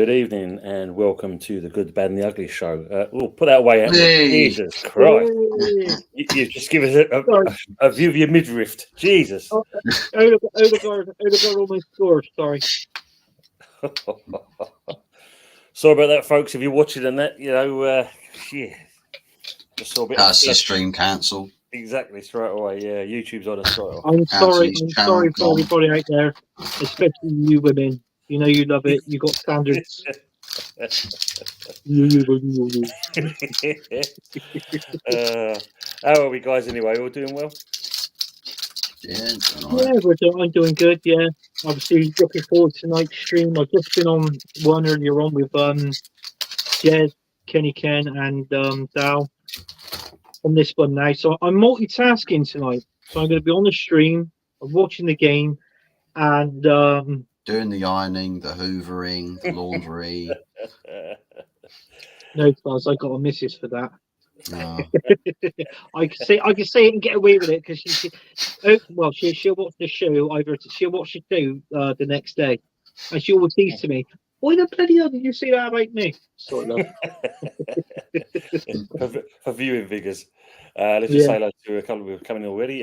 Good evening and welcome to the Good, Bad and the Ugly show. We'll put that away. Hey. Jesus Christ. Hey. You just give us a view of your midriff. Jesus. Odegaard almost scored. Sorry. Sorry about that, folks. If you're watching and that, yeah. Just saw a bit That's the stream cancelled. Exactly, straight away. Yeah, YouTube's on a straight off. I'm sorry channel for everybody out there, especially you women. You know you love it. You got standards. How are we, guys? Anyway, all doing well? Yeah, I'm doing good. Yeah, obviously looking forward to tonight's stream. I've just been on one earlier on with Jed, Kenny Ken, and Dal on this one now. So I'm multitasking tonight. So I'm going to be on the stream. I'm watching the game, and doing the ironing, the hoovering, the laundry. No, Buzz, I got a missus for that. No. I can say it and get away with it because she'll watch the show either. She'll watch the show the next day, and she always says to me, "Why the bloody hell did you say that about me?" Sort of. for viewing figures. Let's just say hello to a couple who are coming already.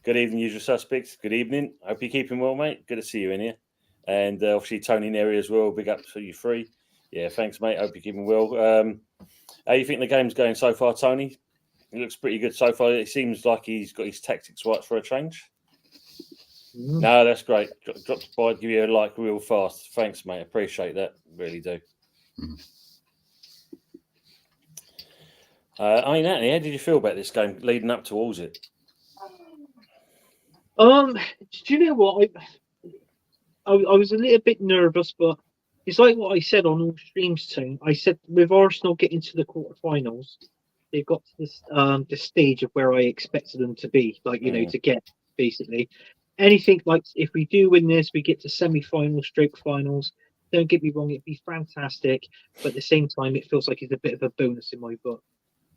Good evening, usual suspects. Good evening. Hope you're keeping well, mate. Good to see you in here. And obviously Tony in area as well. Big up for you three. Yeah, thanks, mate. Hope you're keeping well. How you think the game's going so far, Tony? It looks pretty good so far. It seems like he's got his tactics right for a change. No, that's great. Drop by, give you a like real fast. Thanks, mate. Appreciate that. Really do. Anthony, how did you feel about this game leading up towards it? Do you know what? I was a little bit nervous, but it's like what I said on all streams too. I said with Arsenal getting to the quarterfinals, they've got to this the stage of where I expected them to be, like to get basically anything. Like if we do win this, we get to semi-finals, stroke finals. Don't get me wrong, it'd be fantastic, but at the same time, it feels like it's a bit of a bonus in my book.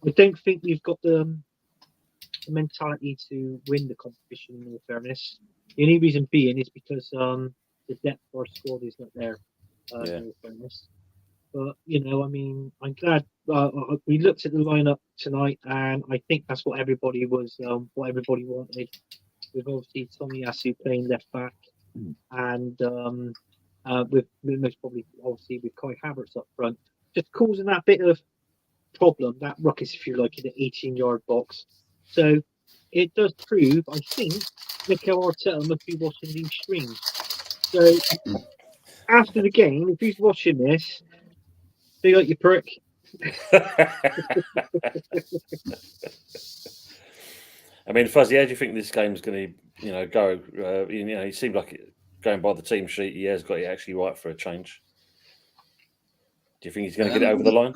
I don't think we've got the mentality to win the competition. In all fairness, the only reason being is because the depth of our squad is not there. In all fairness, but I'm glad we looked at the lineup tonight, and I think that's what everybody was, what everybody wanted. With obviously Tomiyasu playing left back, and with most probably obviously with Kai Havertz up front, just causing that bit of problem, that ruckus, if you like, in the 18-yard box. So it does prove, I think, Mikel Arteta must be watching these streams. So after the game, if he's watching this, big up your prick. I mean, Fuzzy, how do you think this game's going to, go? He seemed like going by the team sheet, he has got it actually right for a change. Do you think he's going to get it over the line?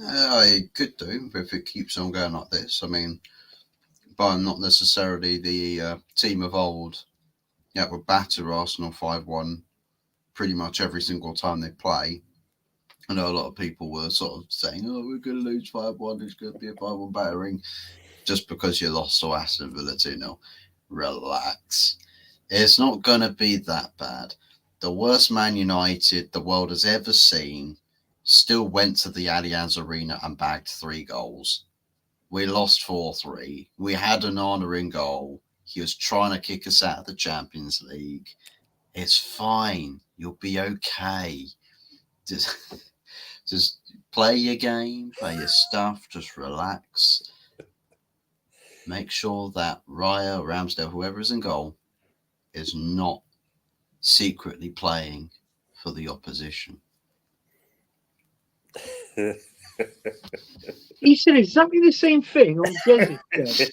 I could do if it keeps on going like this. I mean, but not necessarily the team of old. Yeah, would batter Arsenal 5-1 pretty much every single time they play. I know a lot of people were sort of saying, "Oh, we're going to lose 5-1. It's going to be a 5-1 battering," just because you lost to Aston Villa 2-0. Relax. It's not going to be that bad. The worst Man United the world has ever seen still went to the Allianz Arena and bagged 3 goals. We lost 4-3. We had an Onana in goal. He was trying to kick us out of the Champions League. It's fine. You'll be okay. Just play your game, play your stuff, just relax. Make sure that Raya, Ramsdale, whoever is in goal, is not secretly playing for the opposition. He said exactly the same thing on Jez's show.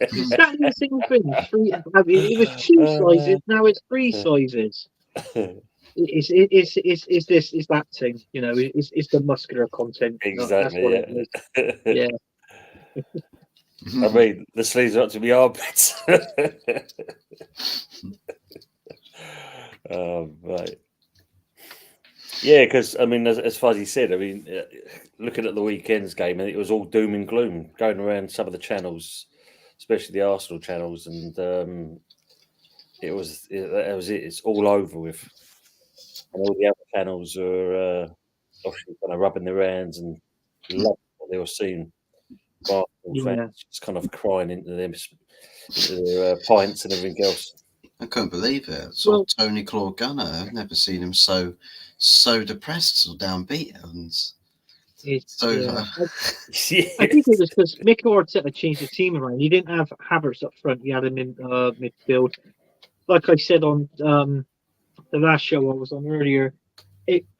Exactly the same thing. It was 2 sizes, now it's 3 sizes. It's that thing, it's the muscular content. Exactly. That's what it is. Yeah. I mean, the sleeves are up to be armpits. Oh, right. Yeah, because I mean, as far as he said, I mean, looking at the weekend's game, it was all doom and gloom going around some of the channels, especially the Arsenal channels, and it was it. It's all over with. and all the other channels are obviously kind of rubbing their hands and love what they were seeing. Arsenal fans just kind of crying into their pints and everything else. I couldn't believe it. Sort of Tony Claude Gunner. I've never seen him so depressed or downbeat. And I think it was because Mikel Arteta changed the team around. He didn't have Havertz up front. He had him in midfield. Like I said on the last show I was on earlier,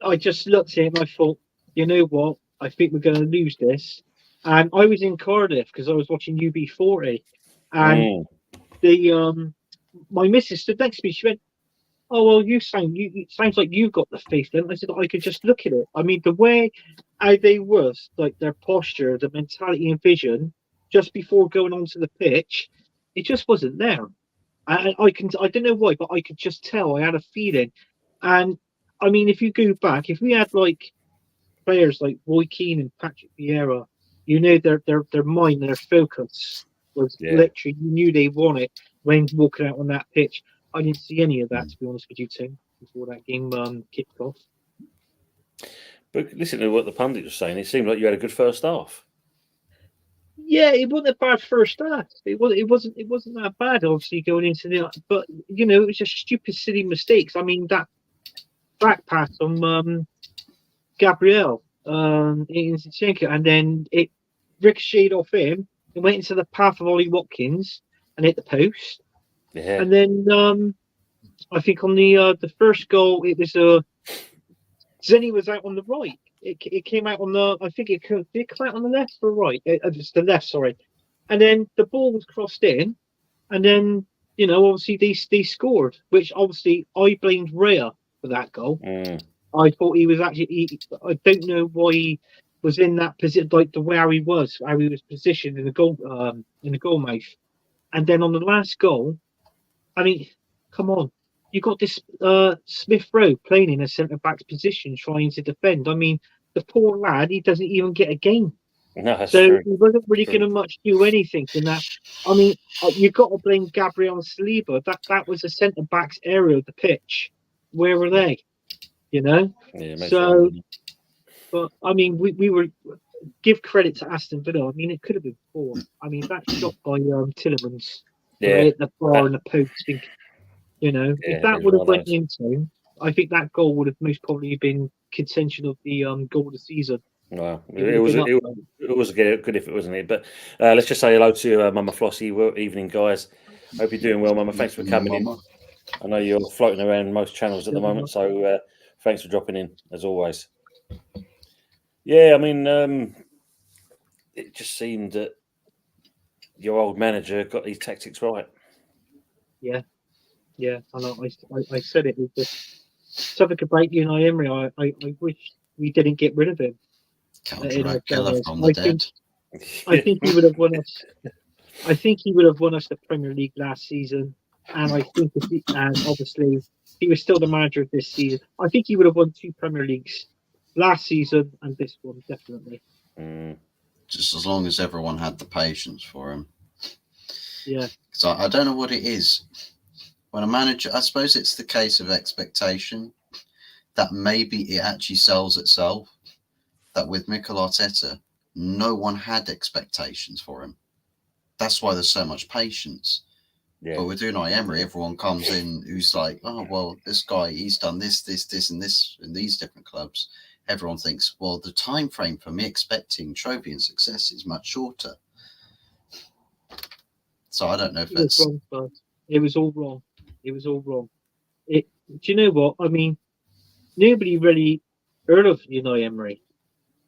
I just looked at it and I thought, you know what? I think we're going to lose this. And I was in Cardiff because I was watching UB40, and my missus stood next to me. She went, "Oh well, it sounds like you've got the faith." Then I said, "I could just look at it. I mean, the way how they was, like their posture, the mentality and vision, just before going onto the pitch, it just wasn't there. I don't know why, but I could just tell. I had a feeling, and I mean, if you go back, if we had like players like Roy Keane and Patrick Vieira, you know their mind, their focus was literally, you knew they won it when walking out on that pitch. I didn't see any of that, to be honest with you, Tim, before that game kicked off. But listen to what the pundit was saying. It seemed like you had a good first half. Yeah, it wasn't a bad first half. It wasn't that bad, obviously, going into the. But you know, it was just stupid, silly mistakes. I mean, that back pass on Gabriel in Zinchenko, and then it ricocheted off him and went into the path of Ollie Watkins and hit the post. Yeah. And then I think on the first goal, it was Zenny was out on the right. It came out on the. I think did it come out on the left or right? It's the left, sorry. And then the ball was crossed in, and then you know obviously they scored, which obviously I blamed Rhea for that goal. I thought he was actually. I don't know why he was in that position, like the where he was, how he was positioned in the goal mouth. And then on the last goal, I mean, come on. You got this Smith Rowe playing in a centre back's position, trying to defend. I mean, the poor lad, he doesn't even get a game. No, that's so true. He wasn't really going to much do anything in that. I mean, you've got to blame Gabriel and Saliba. That was a centre back's area of the pitch. Where were they? You know. Yeah, so, but I mean, we were give credit to Aston Villa. I mean, it could have been 4. I mean, that shot by Tillemans, hit the bar and the post. You know, if that would have went into, I think that goal would have most probably been contention of the goal of the season. Wow, it was good if it wasn't it. But let's just say hello to Mama Flossie. Evening, guys. Hope you're doing well, Mama. Thanks for coming in. I know you're floating around most channels at the moment, so thanks for dropping in as always. Yeah, I mean, it just seemed that your old manager got these tactics right. Yeah, I know. I said it was just something about Unai Emery. I wish we didn't get rid of him. Killer from the dead. I think he would have won us. I think he would have won us the Premier League last season, and I think and obviously he was still the manager of this season. I think he would have won 2 Premier Leagues last season and this one definitely. Just as long as everyone had the patience for him. Yeah. So I don't know what it is. When a manager, I suppose it's the case of expectation that maybe it actually sells itself. That with Mikel Arteta, no one had expectations for him. That's why there's so much patience. Yeah. But with Unai Emery, everyone comes in who's like, oh, well, this guy, he's done this, and this in these different clubs. Everyone thinks, well, the time frame for me expecting trophy and success is much shorter. So I don't know if that's... It was all wrong. It was all wrong. Do you know what? I mean, nobody really heard of Unai Emery.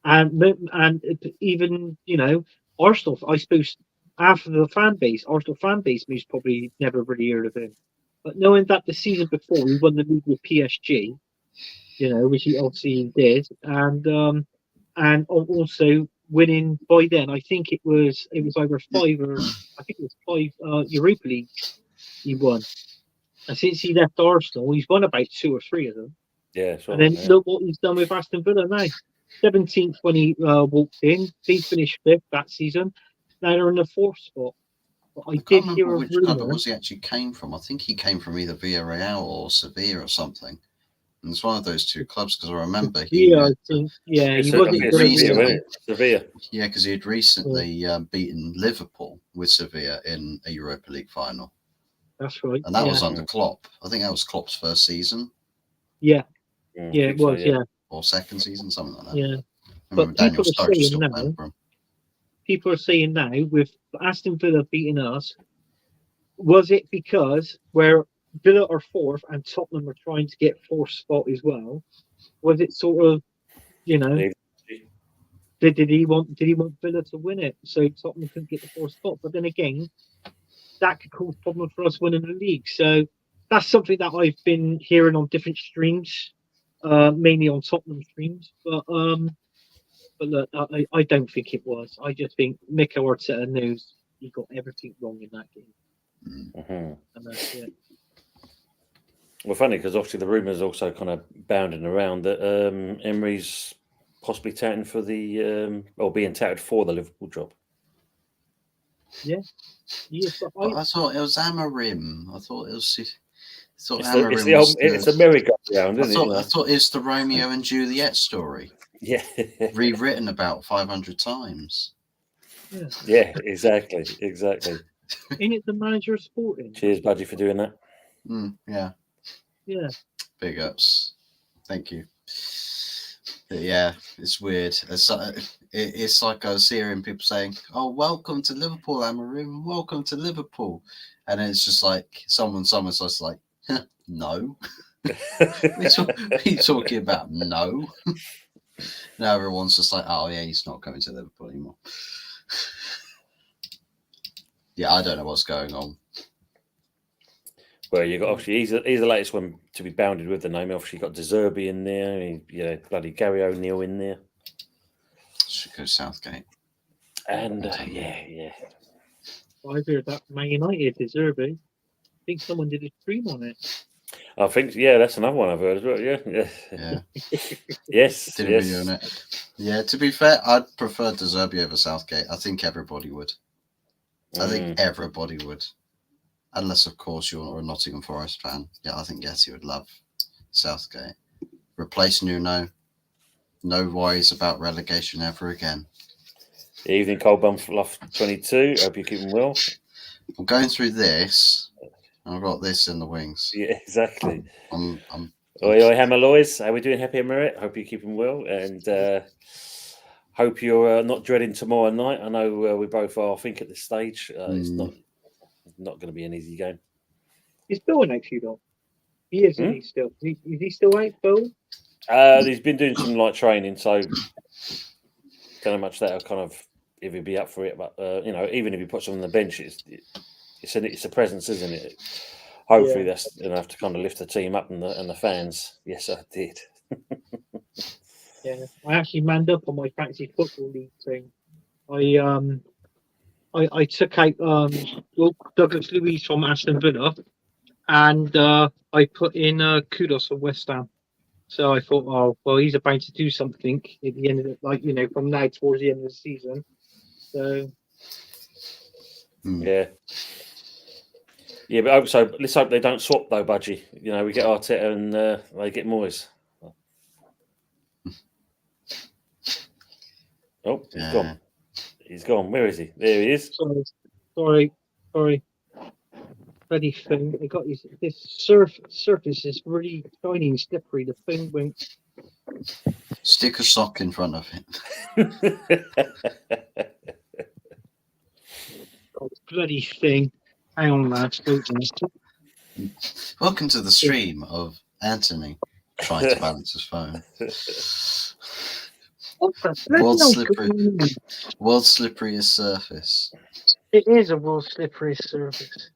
And even, you know, Arsenal, I suppose, after the fan base, Arsenal fan base most probably never really heard of him. But knowing that the season before he won the league with PSG, you know, which he obviously did, and also winning by then, I think it was either 5 or I think it was 5 Europa Leagues he won. And since he left Arsenal, he's won about 2 or 3 of them. Yeah, sure, and then look what he's done with Aston Villa now. 17th when he walked in. They finished 5th that season. Now they're in the 4th spot. But I did hear a which club it was he actually came from. I think he came from either Villarreal or Sevilla or something. And it's one of those two clubs because I remember he I think, he It's wasn't Sevilla, good isn't at it? Sevilla. yeah, because he had recently beaten Liverpool with Sevilla in a Europa League final, That's right. and that was under Klopp. I think that was Klopp's first season. Yeah, I it think so, was. Yeah, or second season, something like that. yeah. I But remember Daniel people are Sturridge saying still now, playing for him. people are saying now with Aston Villa beating us, was it because where Villa are fourth and Tottenham are trying to get fourth spot as well? Was it sort of, you know, did he want Villa to win it so Tottenham couldn't get the fourth spot? But then again, that could cause problems for us winning the league. So that's something that I've been hearing on different streams, mainly on Tottenham streams. But look, I don't think it was. I just think Mikel Arteta knows he got everything wrong in that game. Mm-hmm. And that's it. Well, funny because obviously the rumours also kind of bounding around that Emery's possibly touting for the or being touted for the Liverpool job. Yeah. Yes, But I thought it was Amarim. I thought it was. It's a merry-go-round, isn't it? I thought it's the Romeo and Juliet story. Yeah. Rewritten about 500 times. Yeah, exactly. Ain't it the manager of Sporting? Cheers, Budgie, for doing that. Yeah. Yeah. Big ups. Thank you. But yeah, it's weird. It's like I was hearing people saying, "Oh, welcome to Liverpool, Amarim. Welcome to Liverpool," and it's just like someone's just like, "No." What are you talking about? No. Now everyone's just like, "Oh yeah, he's not coming to Liverpool anymore." Yeah, I don't know what's going on. Well, you got obviously he's the latest one to be bounded with the name. Obviously, you got De Zerbi in there. Bloody Gary O'Neill in there. Should go Southgate. And yeah. I heard that Man United De Zerbi. I think someone did a stream on it. I think that's another one I've heard as well. Yeah. Yes. Did a video on it. Yeah. To be fair, I'd prefer De Zerbi over Southgate. I think everybody would. Unless, of course, you're a Nottingham Forest fan. Yeah, I think Getty would love Southgate. Replace Nuno. No worries about relegation ever again. Evening, Cold Bum Fluff 22. Hope you're keeping well. I'm going through this. I've got this in the wings. Yeah, exactly. I'm Oi, Hammer Lois. How we doing? Happy Emirate. Hope you're keeping well. And hope you're not dreading tomorrow night. I know we both are, I think, at this stage. It's not going to be an easy game. Is Bill next year, though? He is, isn't he still? Is he still out, Bill? He's been doing some light training, so don't know much that'll kind of if he'd be up for it. But even if he puts him on the bench, it's a presence, isn't it? Hopefully that's enough to kind of lift the team up and the fans. Yes, I did. Yeah, I actually manned up on my fantasy football league thing. I took out Douglas Luiz from Aston Villa, and I put in Kudos from West Ham. So I thought, oh well, he's about to do something at the end of it, from now towards the end of the season. So yeah, but let's hope they don't swap though, Budgie. We get Arteta and they get Moyes. Oh, he's gone. He's gone. Where is he? There he is. Sorry. Bloody thing. They got this surface is really shiny and slippery. The thing went. Stick a sock in front of it. God, bloody thing. Hang on, lads. Welcome to the stream of Anthony trying to balance his phone. World's slipperiest surface. It is a world's slipperiest surface.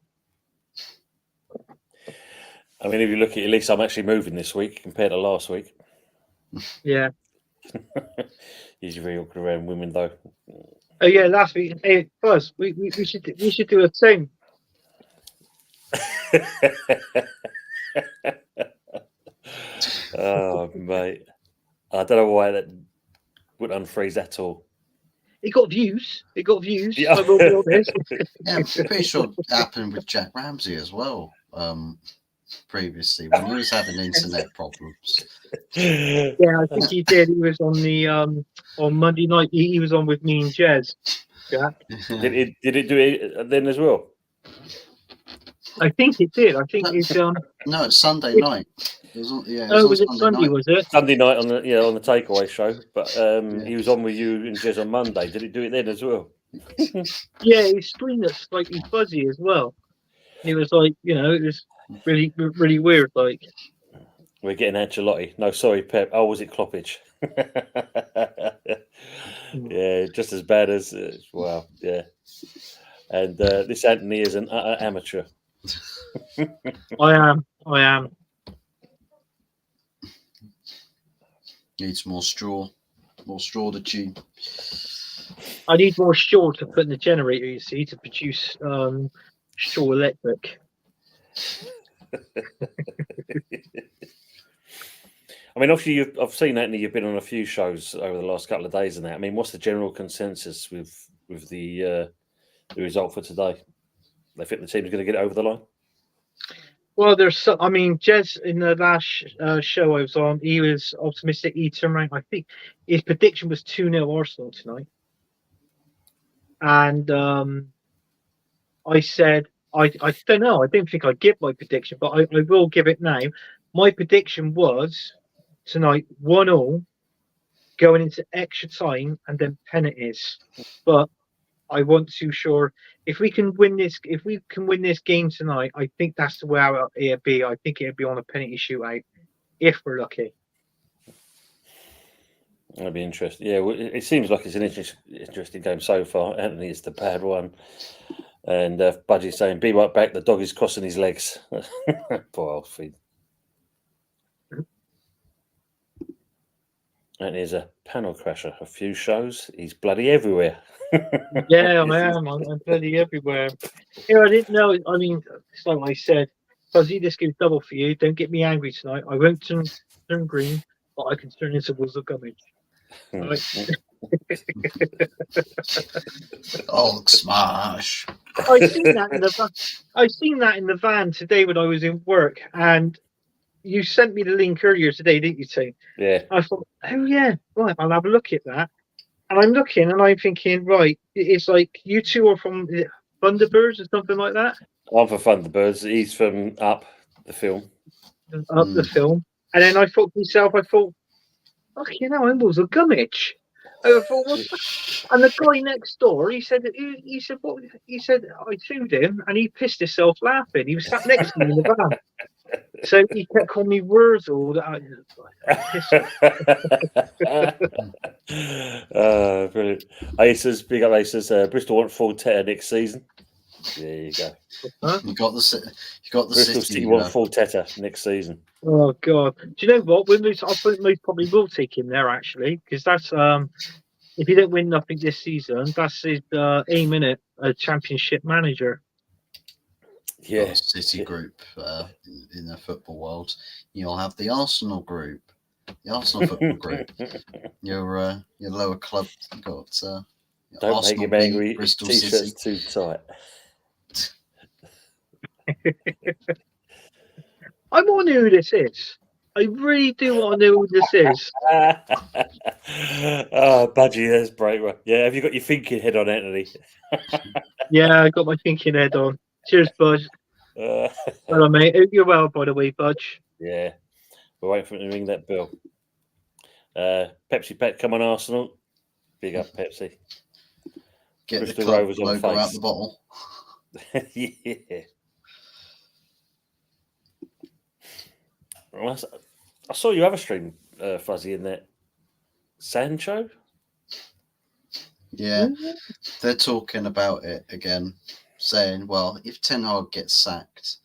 I mean, if you look at least I'm actually moving this week compared to last week. Yeah. He's very awkward around women, though. Oh yeah, last week. Hey, Buzz, we should do a thing. Oh mate, I don't know why that would unfreeze at all. It got views. Yeah. I will be honest. Yeah, I'm pretty sure it happened with Jack Ramsey as well. previously when he was having internet problems. Yeah, I think he did. He was on the on Monday night. He was on with me and Jez. Jack. Did it do it then as well? I think it did. I think it's No, it's Sunday night. It was on, yeah, was it Sunday? Was it Sunday night on the takeaway show? But he was on with you and Jez on Monday. Did it do it then as well? Yeah, his screen was slightly fuzzy as well. It was like, it was really, really weird. Like, we're getting Ancelotti. No, sorry, Pep. Oh, was it Kloppage? Yeah, just as bad as wow. Yeah, and this Anthony is an amateur. I am. Needs more straw to chew. I need more straw to put in the generator. You see, to produce straw electric. I mean, obviously, I've seen Anthony. You've been on a few shows over the last couple of days, and that. I mean, what's the general consensus with the result for today? They think the team's going to get it over the line. Well, Jez in the last show I was on, he was optimistic. He turned around. I think his prediction was 2-0 Arsenal tonight, and I said I don't know. I didn't think I'd give my prediction, but I will give it now. My prediction was tonight 1-0, going into extra time and then penalties. But I wasn't too sure if we can win this. If we can win this game tonight, I think that's the way it'd be. I think it'd be on a penalty shootout if we're lucky. That'd be interesting. Yeah, it seems like it's an interesting game so far. Anthony is the bad one, and Budgie's saying, "Be right back." The dog is crossing his legs. Poor old feet. And he's a panel crasher. A few shows. He's bloody everywhere. Yeah, I am. I'm bloody everywhere. I didn't know. I mean, it's like I said, Fuzzy, this gives double for you. Don't get me angry tonight. I won't turn green, but I can turn into Wolves of Gummidge. Right? Oh, smash! I seen that in the van today when I was in work, and you sent me the link earlier today, didn't you, Tim? Yeah. I thought, oh yeah, right, I'll have a look at that. And I'm looking and I'm thinking, right, it's like you two are from Thunderbirds or something like that. I'm for Thunderbirds. He's from Up, the film. The film. And then I thought to myself, okay, I'm Wolves of Gummidge. I thought, and the guy next door, he said, what? He said, I sued him, and he pissed himself laughing. He was sat next to me in the van. So he kept calling me Wurzel. Brilliant. Aces, big up Aces. Bristol want full Teta next season. There you go. You got the Bristol City want full Teta next season. Oh God! Do you know what? I think most probably will take him there actually, because that's if he don't win nothing this season, that's his aim in it, a championship manager. Yeah, City group in the football world. You'll have the Arsenal group, the Arsenal football group. Your lower club got. Don't Arsenal make him angry. Bristol T-shirt's City. too tight. I want to know who this is. I really do want to know who this is. Budgie, there's Breaker. Yeah, have you got your thinking head on, Anthony? Yeah, I got my thinking head on. Cheers, Budge. Hello, mate. Hope you're well, by the way, Budge. Yeah, we're waiting for him to ring that bell. Pepsi Pet, come on, Arsenal. Big up, Pepsi. Get Bristol the club Rovers on logo face. out the bottle. Yeah. Well, I saw you have a stream, Fuzzy, in that Sancho. Yeah, they're talking about it again, saying, well, if Ten Hag gets sacked,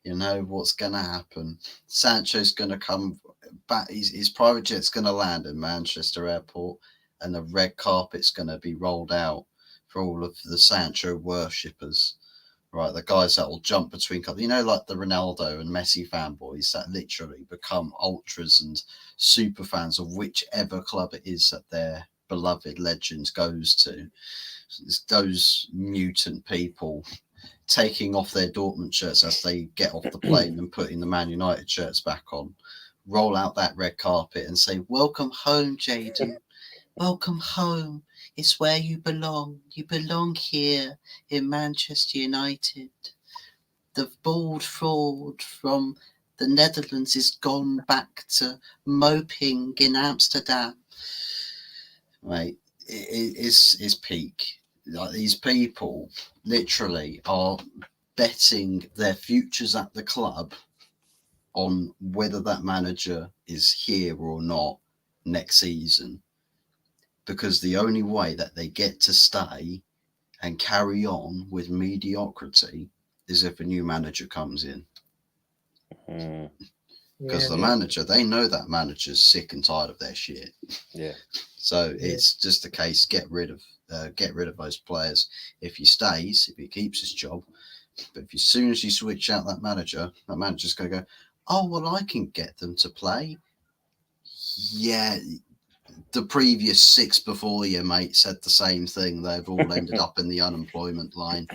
you know what's going to happen. Sancho's going to come back. His private jet's going to land in Manchester Airport, and the red carpet's going to be rolled out for all of the Sancho worshippers. Right, the guys that will jump between, like the Ronaldo and Messi fanboys that literally become ultras and super fans of whichever club it is that their beloved legend goes to. It's those mutant people taking off their Dortmund shirts as they get off the plane and putting the Man United shirts back on, roll out that red carpet and say, "Welcome home, Jaden. Welcome home. It's where you belong. You belong here in Manchester United. The bald fraud from the Netherlands is gone back to moping in Amsterdam." Right, it's peak. Like, these people literally are betting their futures at the club on whether that manager is here or not next season, because the only way that they get to stay and carry on with mediocrity is if a new manager comes in. Because the manager, they know that manager's sick and tired of their shit. Yeah. So it's just a case, get rid of those players. If he stays, if he keeps his job. But if as soon as you switch out that manager's going to go, "Oh, well, I can get them to play." Yeah, the previous 6 before you, mate, said the same thing. They've all ended up in the unemployment line.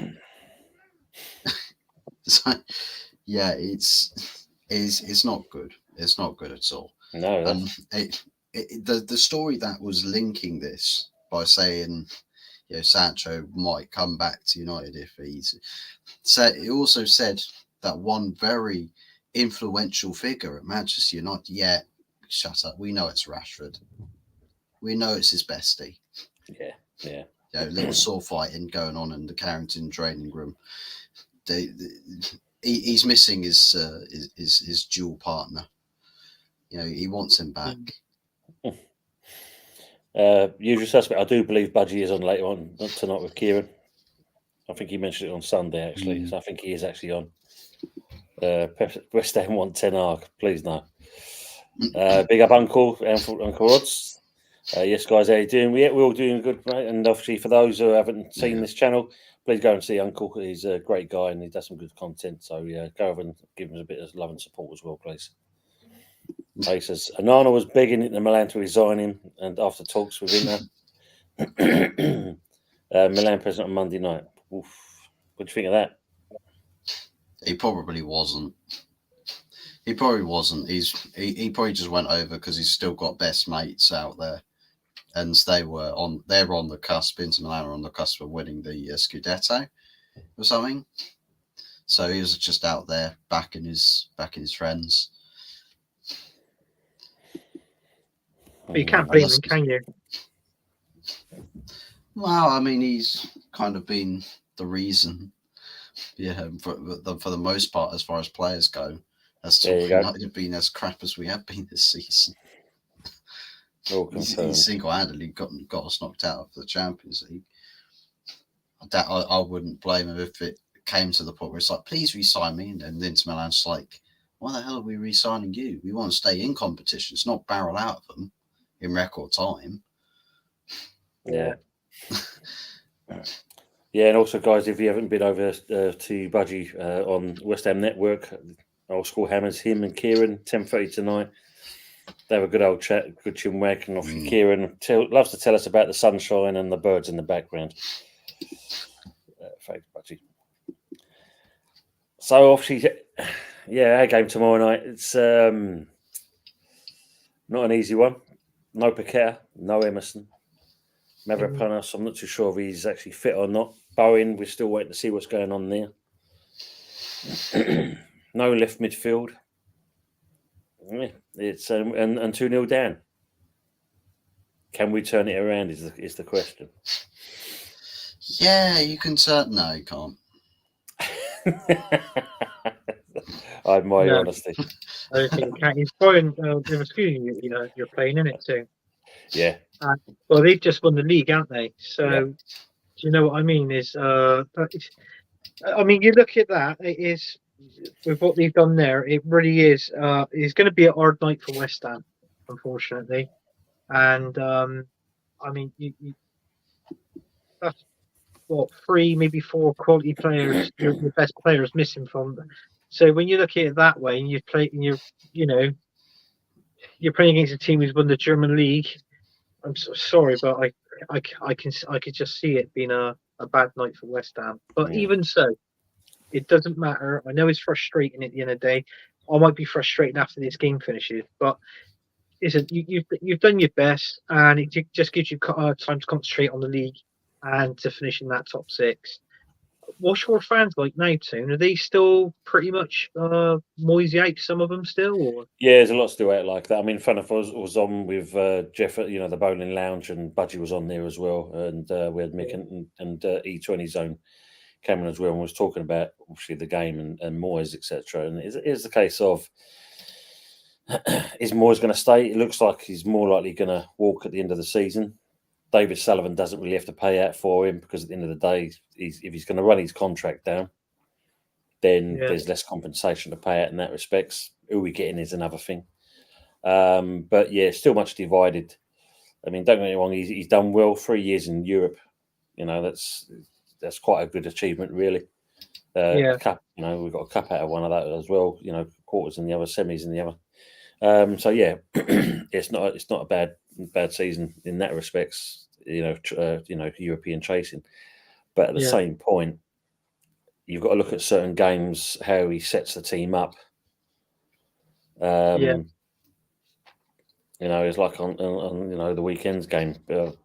So, yeah, it's not good. It's not good at all. No. And the story that was linking this by saying, Sancho might come back to United if he's. So it also said that one very influential figure at Manchester United. Yeah, shut up. We know it's Rashford. We know it's his bestie. Yeah. Little sword fighting going on in the Carrington training room. He's missing his dual partner. He wants him back. Usual suspect. I do believe Budgie is on later on tonight with Kieran. I think he mentioned it on Sunday, actually. So I think he is actually on. West Ham want 10 arc. Please no. Big up Uncle Rods. Yes, guys, how you doing? We're all doing good, mate. And obviously, for those who haven't seen this channel, please go and see Uncle. He's a great guy and he does some good content. So go over and give him a bit of love and support as well, please. He says Anana was begging Inter Milan to resign him, and after talks with Inter, Milan president on Monday night. Oof. What do you think of that? He probably wasn't. He probably just went over because he's still got best mates out there, and they're on the cusp. Inter Milan are on the cusp of winning the Scudetto or something. So he was just out there backing his friends. But you can't blame him, can you? Well, I mean, he's kind of been the reason, for the most part, as far as players go, as to United been as crap as we have been this season. He single-handedly got us knocked out of the Champions League. I wouldn't blame him if it came to the point where it's like, "Please re-sign me," and Inter Milan's like, "Why the hell are we re-signing you? We want to stay in competitions, not barrel out of them in record time." Yeah. Yeah, and also, guys, if you haven't been over to Budgie on West Ham Network, Old School Hammers, him and Kieran, 10:30 tonight. They have a good old chat, good chinwag, and obviously Kieran loves to tell us about the sunshine and the birds in the background. Thanks, Budgie. So obviously, our game tomorrow night. It's not an easy one. No Paqueta, no Emerson. Mavropanos, I'm not too sure if he's actually fit or not. Bowen, we're still waiting to see what's going on there. No left midfield. It's and 2-0 down. Can we turn it around? Is the question. Yeah, you can turn. No, you can't. I admire your honesty. I don't think you can. He's throwing. You're playing in it too. Yeah. Well, they've just won the league, haven't they? So, do you know what I mean? I mean, you look at that. It is with what they've done there. It really is. It's going to be a hard night for West Ham, unfortunately. And I mean, that's what 3, maybe 4 quality players, your best players missing from them. So when you look at it that way, and you're playing against a team who's won the German league. I'm so sorry, but I could just see it being a bad night for West Ham. But even so, It doesn't matter. I know it's frustrating at the end of the day. I might be frustrated after this game finishes, but you've done your best, and it just gives you time to concentrate on the league and to finish in that top 6. What's your fans like now, Toon? Are they still pretty much Moisey out, some of them still? Or? Yeah, there's a lot still out like that. I mean, Fun of Us was on with Jeff at the Bowling Lounge, and Budgie was on there as well, and we had Mick and E20 Zone came in as well, and was talking about obviously the game and Moyes, etc. And it's the case of, is Moyes going to stay? It looks like he's more likely going to walk at the end of the season. David Sullivan doesn't really have to pay out for him, because at the end of the day, if he's going to run his contract down, then there's less compensation to pay out in that respects. Who we getting is another thing. But yeah, still much divided. I mean, don't get me wrong, he's done well. 3 years in Europe, that's quite a good achievement, really. A cup, we've got a cup out of one of that as well. Quarters in the other, semis in the other. So yeah, it's not a bad season in that respects. European chasing, but at the same point, you've got to look at certain games, how he sets the team up. It's like on the weekend's game.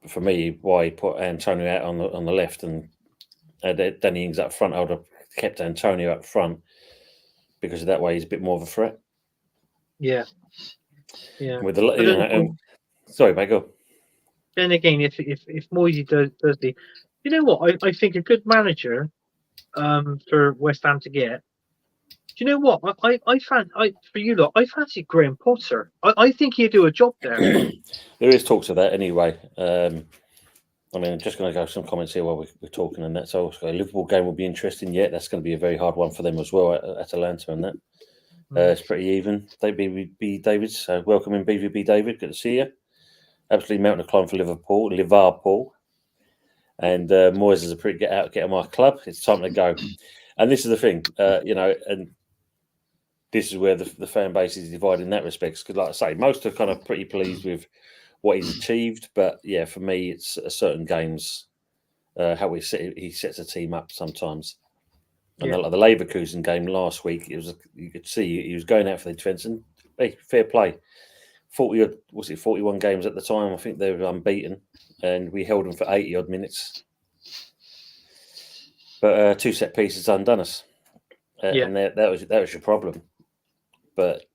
For me, why he put Antonio out on the left and Danny Ings up front, I would have kept Antonio up front, because that way he's a bit more of a threat. Yeah. With the sorry, mate, go. Then again, if Moisey does the, I think a good manager for West Ham to get. Do you know what? I fancy Graham Potter. I think he'd do a job there. There is talks of that anyway. I mean, I'm just going to go some comments here while we're talking, and that's also a Liverpool game will be interesting. Yeah, that's going to be a very hard one for them as well at Atalanta, and that it's pretty even. BVB David, so welcome in BVB David. Good to see you. Absolutely mountain to climb for Liverpool, and Moyes is a pretty get out my club. It's time to go, and this is the thing, and this is where the fan base is divided in that respect. Because, like I say, most are kind of pretty pleased with what he's achieved, but yeah, for me, it's certain games how he sets a team up sometimes. And the Leverkusen game last week, you could see he was going out for the defence, and hey, fair play. 41 games at the time. I think they were unbeaten, and we held them for 80 odd minutes. But 2 set pieces undone us, and that was your problem. But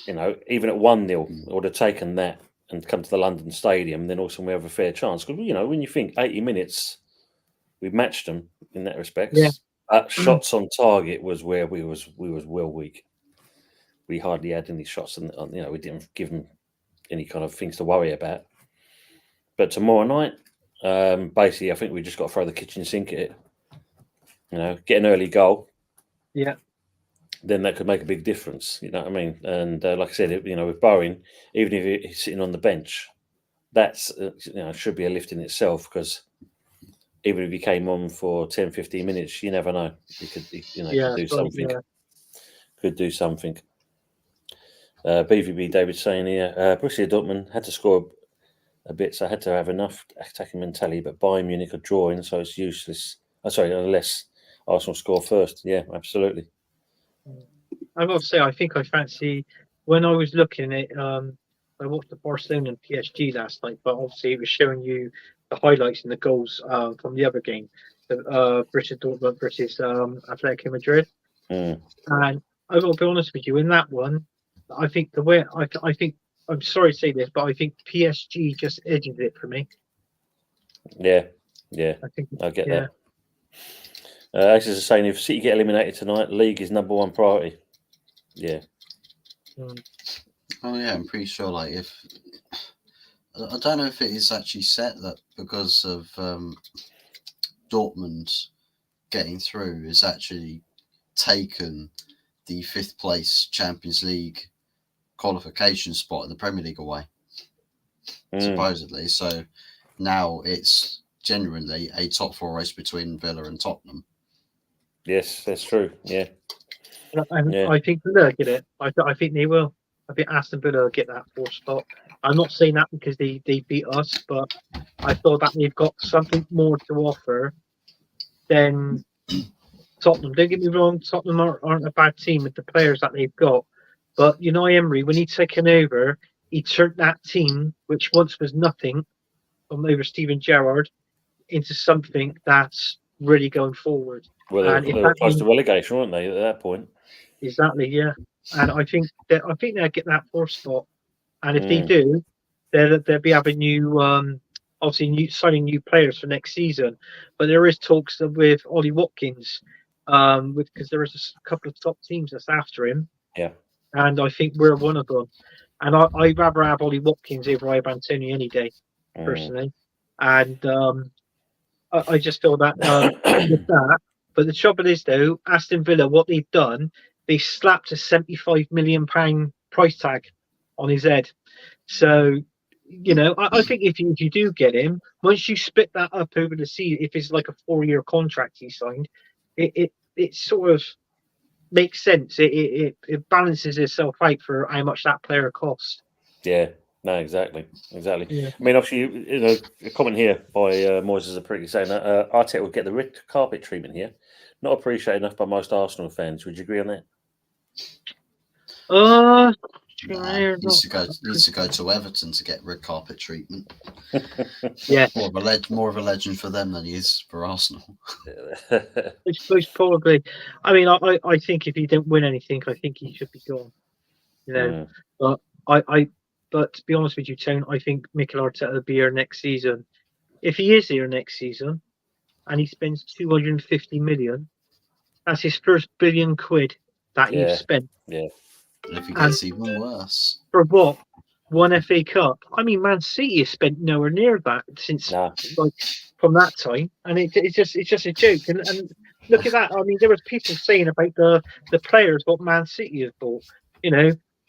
even at 1-0, I would have taken that and come to the London Stadium. Then also we have a fair chance, because when you think 80 minutes, we matched them in that respect. Yeah. Shots on target was where we was well weak. We hardly had any shots, and we didn't give them any kind of things to worry about. But tomorrow night, basically, I think we just got to throw the kitchen sink at it. Get an early goal. Yeah. Then that could make a big difference. You know what I mean? And like I said, with Bowen, even if he's sitting on the bench, that's should be a lift in itself, because even if he came on for 10, 15 minutes, you never know. He could do something. Yeah. Could do something. BVB David saying here, Borussia Dortmund had to score a bit, so I had to have enough attacking mentality, but Bayern Munich are drawing, so it's useless. Unless Arsenal score first. Yeah, absolutely. I've got to say, I think I fancy, when I was looking at, I watched the Barcelona and PSG last night, but obviously it was showing you the highlights and the goals from the other game, the Borussia Dortmund versus Atletico Madrid. And I've got to be honest with you, in that one, I think I think, I'm sorry to say this, but I think PSG just edged it for me. Yeah. I get that. Ace is saying, if City get eliminated tonight, league is number one priority. Yeah. Oh yeah, I'm pretty sure. Like, if I don't know if it is actually set that because of Dortmund getting through is actually taken the 5th place Champions League qualification spot in the Premier League away, supposedly. So now it's genuinely a top 4 race between Villa and Tottenham. Yes, that's true. Yeah. And I think Villa get it. I think they will. I think Aston Villa will get that 4th spot. I'm not saying that because they beat us, but I thought that they've got something more to offer than Tottenham. Don't get me wrong, Tottenham aren't a bad team with the players that they've got. But Emery, when he taken over, he turned that team, which once was nothing, from over Steven Gerrard, into something that's really going forward. Well, And they if were that close to relegation, weren't they, at that point? exactly, yeah. And I think they'll get that fourth spot. And if they Mm. do, they'll be having signing new players for next season. But there is talks with Ollie Watkins, because there is a couple of top teams that's after him. Yeah. And I think we're one of them. And I'd rather have Ollie Watkins over Ivan Antonio any day, personally. And I just feel that with that. But the trouble is, though, Aston Villa, what they've done, they slapped a £75 million price tag on his head. So, I think if you do get him, once you split that up over the season, if it's like a 4-year contract he signed, it sort of makes sense. It balances itself out for how much that player costs. Yeah. No, exactly. Yeah. I mean, obviously, a comment here by Moises Apriki saying that Arteta will get the red carpet treatment here. Not appreciated enough by most Arsenal fans. Would you agree on that? Needs to go to Everton to get red carpet treatment. Yeah, more of a legend for them than he is for Arsenal. most probably. I mean, I think if he don't win anything, I think he should be gone. But but to be honest with you, Tone, I think Mikel Arteta will be here next season. If he is here next season, and he spends 250 million, that's his first £1 billion that you've spent. Yeah. And if he gets even worse. For what? One FA Cup. I mean, Man City has spent nowhere near that since from that time, and it's just a joke. And look at that. I mean, there was people saying about the players what Man City has bought.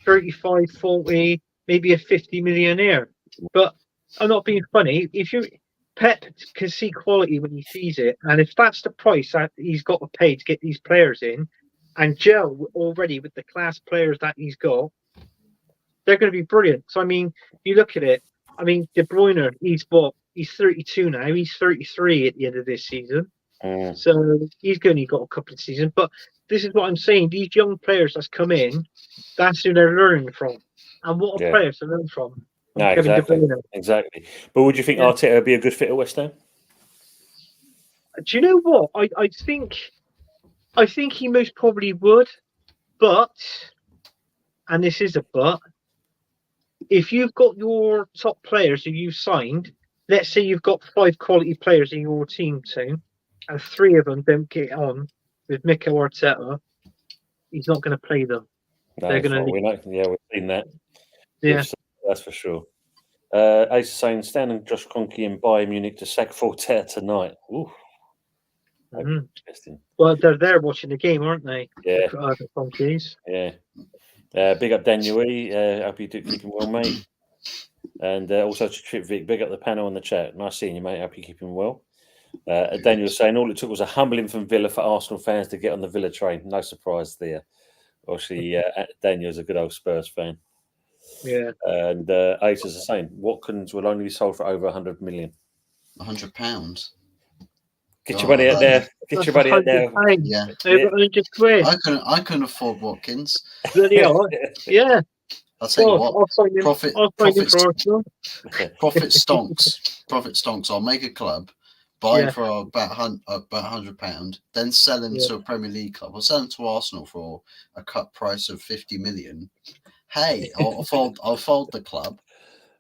35, 40, maybe a 50 millionaire. But I'm not being funny. Pep can see quality when he sees it, and if that's the price that he's got to pay to get these players in, and gel already with the class players that he's got, they're going to be brilliant. So, I mean, you look at it. I mean, De Bruyne, he's 32 now. He's 33 at the end of this season. So he's only got a couple of seasons. But this is what I'm saying. These young players that's come in, that's who they're learning from. And what are players to learn from? No, exactly. But would you think Arteta would be a good fit at West Ham? Do you know what? I think he most probably would, but, and this is a but, if you've got your top players who you've signed, let's say you've got 5 quality players in your team soon, and 3 of them don't get on with Mikel Arteta, he's not going to play them. No, they're going to leave. We've seen that. Yeah. That's for sure. Ace is saying, Stan and Josh Kroenke in Bayern Munich to sack Fortet tonight. Ooh. Interesting. Well, they're there watching the game, aren't they? Yeah. The Kroenkes. Yeah. Big up Daniel E. Hope you do keep him well, mate. And also to Trip Vic, big up the panel in the chat. Nice seeing you, mate. Hope you keep him well. Daniel was saying all it took was a humbling from Villa for Arsenal fans to get on the Villa train. No surprise there. Obviously, Daniel's a good old Spurs fan. Yeah. And Ace is saying Watkins will only be sold for over 100 million. £100. Get your money out there. Get your money out there. Yeah. Over 100 quid. I couldn't afford Watkins. Yeah. I'll tell you what. Profit stonks. Profit stonks. I'll make a club, buy him for about £100, then sell him to a Premier League club, or sell him to Arsenal for a cut price of 50 million. Hey, I'll fold the club,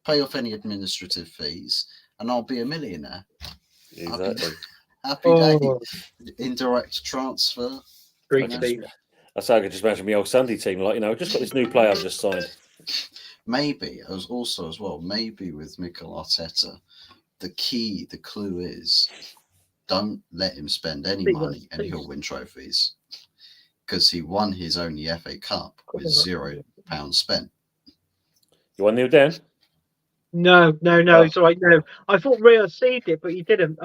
pay off any administrative fees, and I'll be a millionaire. Exactly. Happy day. Indirect transfer. Great Steve. That's how I could just imagine my old Sunday team. Just got this new player I've just signed. Maybe, maybe with Mikel Arteta, the clue is don't let him spend any money and he'll win trophies. Because he won his only FA Cup with £0 spent. You want Neil down? No, it's all right. No, I thought Real saved it, but he didn't.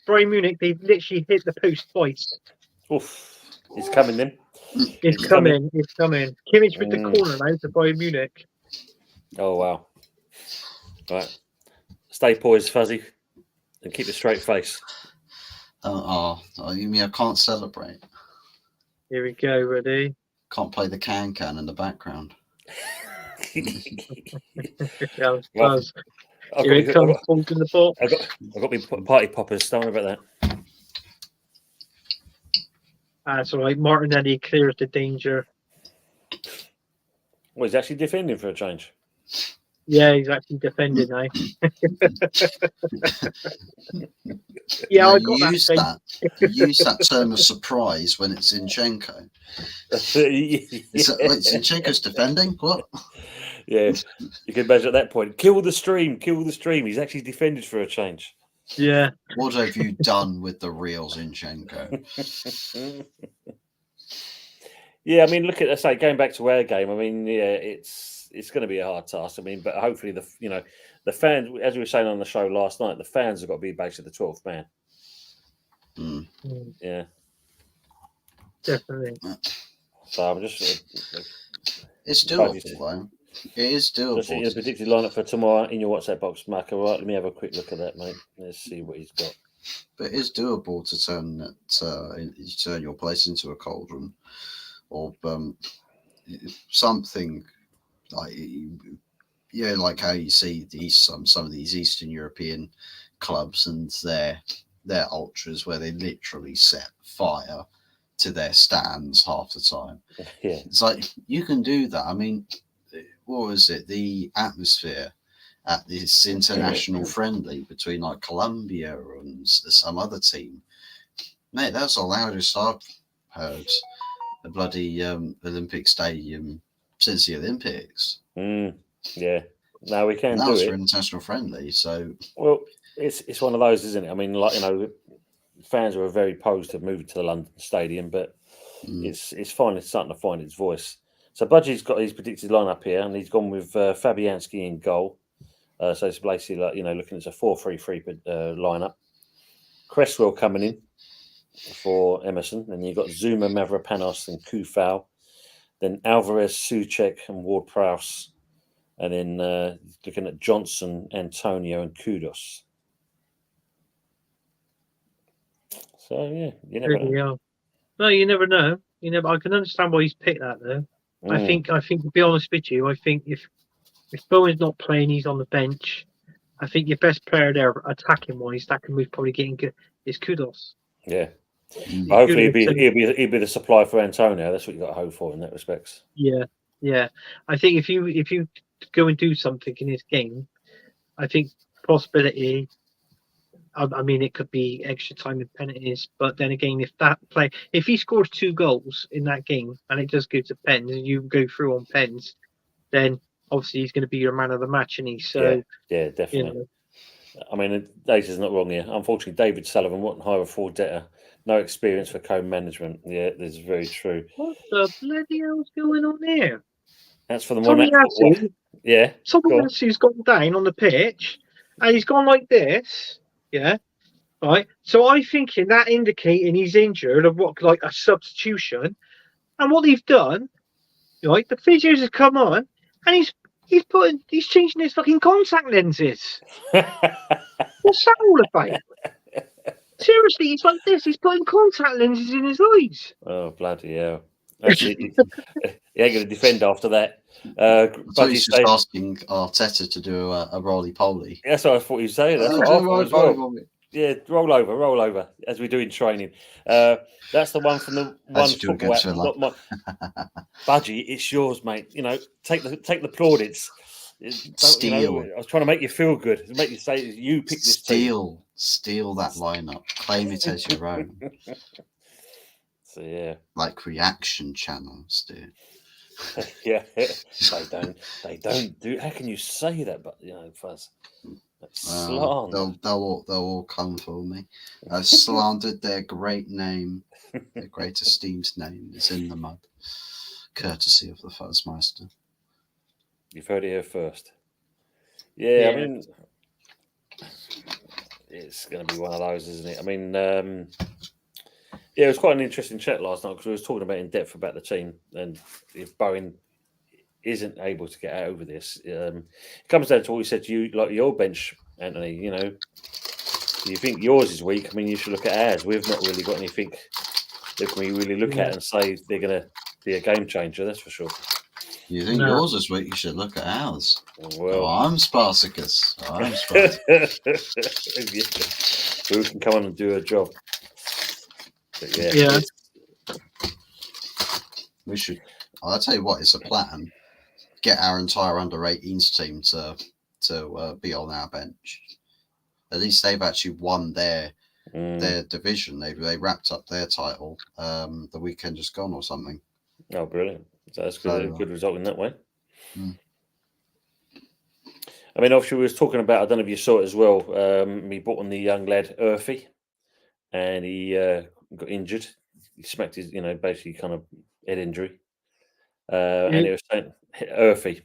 Bayern Munich, they literally hit the post twice. Oof. It's coming then. It's coming. Kimmich with the corner now to Bayern Munich. Oh, wow. Right. Stay poised, Fuzzy, and keep a straight face. You mean I can't celebrate? Here we go, ready? Can't play the can in the background. Yeah, Buzz. I've Here it comes, falls in the pot. I've got me party poppers. Don't worry about that. That's all right. Martinelli clears the danger. Well, he's actually defending for a change. Yeah, he's actually defending now. Yeah, I got use that. Use that term of surprise when it's Zinchenko. Wait, Zinchenko's defending? What? Yeah, you can imagine at that point. Kill the stream. Kill the stream. He's actually defended for a change. Yeah. What have you done with the real Zinchenko? Yeah, I mean, look at, say, going back to our game. I mean, yeah, it's going to be a hard task. I mean, but hopefully the fans, as we were saying on the show last night, the fans have got to be basically the 12th man. Mm. Yeah, Definitely. so I'm just. It's doable, though. It is doable. Just your predicted lineup for tomorrow in your WhatsApp box, Mark. All right, let me have a quick look at that, mate. Let's see what he's got. But it is doable to turn your place into a cauldron, or something like like how you see some of these Eastern European clubs and their ultras, where they literally set fire to their stands half the time. Yeah, it's like you can do that. I mean, what was it? The atmosphere at this international friendly between like Colombia and some other team, mate, that's the loudest I've heard a bloody Olympic stadium since the Olympics. Yeah, no, we can do it. it. For international friendly, so well, it's one of those, isn't it? I mean, like fans were very opposed to moving to the London Stadium, but it's finally starting to find its voice. So Budgie's got his predicted lineup here, and he's gone with Fabianski in goal. So it's basically like looking at a 4-3-3 lineup. Cresswell coming in for Emerson, and you've got Zuma, Mavropanos, and Kufau. Then Alvarez, Souček, and Ward-Prowse, and then looking at Johnson, Antonio, and Kudos. So yeah, you never know. No, you never know. I can understand why he's picked that though. I think to be honest with you, I think if Bowen's not playing, he's on the bench. I think your best player there, attacking wise, that can move probably getting good is Kudos. Yeah. Hopefully he'll be the supply for Antonio. That's what you got to hope for in that respect. Yeah. I think if you go and do something in this game, I think possibility. I mean, it could be extra time with penalties, but then again, if he scores 2 goals in that game and it does go to pens and you go through on pens, then obviously he's going to be your man of the match, isn't he? So yeah, definitely. I mean, Data's not wrong here. Unfortunately, David Sullivan wouldn't hire a full debtor. No experience for co-management. Yeah, this is very true. What the bloody hell's going on here? That's for the one. Yeah. Someone who's gone down on the pitch and he's gone like this. Yeah. Right. So I'm thinking that indicating he's injured of what, like a substitution. And what they've done, right? The physios have come on and he's changing his fucking contact lenses. What's that all about? Seriously, he's like this. He's putting contact lenses in his eyes. Oh, bloody hell. Actually, he ain't going to defend after that. So he's just asking Arteta to do a roly-poly. That's what I thought you'd say. That's what I thought as well. Yeah, roll over, as we do in training. That's the one from the one football app. Budgie, it's yours, mate. Take the plaudits. Steal. I was trying to make you feel good. Make you say you pick this team. Steal that lineup. Claim it as your own. So yeah, like reaction channels do. Yeah, they don't do. How can you say that? But Fuzz, that's slander. They'll all come for me. I've slandered their great name, their great esteemed name is in the mud, courtesy of the Fuzzmeister. You've heard it here first. Yeah, I mean, it's going to be one of those, isn't it? I mean, it was quite an interesting chat last night because we was talking about in depth about the team, and if Bowen isn't able to get over this, it comes down to what we said to you, like your bench, Anthony. You think yours is weak. I mean, you should look at ours. We've not really got anything that we really look at and say they're going to be a game changer. That's for sure. You think yours this week? You should look at ours. Well, I'm Spartacus. I'm Spartacus. Who can come on and do a job? But Yeah. We should. I'll tell you what. It's a plan. Get our entire under-18s team to be on our bench. At least they've actually won their division. They wrapped up their title the weekend just gone or something. Oh, brilliant! So that's good. Good result in that way. I mean, obviously, we was talking about. I don't know if you saw it as well. We brought on the young lad Earthy, and he got injured. He smacked his, basically kind of head injury. And it was saying Earthy.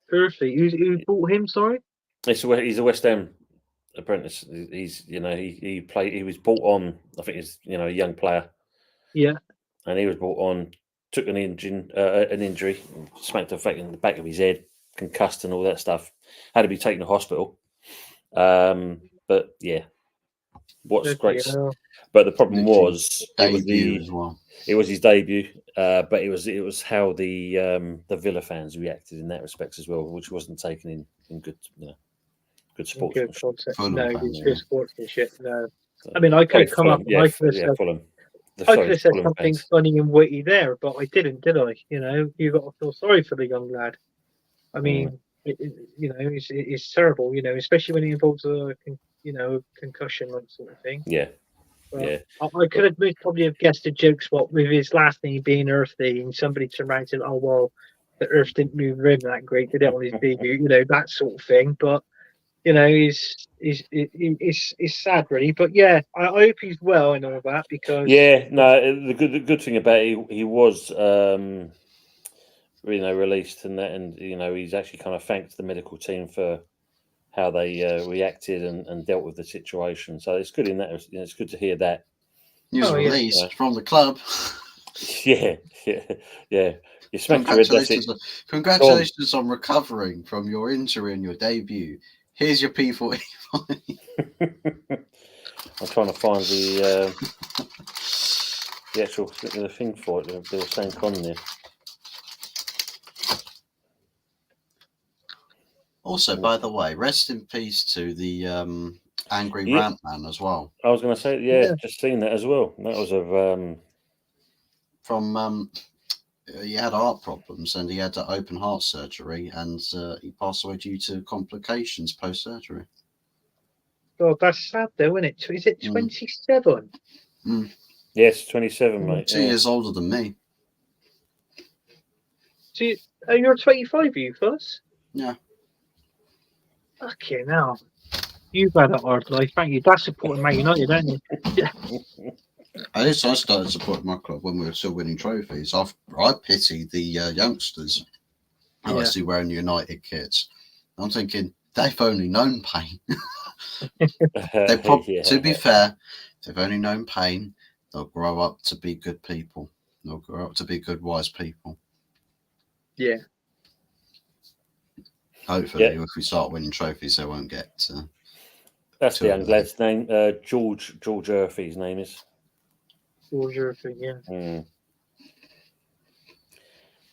Earthy. Who bought him? Sorry. He's a West Ham apprentice. He's he played. He was brought on. I think he's a young player. Yeah. And he was brought on. Took an injury, smacked a in the back of his head, concussed and all that stuff. Had to be taken to hospital. But yeah, what's great. But the problem was it was his debut. But it was how the Villa fans reacted in that respect as well, which wasn't taken in good sportsmanship. Good sportsmanship. No, I mean I could have come up. Fulham. I could have said something funny and witty there, but I didn't, did I? You got to feel sorry for the young lad. I mean, it's terrible, especially when it involves a concussion, like sort of thing. Yeah. But yeah. I could have probably have guessed a joke spot with his last name being Earthy, and somebody turned around and said, "Oh well, the Earth didn't move him that great, did it on his debut?" That sort of thing. But it's sad, really. But yeah, I hope he's well and all that because the good thing about it, he was released and that, and he's actually kind of thanked the medical team for how they reacted and dealt with the situation. So it's good in that. It's good to hear that he was released from the club. Yeah. You smacked Congratulations on recovering from your injury in your debut. Here's your P45. I'm trying to find the actual thing for it. They were saying con there. Also, by the way, rest in peace to the angry rant man as well. I was going to say, just seen that as well. That was from he had heart problems and he had open heart surgery and he passed away due to complications post surgery. Oh, that's sad though, isn't it? Is it 27? Yes, 27, mate. 2 years older than me. So you're 25, you Fuzz? Yeah. Fucking hell. You've had a hard life, thank you. That's supporting Man United, aren't you? I started supporting my club when we were still winning trophies. I pity the youngsters who I see wearing United kits. I'm thinking they've only known pain. To be fair, they've only known pain. They'll grow up to be good people. They'll grow up to be good, wise people. Yeah. Hopefully, if we start winning trophies, they won't get. That's the young lad's name. George Earthy's name is. George Earthy, yeah.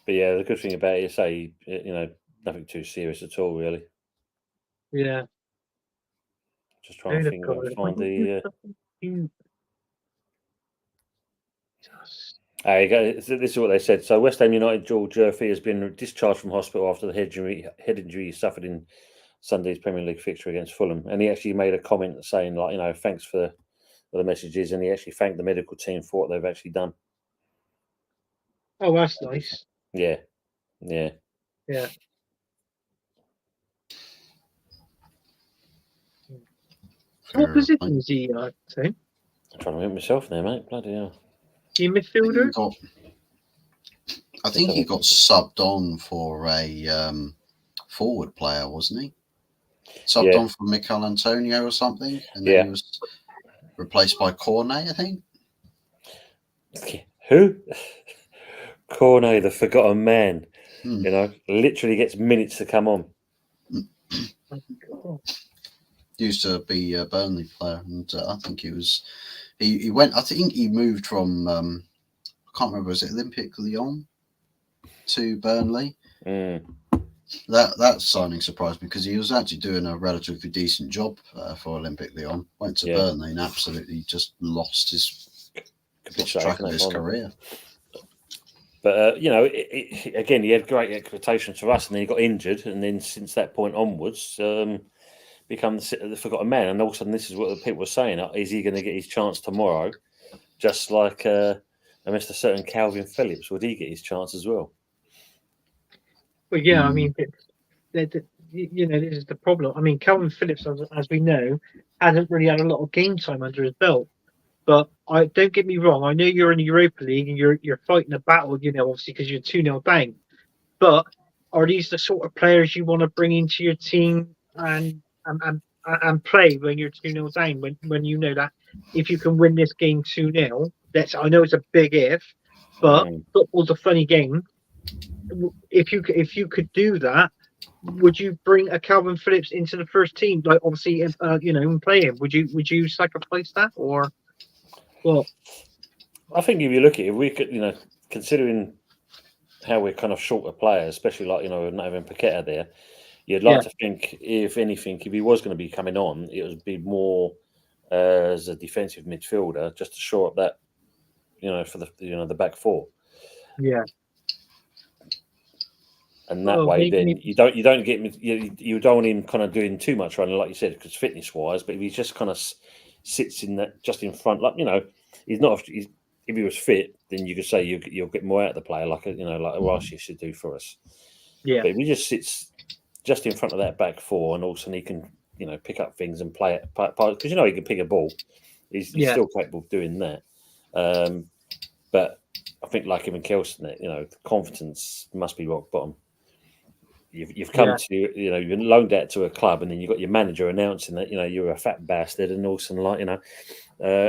But yeah, the good thing about it is, nothing too serious at all, really. Yeah. Just trying to find the. This is what they said. So, West Ham United George Earthy has been discharged from hospital after the head injury he suffered in Sunday's Premier League fixture against Fulham. And he actually made a comment saying, thanks for the messages, and he actually thanked the medical team for what they've actually done. Oh, that's nice. Yeah. What position is he saying? I'm trying to remember myself there, mate. Bloody hell. He midfielder? I think he got subbed on for a forward player, wasn't he? Subbed on for Mikel Antonio or something, and then he was replaced by Cornet, I think. Who? Cornet, the forgotten man. Literally gets minutes to come on. Used to be a Burnley player, and I think he he went. I think he moved from I can't remember. Was it Olympique Lyon to Burnley? That signing surprised me because he was actually doing a relatively decent job for Olympique Lyon. Went to Burnley and absolutely just lost track of his career. But again, he had great expectations for us, and then he got injured, and then since that point onwards, become the forgotten man. And all of a sudden, this is what the people were saying: is he going to get his chance tomorrow? Just like Mr. Certain Calvin Phillips, would he get his chance as well? Well, yeah, I mean, this is the problem. I mean, Calvin Phillips, as we know, hasn't really had a lot of game time under his belt. But don't get me wrong. I know you're in the Europa League and you're fighting a battle, obviously because you're 2-0 down. But are these the sort of players you want to bring into your team and play when you're 2-0 down? When you know that if you can win this game 2-0, I know it's a big if, but football's a funny game. If you could do that, would you bring a Calvin Phillips into the first team? Like obviously, and play him. Would you sacrifice that or? Well, I think if you look at it, we could, considering how we're kind of short of players, especially like, not having Paqueta there, you'd like to think, if anything, if he was going to be coming on, it would be more as a defensive midfielder, just to shore up that, for the back four. Yeah. And that way, then you don't want him kind of doing too much running, like you said, because fitness wise. But if he just kind of sits in that just in front, like he's not. If he was fit, then you could say you'll get more out of the player, like Ross used to do for us. Yeah. But if he just sits just in front of that back four, and also he can pick up things and play it because he can pick a ball. He's still capable of doing that. But I think like him and Kelson, the confidence must be rock bottom. You've come to you've been loaned out to a club, and then you've got your manager announcing that you're a fat bastard, and all of a sudden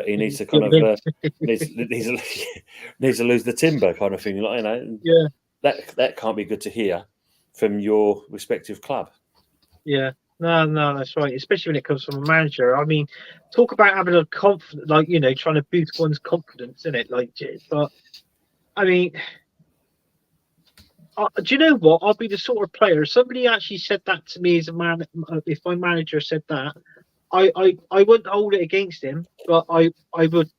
he needs to kind of needs to lose the timber kind of thing, that can't be good to hear from your respective club. Yeah, no, that's right. Especially when it comes from a manager. I mean, talk about having a confidence, trying to boost one's confidence in it, but I mean. Do you know what? I'll be the sort of player. Somebody actually said that to me as a man. If my manager said that, I wouldn't hold it against him, but I would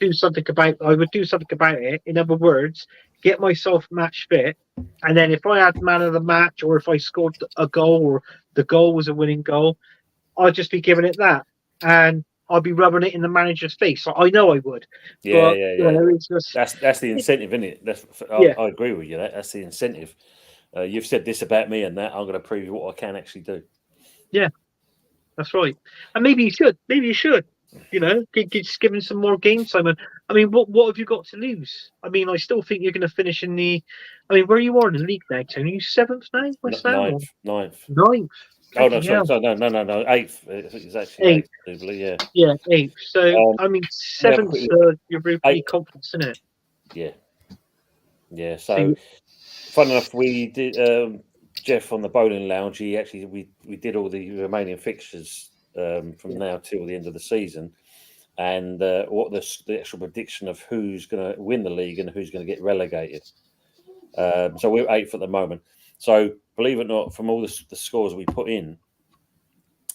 do something about. I would do something about it. In other words, get myself match fit, and then if I had man of the match, or if I scored a goal, or the goal was a winning goal, I'd just be giving it that, and I'd be rubbing it in the manager's face. I know I would. Yeah. It's just, that's the incentive, isn't it? I agree with you. That's the incentive. You've said this about me, and that I'm going to prove you what I can actually do. Yeah, that's right. And maybe you should. Just give him some more game time. And I mean, what have you got to lose? I mean, I still think you're going to finish in the. I mean, where are you in the league now, Tony? Are you 7th now? West Ham? Ninth. Oh no, sorry, no, 8th. I think it's actually 8th, I believe, yeah, 8th. So I mean, 7th. You're pretty confident, isn't it? Yeah. So, fun enough, we did Jeff on the bowling lounge. He actually we did all the remaining fixtures from now till the end of the season, and what the actual prediction of who's going to win the league and who's going to get relegated. So we're 8th at the moment. So believe it or not, from all the scores we put in,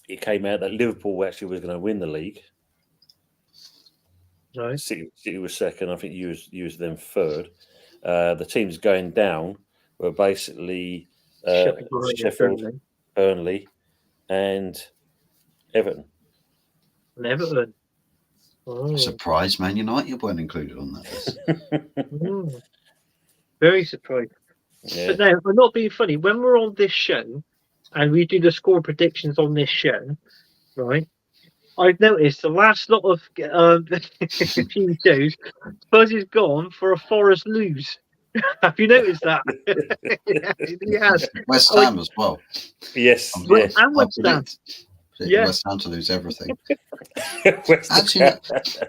it came out that Liverpool actually was going to win the league. Right. City was 2nd. I think you was them 3rd. The teams going down were basically Sheffield, Burnley, and Everton. Oh. Surprised Man United weren't included on that list. Very surprised. Yeah. But no, I'm not being funny. When we're on this show and we do the score predictions on this show, right? I've noticed the last lot of few shows, Buzz is gone for a Forest lose. Have you noticed that? He has. West Ham as well. Yes. And West Ham. Yeah. West Ham to lose everything. Actually,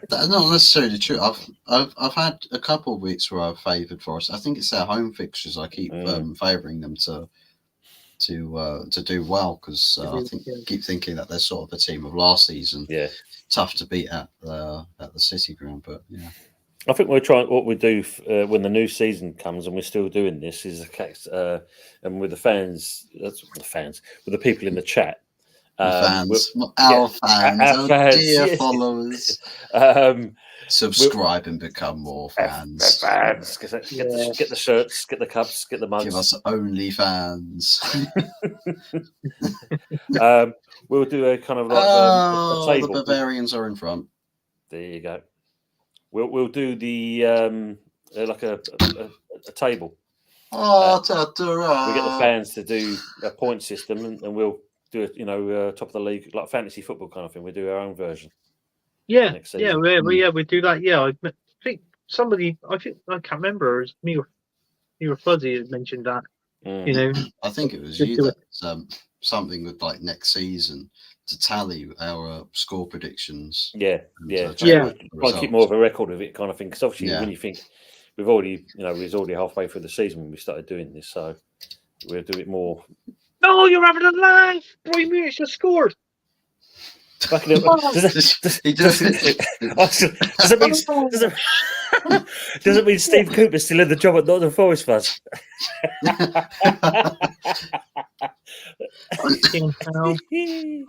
that's not necessarily true. I've had a couple of weeks where I've favoured Forest. I think it's their home fixtures. I keep favouring them to to do well, because I keep thinking that they're sort of a team of last season. Yeah, tough to beat at the City Ground, but yeah. I think we're trying. What we do when the new season comes, and we're still doing this, is the case. And with the fans, with the people in the chat, fans, our fans, dear yes. followers. Subscribe and become more fans. Fans, get the shirts, get the cups, get the mugs. Give us OnlyFans. We'll do a kind of like a table. The Bavarians are in front. There you go. We'll do the like a table. We get the fans to do a point system, and we'll do it. Top of the league, like fantasy football kind of thing. We do our own version. Yeah, we do that. Yeah, I think somebody. I can't remember. It was me or Fuzzy had mentioned that. I think it was you that something with like next season to tally our score predictions. Yeah. Try and keep more of a record of it, kind of thing. Because obviously, when you think we've already, we was already halfway through the season when we started doing this, so we'll do it more. No, you're having a laugh. Bayern Munich just scored. Does it mean Steve Cooper's still in the job at Nottingham Forest, Fuzz? I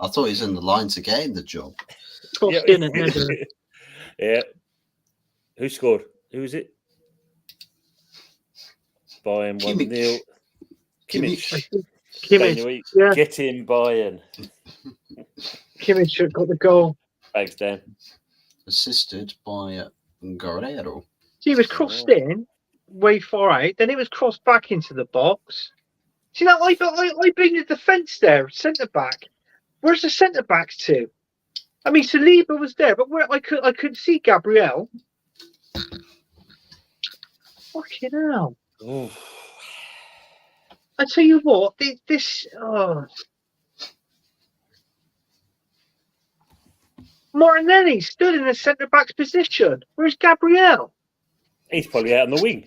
thought he was in the line to get in the job. Yeah. Who scored? Who was it? Bayern 1-0. Kimmich. Yeah. Get in, Bayern. Kimmich got the goal. Thanks, Dan. Assisted by Guerrero. He was crossed in way far out, then it was crossed back into the box. See that? I bring the defence there, centre back. Where's the centre backs to? I mean, Saliba was there, but where I couldn't see Gabriel. Fucking hell! Ooh. I tell you what, this. Martinelli stood in the centre back's position. Where's Gabriel? He's probably out on the wing.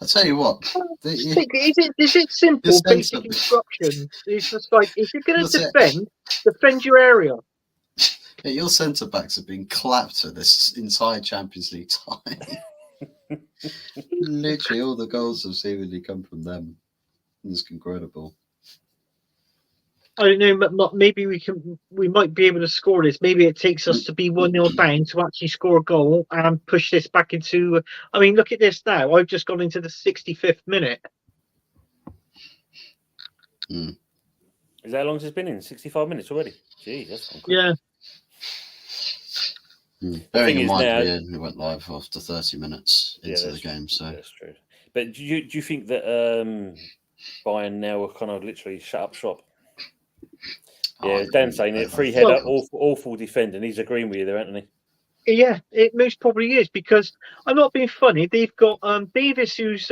I'll tell you what. Is it simple, basic instructions? It's just like, if you're going to defend your area. Yeah, your centre backs have been clapped for this entire Champions League time. Literally, all the goals have seemingly come from them. It's incredible. I don't know, but maybe we might be able to score this. Maybe it takes us to be 1-0 down to actually score a goal and push this back into. I mean, look at this now. I've just gone into the 65th minute. Is that how long it's been in? 65 minutes already? Jeez, that's gone quick. Yeah. Bearing in mind, we went live after 30 minutes into the game, so that's true. But do you think that Bayern now are kind of literally shut up shop? Yeah, Dan's saying it. Free header, awful defending. He's agreeing with you there, Anthony. Yeah, it most probably is, because I'm not being funny. They've got Davis, who's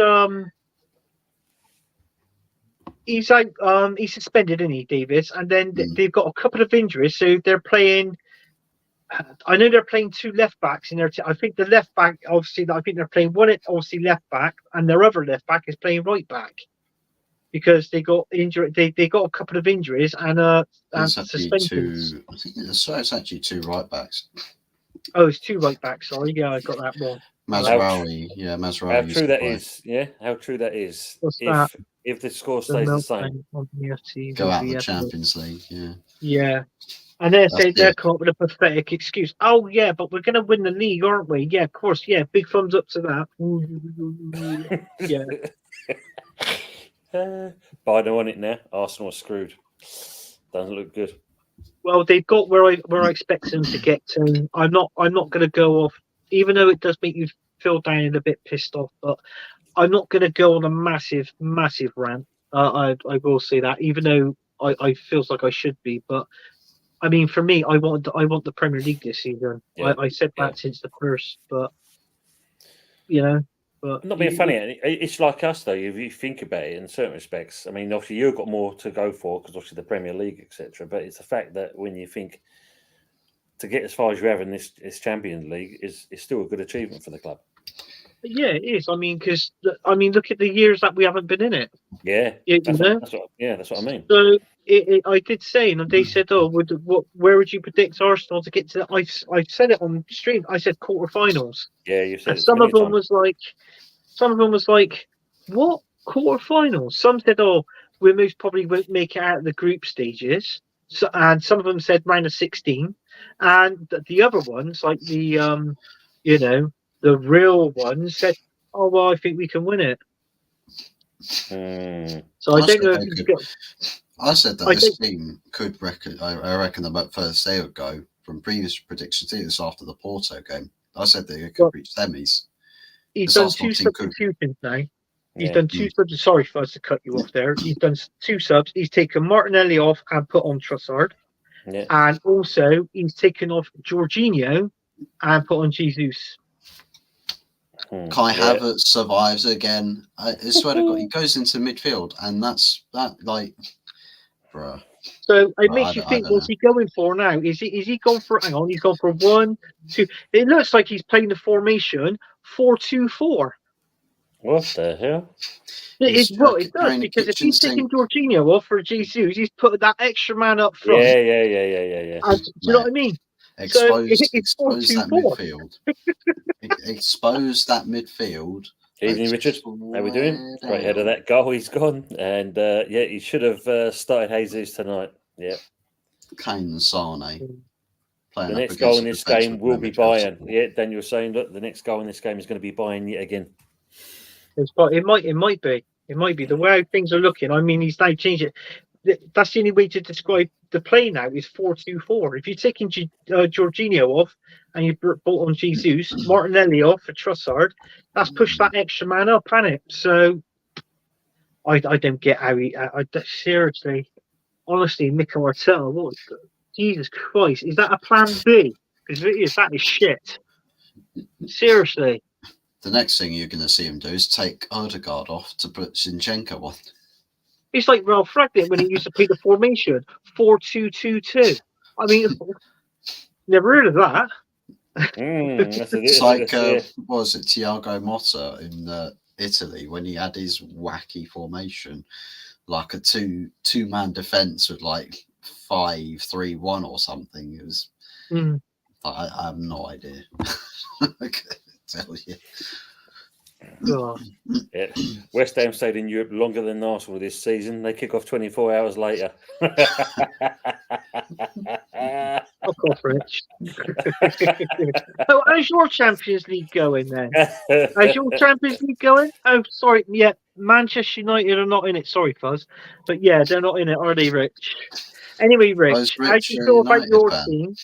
he's suspended, isn't he, Davis? And then they've got a couple of injuries, so they're playing. I know they're playing two left backs in their team. I think the left back, obviously, I think they're playing one obviously left back, and their other left back is playing right back, because they got injured. They got a couple of injuries and suspensions. I think it's actually two right backs. Oh, it's two right backs. Sorry, yeah, I got that wrong. Mazraoui. How true that is. Yeah, how true that is. If the score stays the same, go out in the Champions League. Yeah. Yeah. And they're come up with a pathetic excuse. Oh, yeah, but we're going to win the league, aren't we? Yeah, of course. Yeah, big thumbs up to that. Yeah. Bayern on it now. Arsenal are screwed. Doesn't look good. Well, they've got where I expect them to get to. I'm not going to go off, even though it does make you feel down and a bit pissed off. But I'm not going to go on a massive rant. I will say that, even though I feels like I should be. But I mean, for me, I want the Premier League this season. Yeah. I said that since the first, but But I'm not being funny. It's like us, though. If you think about it in certain respects, I mean, obviously you've got more to go for because obviously the Premier League, etc. But it's the fact that when you think to get as far as you have in this Champions League is still a good achievement for the club. Yeah, it is. I mean, because look at the years that we haven't been in it. Yeah, You that's know. that's what I mean. So I did say, and they said, "Oh, where would you predict Arsenal to get to?" I said it on stream. I said quarterfinals, Yeah, you said and it some of many them times. was like, "What quarterfinals?" Some said, "Oh, we most probably won't make it out of the group stages." So, and some of them said round of 16, and the other ones, like you know, the real ones said, "Oh well, I think we can win it." So I I don't said know if they you could. get. I said that I this think team could reckon. I reckon about first they would go from previous predictions. This after the Porto game. I said they could well, reach semis. he's This done Arsenal two team could. substitutions now. He's Yeah. done two subs. Sorry for us to cut you off there. He's done two subs. He's taken Martinelli off and put on Trossard, Yeah. and also he's taken off Jorginho and put on Jesus. Kai Havertz survives again. I swear to God, he goes into midfield, and that's that. Like, bruh. So it I makes you don't, I think, don't what's know. he going for now? Is he gone for? Hang on, he's gone for 1, 2. It looks like he's playing the formation 4-2-4. What the hell? It does, Carrying the because if kitchen he's taking sink. Jorginho off for Jesus, he's put that extra man up front. Yeah. And, do you know what I mean? So it's Expose that 4-2-4. midfield. Expose that midfield. Evening, Richard. How we doing? Straight ahead of that goal, he's gone, and yeah, he should have started Jesus tonight. Yeah. Kane and Sane playing The up next goal against in the this defence game with will no be midfield Bayern. Yeah, Daniel was saying, look, the next goal in this game is going to be Bayern yet again. It might be. It might be the way things are looking. I mean, he's now changed it. That's the only way to describe the play now is 4-2-4. If you're taking Jorginho off and you brought on Jesus, Martinelli off for Trossard, that's pushed that extra man up, hasn't it? So I don't get how seriously, honestly, Mikel Arteta, what? Jesus Christ, is that a plan B? Because if it is, that is shit. Seriously. The next thing you're going to see him do is take Odegaard off to put Zinchenko on. It's like Ralph Ragnick when he used to play the formation 4-2-2-2. I mean, never heard of that. It's like, what was it, Thiago Motta in Italy when he had his wacky formation, like a two-man defence with like 5-3-1 or something. It was. I have no idea. I can't tell you. Yeah. West Ham stayed in Europe longer than Arsenal this season. They kick off 24 hours later. Fuck off, Rich. How's your Champions League going then? How's your Champions League going? Oh, sorry. Yeah, Manchester United are not in it. Sorry, Fuzz. But yeah, they're not in it, are they, Rich? Anyway, Rich, how do you feel about your team?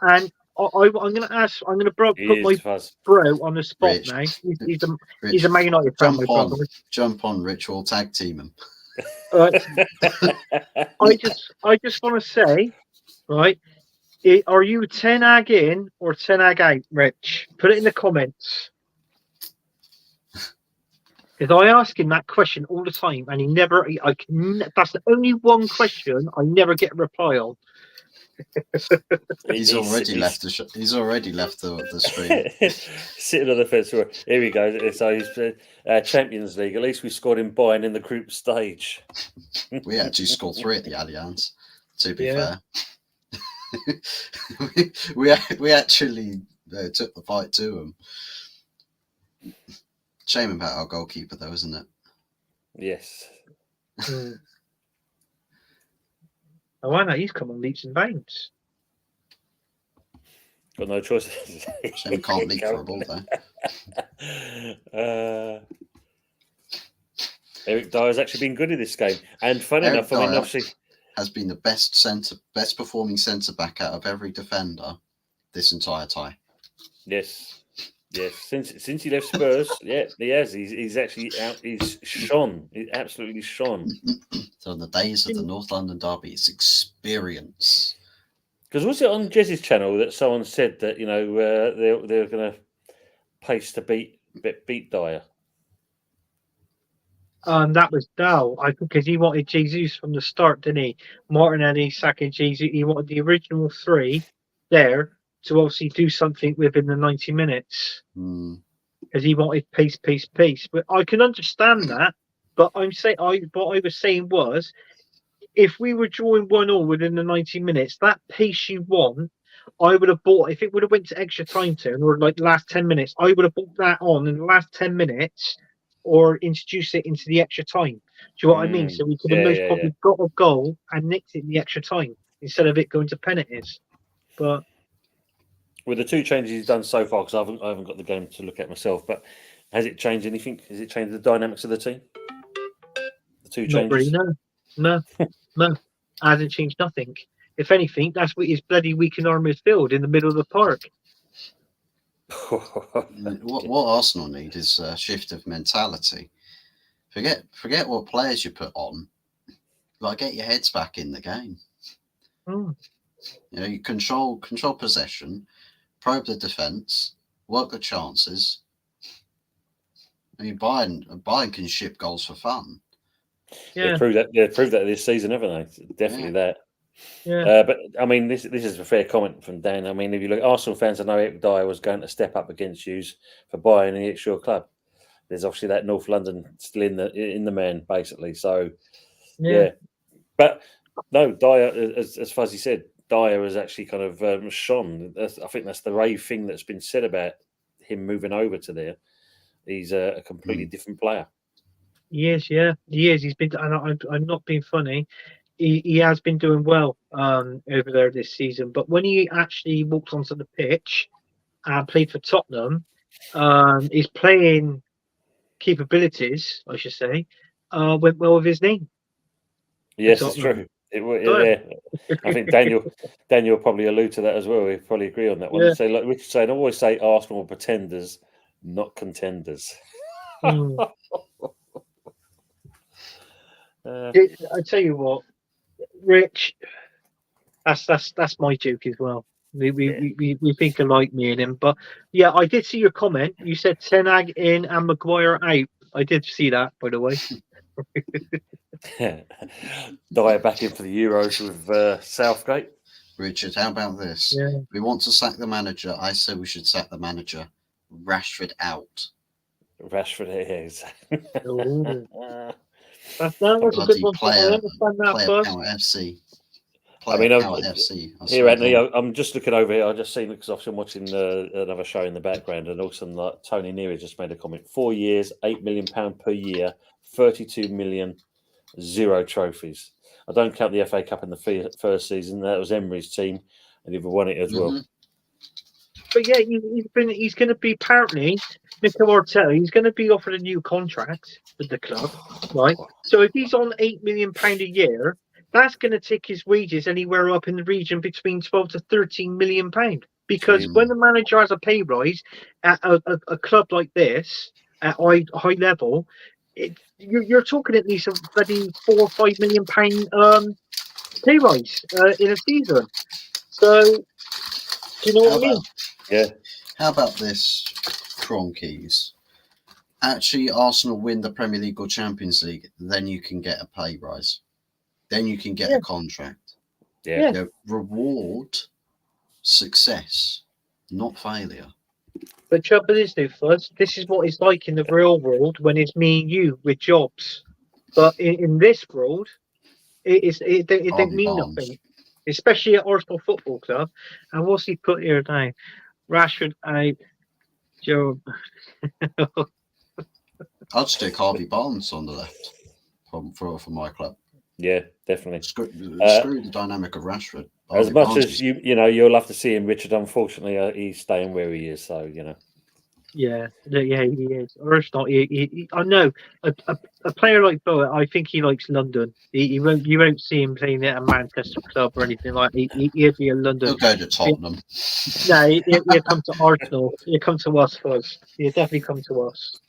And I'm going to ask. I'm going to put my bro on the spot now. He's a Man United fan, my brother. Jump on, Rich. We'll tag team him. I just want to say, right? Are you 10 ag in or 10 ag out, Rich? Put it in the comments. Because I ask him that question all the time, and he never. That's the only one question I never get a reply on. He's already left the stream. Sitting on the fence. Here we go. So he's Champions League. At least we scored in Bayern in the group stage. We actually scored 3 at the Allianz. To be fair, we actually took the fight to them. Shame about our goalkeeper, though, isn't it? Yes. Oh, why not? He's come on leaps and bounds. Got no choice. Shame can't leap for a ball, though. Eric Dyer's actually been good in this game, and funny enough, I mean, obviously, has been the best performing centre back out of every defender this entire tie. Yes. Since he left Spurs, yeah, he has. He's actually out. He's shone. He absolutely shone. So in the days of the North London derby, it's experience. Because was it on Jez's channel that someone said that they're going to pace to beat Dyer? That was Dow. I think because he wanted Jesus from the start, didn't he? Martinelli, Saka, Jesus. He wanted the original 3 there to obviously do something within the 90 minutes. because he wanted pace. But I can understand that. But what I was saying was, if we were drawing 1-1 within the 90 minutes, that pace you want, I would have bought. If it would have went to extra time turn or like last 10 minutes, I would have bought that on in the last 10 minutes, or introduce it into the extra time. Do you know what I mean? So we could have most probably got a goal and nicked it in the extra time instead of it going to penalties. But with the two changes he's done so far, because I haven't got the game to look at myself, but has it changed anything? Has it changed the dynamics of the team? The two not changes? really, no. Hasn't changed nothing. If anything, that's what his bloody weakened arm is filled in the middle of the park. What Arsenal need is a shift of mentality. Forget what players you put on. Like, get your heads back in the game. Mm. You know, you control possession, probe the defence, work the chances. I mean, Bayern can ship goals for fun. Yeah. They proved that this season, haven't they? Definitely that. Yeah. But I mean, this is a fair comment from Dan. I mean, if you look, Arsenal fans, I know Eric Dyer was going to step up against you for Bayern and it's your club. There's obviously that North London still in the man, basically. So yeah. But no, Dyer, as Fuzzy said, Dyer has actually kind of shone. I think that's the rave thing that's been said about him moving over to there. He's a completely different player. He is, yeah. He is. He's been, and I'm not being funny. He has been doing well over there this season. But when he actually walked onto the pitch and played for Tottenham, his playing capabilities, I should say, went well with his name. Yes, it's true. I think Daniel will probably allude to that as well. We probably agree on that one. Yeah. So, like Richard saying, I always say Arsenal are pretenders, not contenders. I tell you what, Rich, that's my joke as well. We think alike, me and him. But yeah, I did see your comment. You said Ten Hag in and Maguire out. I did see that, by the way. Dyer back in for the Euros with Southgate. Richard, how about this? Yeah. We want to sack the manager. I say we should sack the manager. Rashford out. Rashford is. That was a good one. Player, I understand that player first. Power FC. Here, Anthony, I'm just looking over here. I just seen it because obviously I'm watching another show in the background, and also like Tony Neary just made a comment. 4 years, £8 million per year, 32 million, 0 trophies. I don't count the FA Cup in the first season. That was Emery's team, and he won it as well. But yeah, he's going to be, apparently, Mikel Arteta, he's going to be offered a new contract with the club, right? So if he's on £8 million a year, that's going to take his wages anywhere up in the region between 12 to 13 million pound. Because when the manager has a pay rise at a club like this at high level, you're talking at least a bloody £4 or £5 million pay rise in a season. So, do you know what I mean? Yeah. How about this, Cronkies? Actually, Arsenal win the Premier League or Champions League, then you can get a pay rise. Then you can get a contract. Yeah. You know, reward success, not failure. But trouble is, Fuzz, this is what it's like in the real world when it's me and you with jobs. But in this world, it don't mean nothing. Especially at Arsenal Football Club. And what's he put here now? Rashford out. Joe. I'd stick Harvey Barnes on the left for my club. Yeah, definitely. Screw the dynamic of Rashford. As much as you'll have to see him, Richard. Unfortunately, he's staying where he is. So you know. Yeah, he is. Or if not, I know a player like Bowen. I think he likes London. You won't see him playing at a Manchester club or anything like. He'd be in London. He'll go to Tottenham. No, he'll come to Arsenal. He'll come to us, Fuzz. He'll definitely come to us.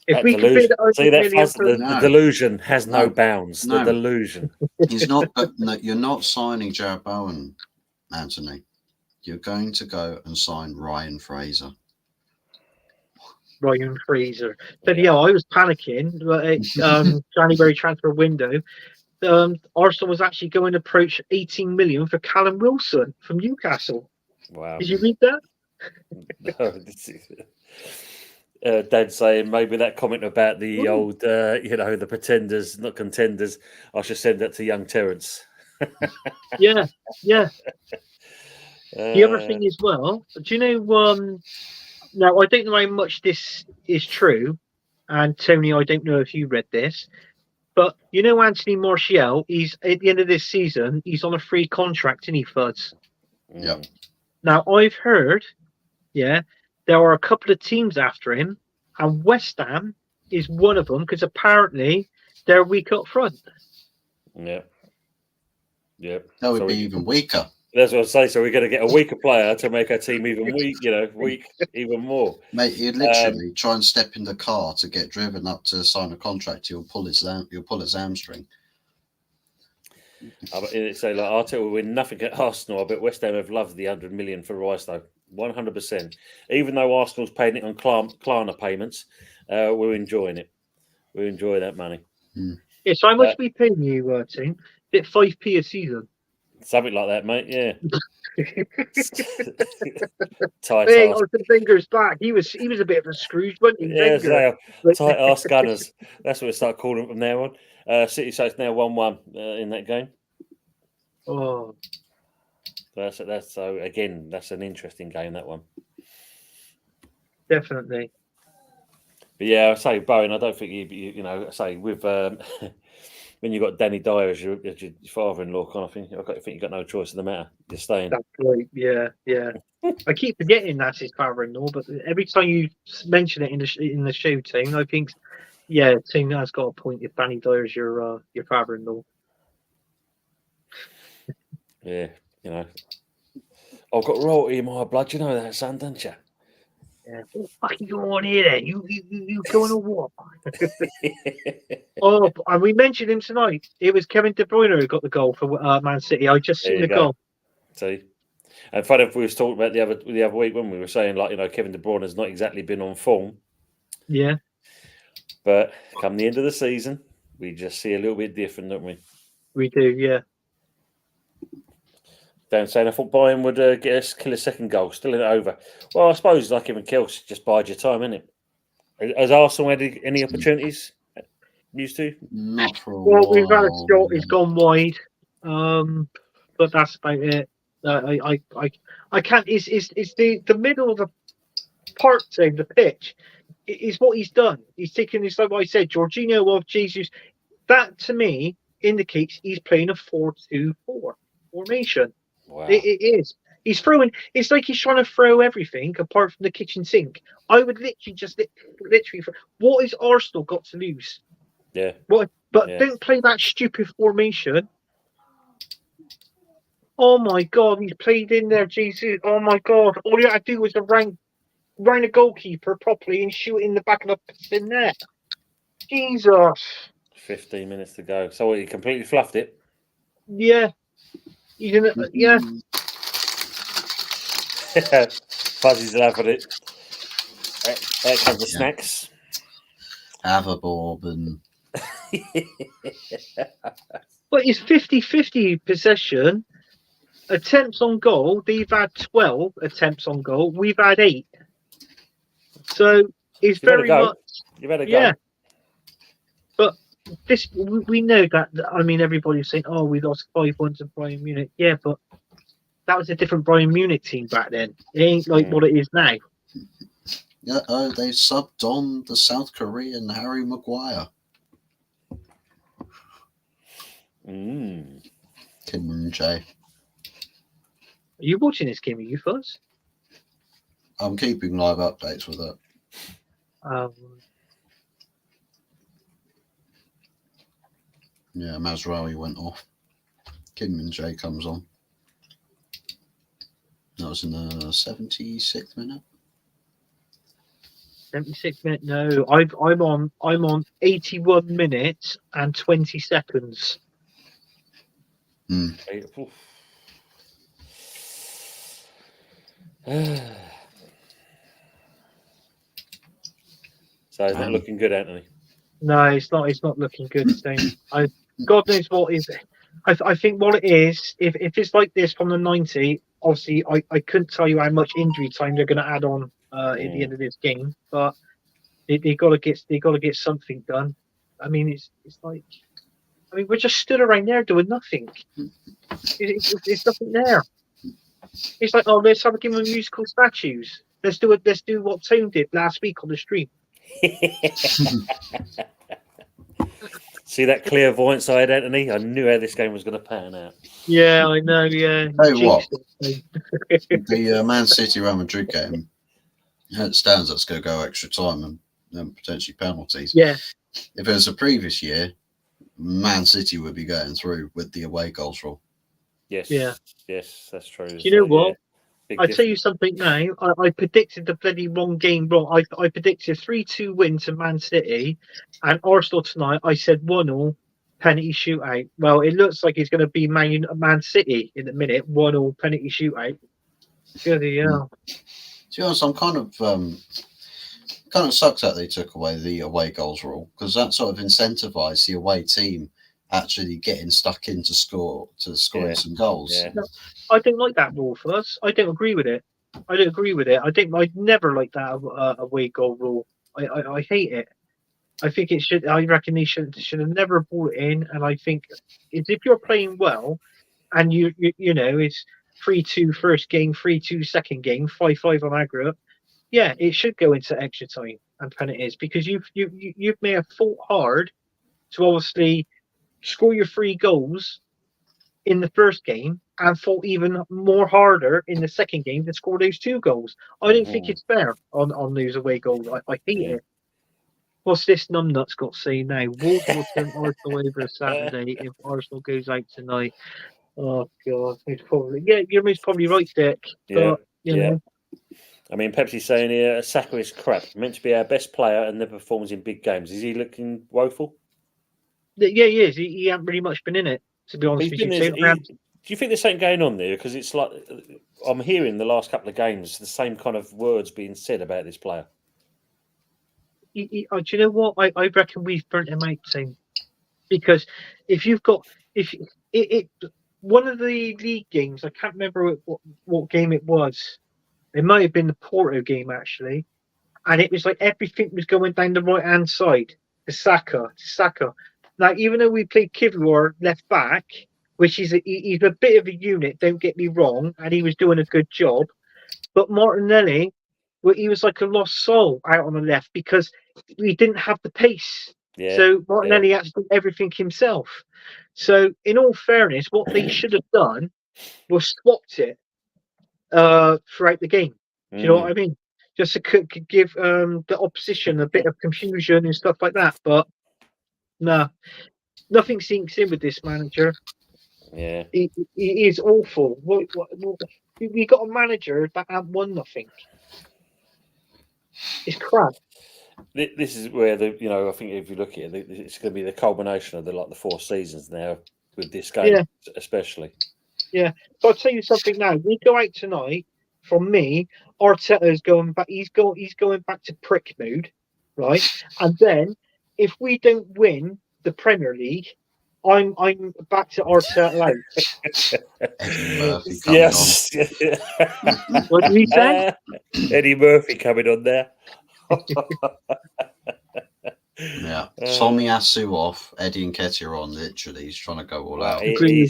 If we could the delusion has no bounds. No. The delusion. He's not. But no, you're not signing Jared Bowen, Anthony. You're going to go and sign Ryan Fraser. Ryan Fraser. But yeah, I was panicking. January transfer window. Arsenal was actually going to approach 18 million for Callum Wilson from Newcastle. Wow. Did you read that? No, Dad saying maybe that comment about the old, the pretenders, not contenders. I should send that to young Terence. Yeah. The other thing as well, do you know? Now I don't know how much this is true, and Tony, I don't know if you read this, but you know Anthony Martial. He's at the end of this season. He's on a free contract, isn't he, Fuzz? Yeah. Now I've heard, there are a couple of teams after him, and West Ham is one of them because apparently they're weak up front. Yeah. That would be even weaker. That's what I say. So we're going to get a weaker player to make our team even weak even more. Mate, he'd literally try and step in the car to get driven up to sign a contract. He'll pull his hamstring. So I'll tell you, we're nothing at Arsenal. I bet West Ham have loved the 100 million for Rice though, 100%. Even though Arsenal's paying it on Klarna payments, we're enjoying it. We enjoy that money. Yeah, so how much we paying you, team? Bit 5p a season. Something like that, mate. Yeah. Tight Hey, ass. the fingers back. He was a bit of a Scrooge, wasn't he? Yeah, so tight ass Gunners. That's what we start calling them from now on. City, so it's now 1-1 in that game. Oh, That's so again. That's an interesting game. That one. Definitely. But yeah, I say Bowen. I don't think I say with when you got Danny Dyer as your father-in-law, kind of thing. I think you got no choice in the matter. You're staying. That's right. Yeah. I keep forgetting that's his father-in-law, but every time you mention it in the show, team, I think, team has got a point. If Danny Dyer is your father-in-law. Yeah, I've got royalty in my blood. You know that, son, don't you? Yeah. What the fuck are you going here then? You going to war? Oh, and we mentioned him tonight. It was Kevin De Bruyne who got the goal for Man City. I just seen the goal. See, and funny if we was talking about the other week when we were saying Kevin De Bruyne has not exactly been on form. Yeah. But come the end of the season, we just see a little bit different, don't we? We do, yeah. Down saying I thought Bayern would kill a second goal, still in it over. Well, I suppose like everything else, just bide your time, isn't it? Has Arsenal had any opportunities? Used to? Not for a while. Well, we've had a shot. It's gone wide, but that's about it. I can't. It's the middle of the part of the pitch. Is what he's done. He's taken this, like what I said, Jorginho off Jesus. That to me indicates he's playing a 4-2-4 formation. Wow. It is. He's throwing. It's like he's trying to throw everything apart from the kitchen sink. I would literally. What has Arsenal got to lose? Yeah. What? But don't play that stupid formation. Oh my God, he's played in there, Jesus. Oh my God, all you had to do was to round a goalkeeper properly and shoot in the back of the net. Jesus. 15 minutes to go. So he completely fluffed it. Yeah. Yeah. Fuzzy's laughing at it. There comes the snacks. Have a bourbon. But it's 50-50 possession. Attempts on goal. They've had 12 attempts on goal. We've had 8. So it's very much. You've had a go. Yeah. But this, we know that. I mean, everybody's saying, "Oh, we lost 5-1 to Bayern Munich." Yeah, but that was a different Bayern Munich team back then. It ain't like what it is now. Yeah, they subbed on the South Korean Harry Maguire. Kim and Jay. Are you watching this game? Are you, Fuzz? I'm keeping live updates with it. Yeah, Mazraoui went off. Kim and Jay comes on. That was in the 76th minute. 76 minutes? No, I'm on 81 minutes and 20 seconds. So it's not looking good, Anthony. No, it's not. It's not looking good. God knows what is. I think what it is. If it's like this from the 90, obviously I couldn't tell you how much injury time they're going to add on at the end of this game. But They got to get something done. I mean, it's like, I mean, we're just stood around there doing nothing. There's nothing there. It's like, oh, let's have a game of musical statues. Let's do it. Let's do what Tone did last week on the stream. See that clairvoyant side, Anthony? I knew how this game was going to pan out. Yeah, I know. Yeah. Tell you what, Jinxed it. the Man City Real Madrid game, it stands that's going to go extra time and potentially penalties. Yeah. If it was a previous year, Man City would be going through with the away goals rule. Yes. Yeah. Yes, that's true. Do you know what? Big I tell you something now. I predicted the bloody wrong game wrong. I predicted 3-2 win to Man City, and Arsenal tonight. I said 1-0 penalty shootout. Well, it looks like it's going to be Man City in a minute. 1-0 penalty shootout. Bloody hell. To be honest, I'm kind of sucks that they took away the away goals rule, because that sort of incentivized the away team actually getting stuck into scoring some goals. Yeah. No, I don't like that rule for us. I don't agree with it. I think I'd never like that away goal rule. I hate it. I think it should. I reckon they should have never brought it in. And I think if you're playing well, and you know it's 3-2 first game, 3-2 second game, 5-5 on aggregate. Yeah, it should go into extra time and penalties, because you may have fought hard to obviously score your 3 goals in the first game, and fought even more harder in the second game to score those 2 goals. I don't think it's fair on those away goals. I hate it. What's this numbnuts got to say now? Wolves will turn Arsenal over Saturday if Arsenal goes out tonight. Oh God, it's probably you're most probably right, Dick. Yeah, but, you know. I mean, Pepsi's saying here, Saka is crap. Meant to be our best player and never performs in big games. Is he looking woeful? Yeah, he is. He hasn't really much been in it, to be honest with you. Do you think there's something going on there? Because it's like I'm hearing the last couple of games the same kind of words being said about this player. Do you know what? I reckon we've burnt him out, Tim. Because if you've got one of the league games, I can't remember what game it was. It might have been the Porto game actually, and it was like everything was going down the right hand side to Saka. Now, even though we played Kivior left back, which he's a bit of a unit, don't get me wrong, and he was doing a good job, but Martinelli, well, he was like a lost soul out on the left because we didn't have the pace. Yeah, so Martinelli had to do everything himself. So, in all fairness, what they should have done was swapped it throughout the game. Do you know what I mean? Just to give the opposition a bit of confusion and stuff like that. But no, nothing sinks in with this manager. Yeah, he is awful. We got a manager that hasn't won nothing. It's crap. This is where I think if you look at it, it's going to be the culmination of the 4 seasons now with this game, especially. Yeah, but I'll tell you something now. We go out tonight. From me, Arteta's going back. He's going back to prick mode, right? And then if we don't win the Premier League, I'm back to Arteta out. Eddie Murphy yes. What did he say? Eddie Murphy coming on there. Yeah, Tomiyasu off, Eddie Nketiah on. Literally, he's trying to go all out. Finally,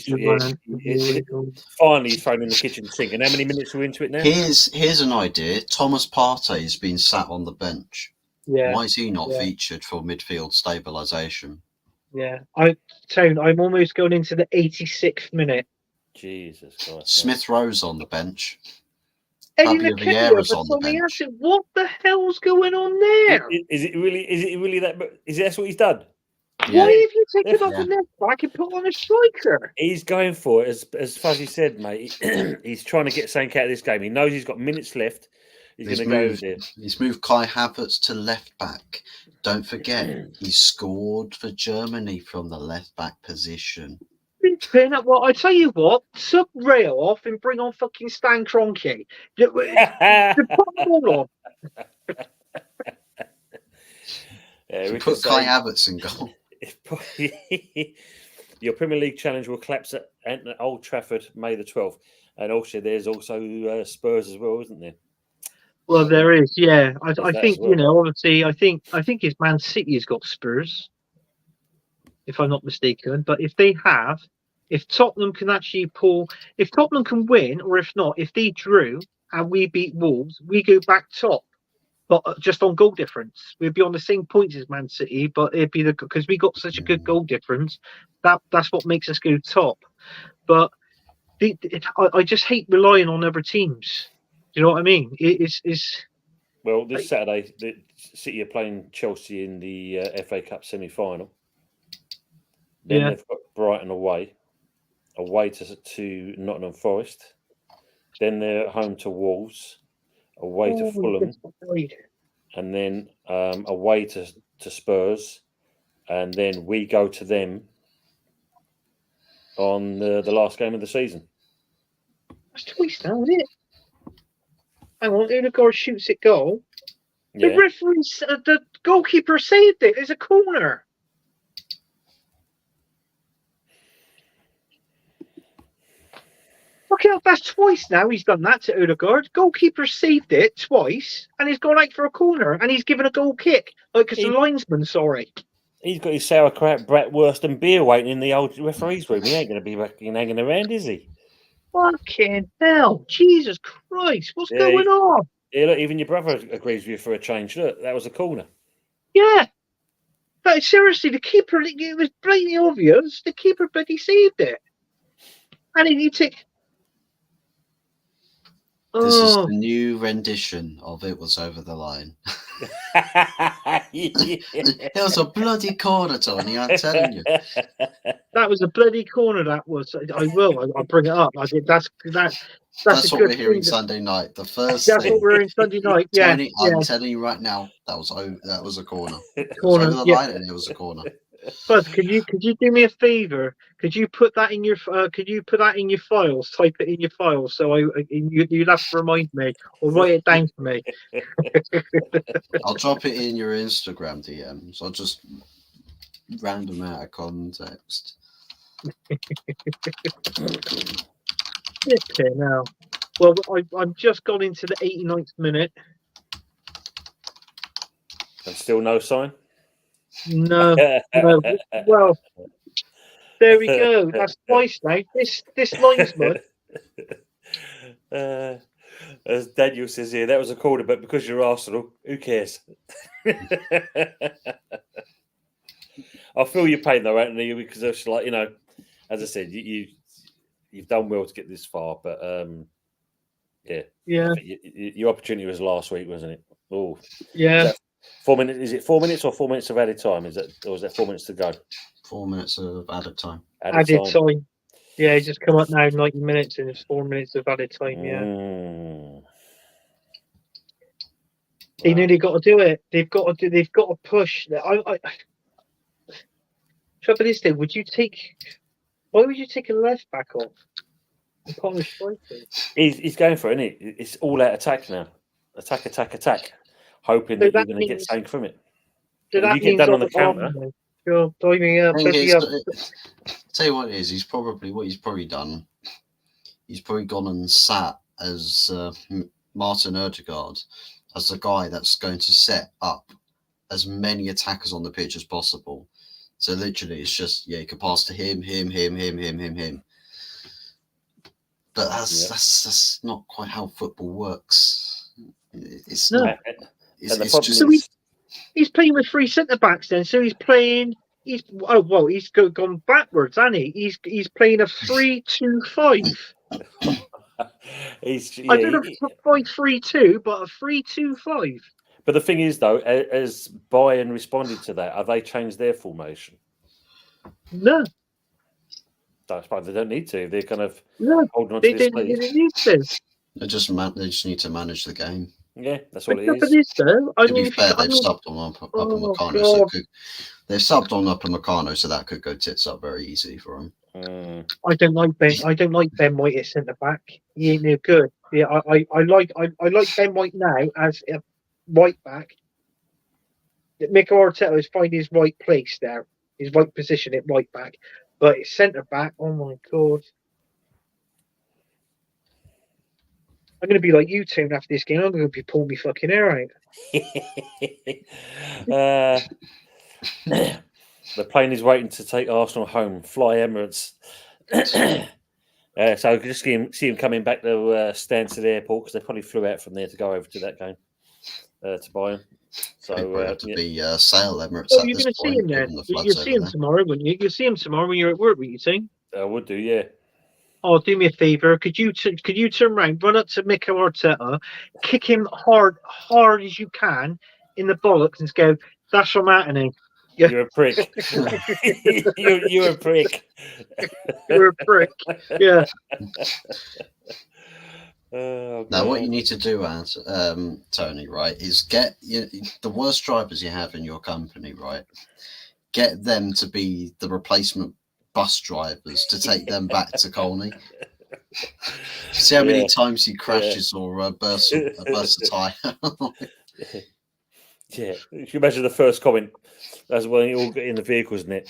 he's thrown in the kitchen sink. And how many minutes are we into it now? Here's an idea. Thomas Partey's been sat on the bench. Yeah. Why is he not featured for midfield stabilisation? Yeah, I'm almost going into the 86th minute. Jesus Christ! Smith Rowe's on the bench. Eddie Nketiah on the bench. What the hell's going on there? Is it really that? Is that's what he's done? Yeah. Why have you taken off the left back and put on a striker? He's going for it, as Fuzzy said, mate. He's trying to get something out of this game. He knows he's got minutes left. He's going to go there. He's moved Kai Havertz to left back. Don't forget, he scored for Germany from the left back position. Well, I tell you what, sub Rail off and bring on fucking Stan Kroenke. Put them all on. Put Kai Havertz in goal. Your Premier League challenge will collapse at Old Trafford May the 12th. And also, there's also Spurs as well, isn't there? Well, there is, yeah. I that think as well. obviously, I think it's Man City has got Spurs, if I'm not mistaken. But if Tottenham can actually if Tottenham can win, or if not, if they drew and we beat Wolves, we go back top. But just on goal difference, we'd be on the same points as Man City. But it'd be because we got such a good goal difference that's what makes us go top. But I just hate relying on other teams. Do you know what I mean? It's Well, this Saturday, the City are playing Chelsea in the FA Cup semi-final. Then they've got Brighton away to Nottingham Forest. Then they're at home to Wolves, away to Fulham, and then away to Spurs, and then we go to them on the last game of the season. That's twice now, isn't it? Hang on, Odegaard shoots it goal. Yeah. The referee, the goalkeeper saved it. It's a corner. Okay, that's twice now he's done that to Odegaard. Goalkeeper saved it twice, and he's gone out for a corner, and he's given a goal kick. Because the linesman, sorry. He's got his sauerkraut, bratwurst, and beer waiting in the old referee's room. He ain't going to be hanging around, is he? Fucking hell. Jesus Christ. What's going on? Yeah, look, even your brother agrees with you for a change. Look, that was a corner. Yeah. But seriously, the keeper, it was blatantly obvious. The keeper bloody saved it. And he took... This is the new rendition of It Was Over the Line. It was a bloody corner, Tony, I'm telling you. That was a bloody corner, that was. I'll bring it up. That's what we're hearing Sunday night. The first That's thing. what we're hearing Sunday night, yeah. Tony, I'm telling you right now, that was a corner. It corner, was over the line and it was a corner. Buzz, could you do me a favor? Could you put that in your files? Type it in your files, so you'd have to remind me or write it down for me. I'll drop it in your Instagram DMs. I'll just random out of context. Okay, now. Well, I've just gone into the 89th minute. And still no sign? No. Well, there we go. That's twice now. This linesman. As Daniel says here, that was a corner, but because you're Arsenal, who cares? I feel your pain though, Anthony, because it's like, as I said, you've done well to get this far, but yeah. Your opportunity was last week, wasn't it? Oh, yeah. 4 minutes? Is it 4 minutes or 4 minutes of added time? Is that 4 minutes to go? 4 minutes of added time. Added time. Yeah, just come up now 90 minutes and it's 4 minutes of added time. Yeah. They nearly got to do it. They've got to push. Trouble is, though, why would you take a left back off? He's going for it, isn't he? It's all out attack now. Attack. Hoping that you're going to get something from it. So that you get done on the counter. Tell you what it is. He's probably done. He's probably gone and sat as Martin Odegaard as the guy that's going to set up as many attackers on the pitch as possible. So literally, it's just you can pass to him. But that's not quite how football works. It's not. He's playing with three centre backs then. So he's playing. He's gone backwards, hasn't he? He's playing a 3-2-5. I don't know if it's a 5-3-2, but a 3-2-5. But the thing is, though, as Bayern responded to that, have they changed their formation? No. That's why they don't need to. They're kind of holding on to this lead. They need to. They just need to manage the game. Yeah, that's what it is. To be fair, they've subbed on Upamecano. They've subbed on Upamecano, so that could go tits up very easy for them. I don't like Ben White at centre back. He ain't no good. Yeah, I like Ben White now as a right back. Mikel Arteta is finding his right place there, his right position at right back. But it's centre back. Oh my god! I'm going to be like you, Tim, after this game. I'm going to be pulling my fucking hair out. The plane is waiting to take Arsenal home. Fly Emirates. So I could just see him coming back to Stansted Airport because they probably flew out from there to go over to that game to buy him. So to be Sale Emirates Oh, at you're this going to see point, him then. given the You'll floods see over him there. tomorrow, wouldn't you? You'll see him tomorrow when you're at work, wouldn't you think? I would do, yeah. Oh, do me a favour. Could you turn around, run up to Mikel Arteta, kick him hard as you can in the bollocks, and go, "That's from Anthony." Yeah. You're a prick. you're a prick. You're a prick. Yeah. Oh, Now, what God. you need to do, Tony, right, is get the worst drivers you have in your company, right? Get them to be the replacement bus drivers to take them back to Colney. See how many times he crashes or bursts a tyre. Yeah, if you imagine the first comment as when you all get in the vehicles, isn't it?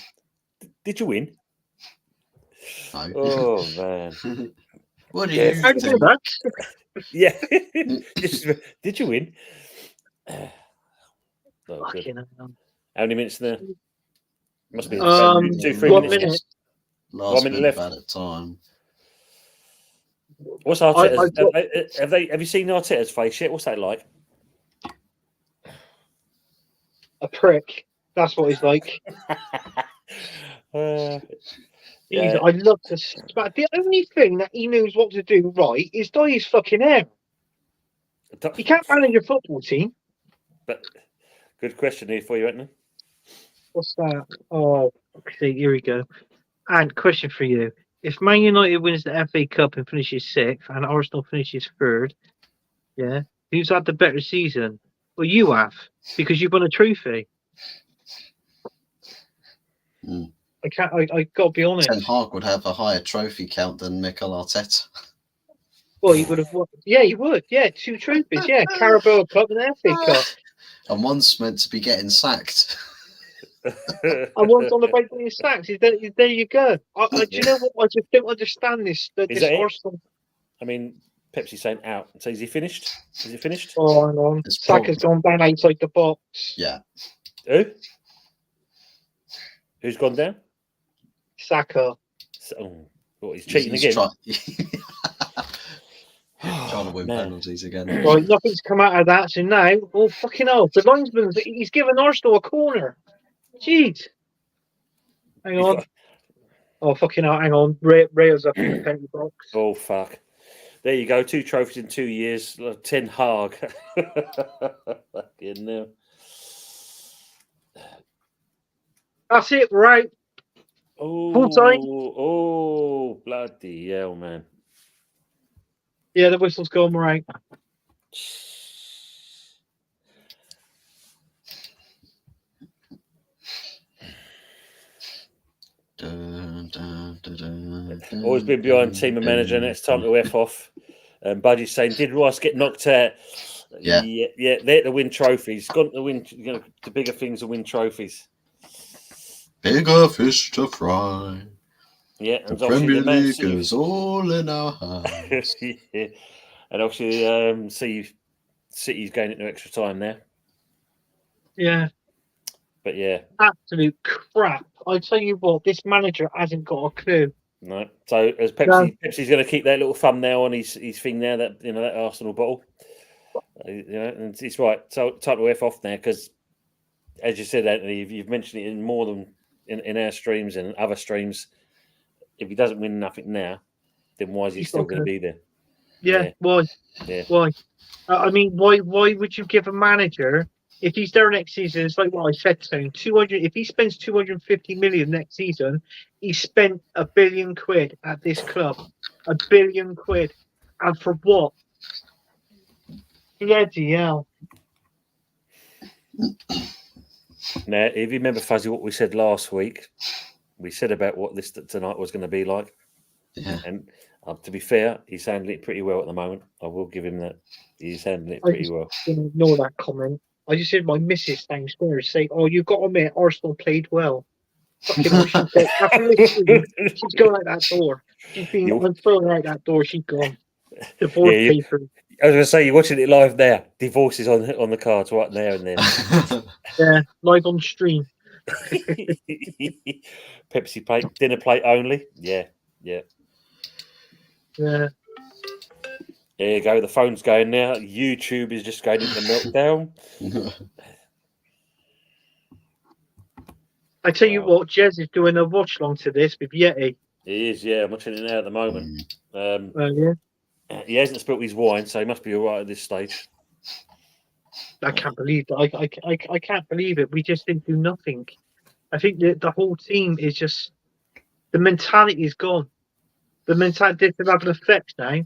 Did you win? No. Oh man. What do Yeah. you How do you do think? that? Yeah. Did you win? Oh, good. Fucking hell. How many minutes there? Must be 2-3 1 minutes. minute. Last 1 minute minute left. bad at time. What's Arteta's? Have you seen Arteta's face yet? What's that like? A prick. That's what he's like. Yeah. I love to smack. The only thing that he knows what to do right is dye his fucking hair. He can't manage a football team. But good question here for you, Anthony. What's that? Oh, okay, here we go. And question for you. If Man United wins the FA Cup and finishes 6th and Arsenal finishes 3rd, yeah, who's had the better season? Well, you have, because you've won a trophy. Mm. I got to be honest. Ten Hag would have a higher trophy count than Mikel Arteta. Well, he would have won. Yeah, he would. Yeah, 2 trophies. Yeah, Carabao Cup and FA Cup. And one's meant to be getting sacked. And one's on the way to his sacks. There you go. Do you know what? I just don't understand this. This Arsenal. I mean, Pepsi's saying out. So is he finished? Is it finished? Oh, hang on. Saka's gone down outside the box. Yeah. Who? Who's gone down? Saka. What, he's cheating again? Trying to win penalties again. Right, nothing's come out of that. So now, oh fucking hell, the linesman, he's given Arsenal a corner. Jeez. Hang on. Oh fucking hell, hang on. Rails up in the penalty box. Oh fuck. There you go. 2 trophies in 2 years. 10 Hag. Fucking hell. That's it, right? Oh, Full time. Oh, bloody hell, man. Yeah, the whistle's gone right. Always been behind team and manager, and it's time to F off. Buddy's saying, did Rice get knocked out? Yeah. They're to win trophies. Gone to win, the bigger things to win trophies. Bigger fish to fry. Yeah, and the Premier League is all in our hands. Yeah. And obviously, City's going into extra time there. Yeah. But yeah. Absolute crap. I tell you what, this manager hasn't got a clue. No. So as Pepsi's going to keep that little thumbnail on his thing there, that that Arsenal bottle. And it's right. So time to F off now because, as you said, Anthony, you've mentioned it in more than in our streams and other streams. If he doesn't win nothing now, then why is he still going to be there? Yeah. Why? Yeah. Why? I mean, why would you give a manager if he's there next season? It's like what I said to him: 200. If he spends 250 million next season, he spent £1 billion at this club. £1 billion, and for what? Bloody hell! Now, if you remember, Fuzzy, what we said last week, we said about what this tonight was going to be like. Yeah. And to be fair, he's handling it pretty well at the moment. I will give him that. He's handling it pretty well. Ignore that comment. I just heard my missus downstairs say, "Oh, you've got to admit, Arsenal played well." Fucking hell, she's gone out that door. She's been throwing out that door. She's gone. Divorce Yeah, papers. I was going to say, you're watching it live now. Divorce is on the cards right there and then. Yeah, live on stream. Pepsi plate, dinner plate only. Yeah. Yeah. There you go. The phone's going now. YouTube is just going into meltdown. I tell you what, Jez is doing a watch long to this with Yeti. He is, yeah. I'm watching it now at the moment. Yeah. He hasn't spilt his wine, so he must be all right at this stage. I can't believe that. I can't believe it. We just didn't do nothing. I think that the whole team is just, the mentality is gone. The mentality doesn't have an effect now,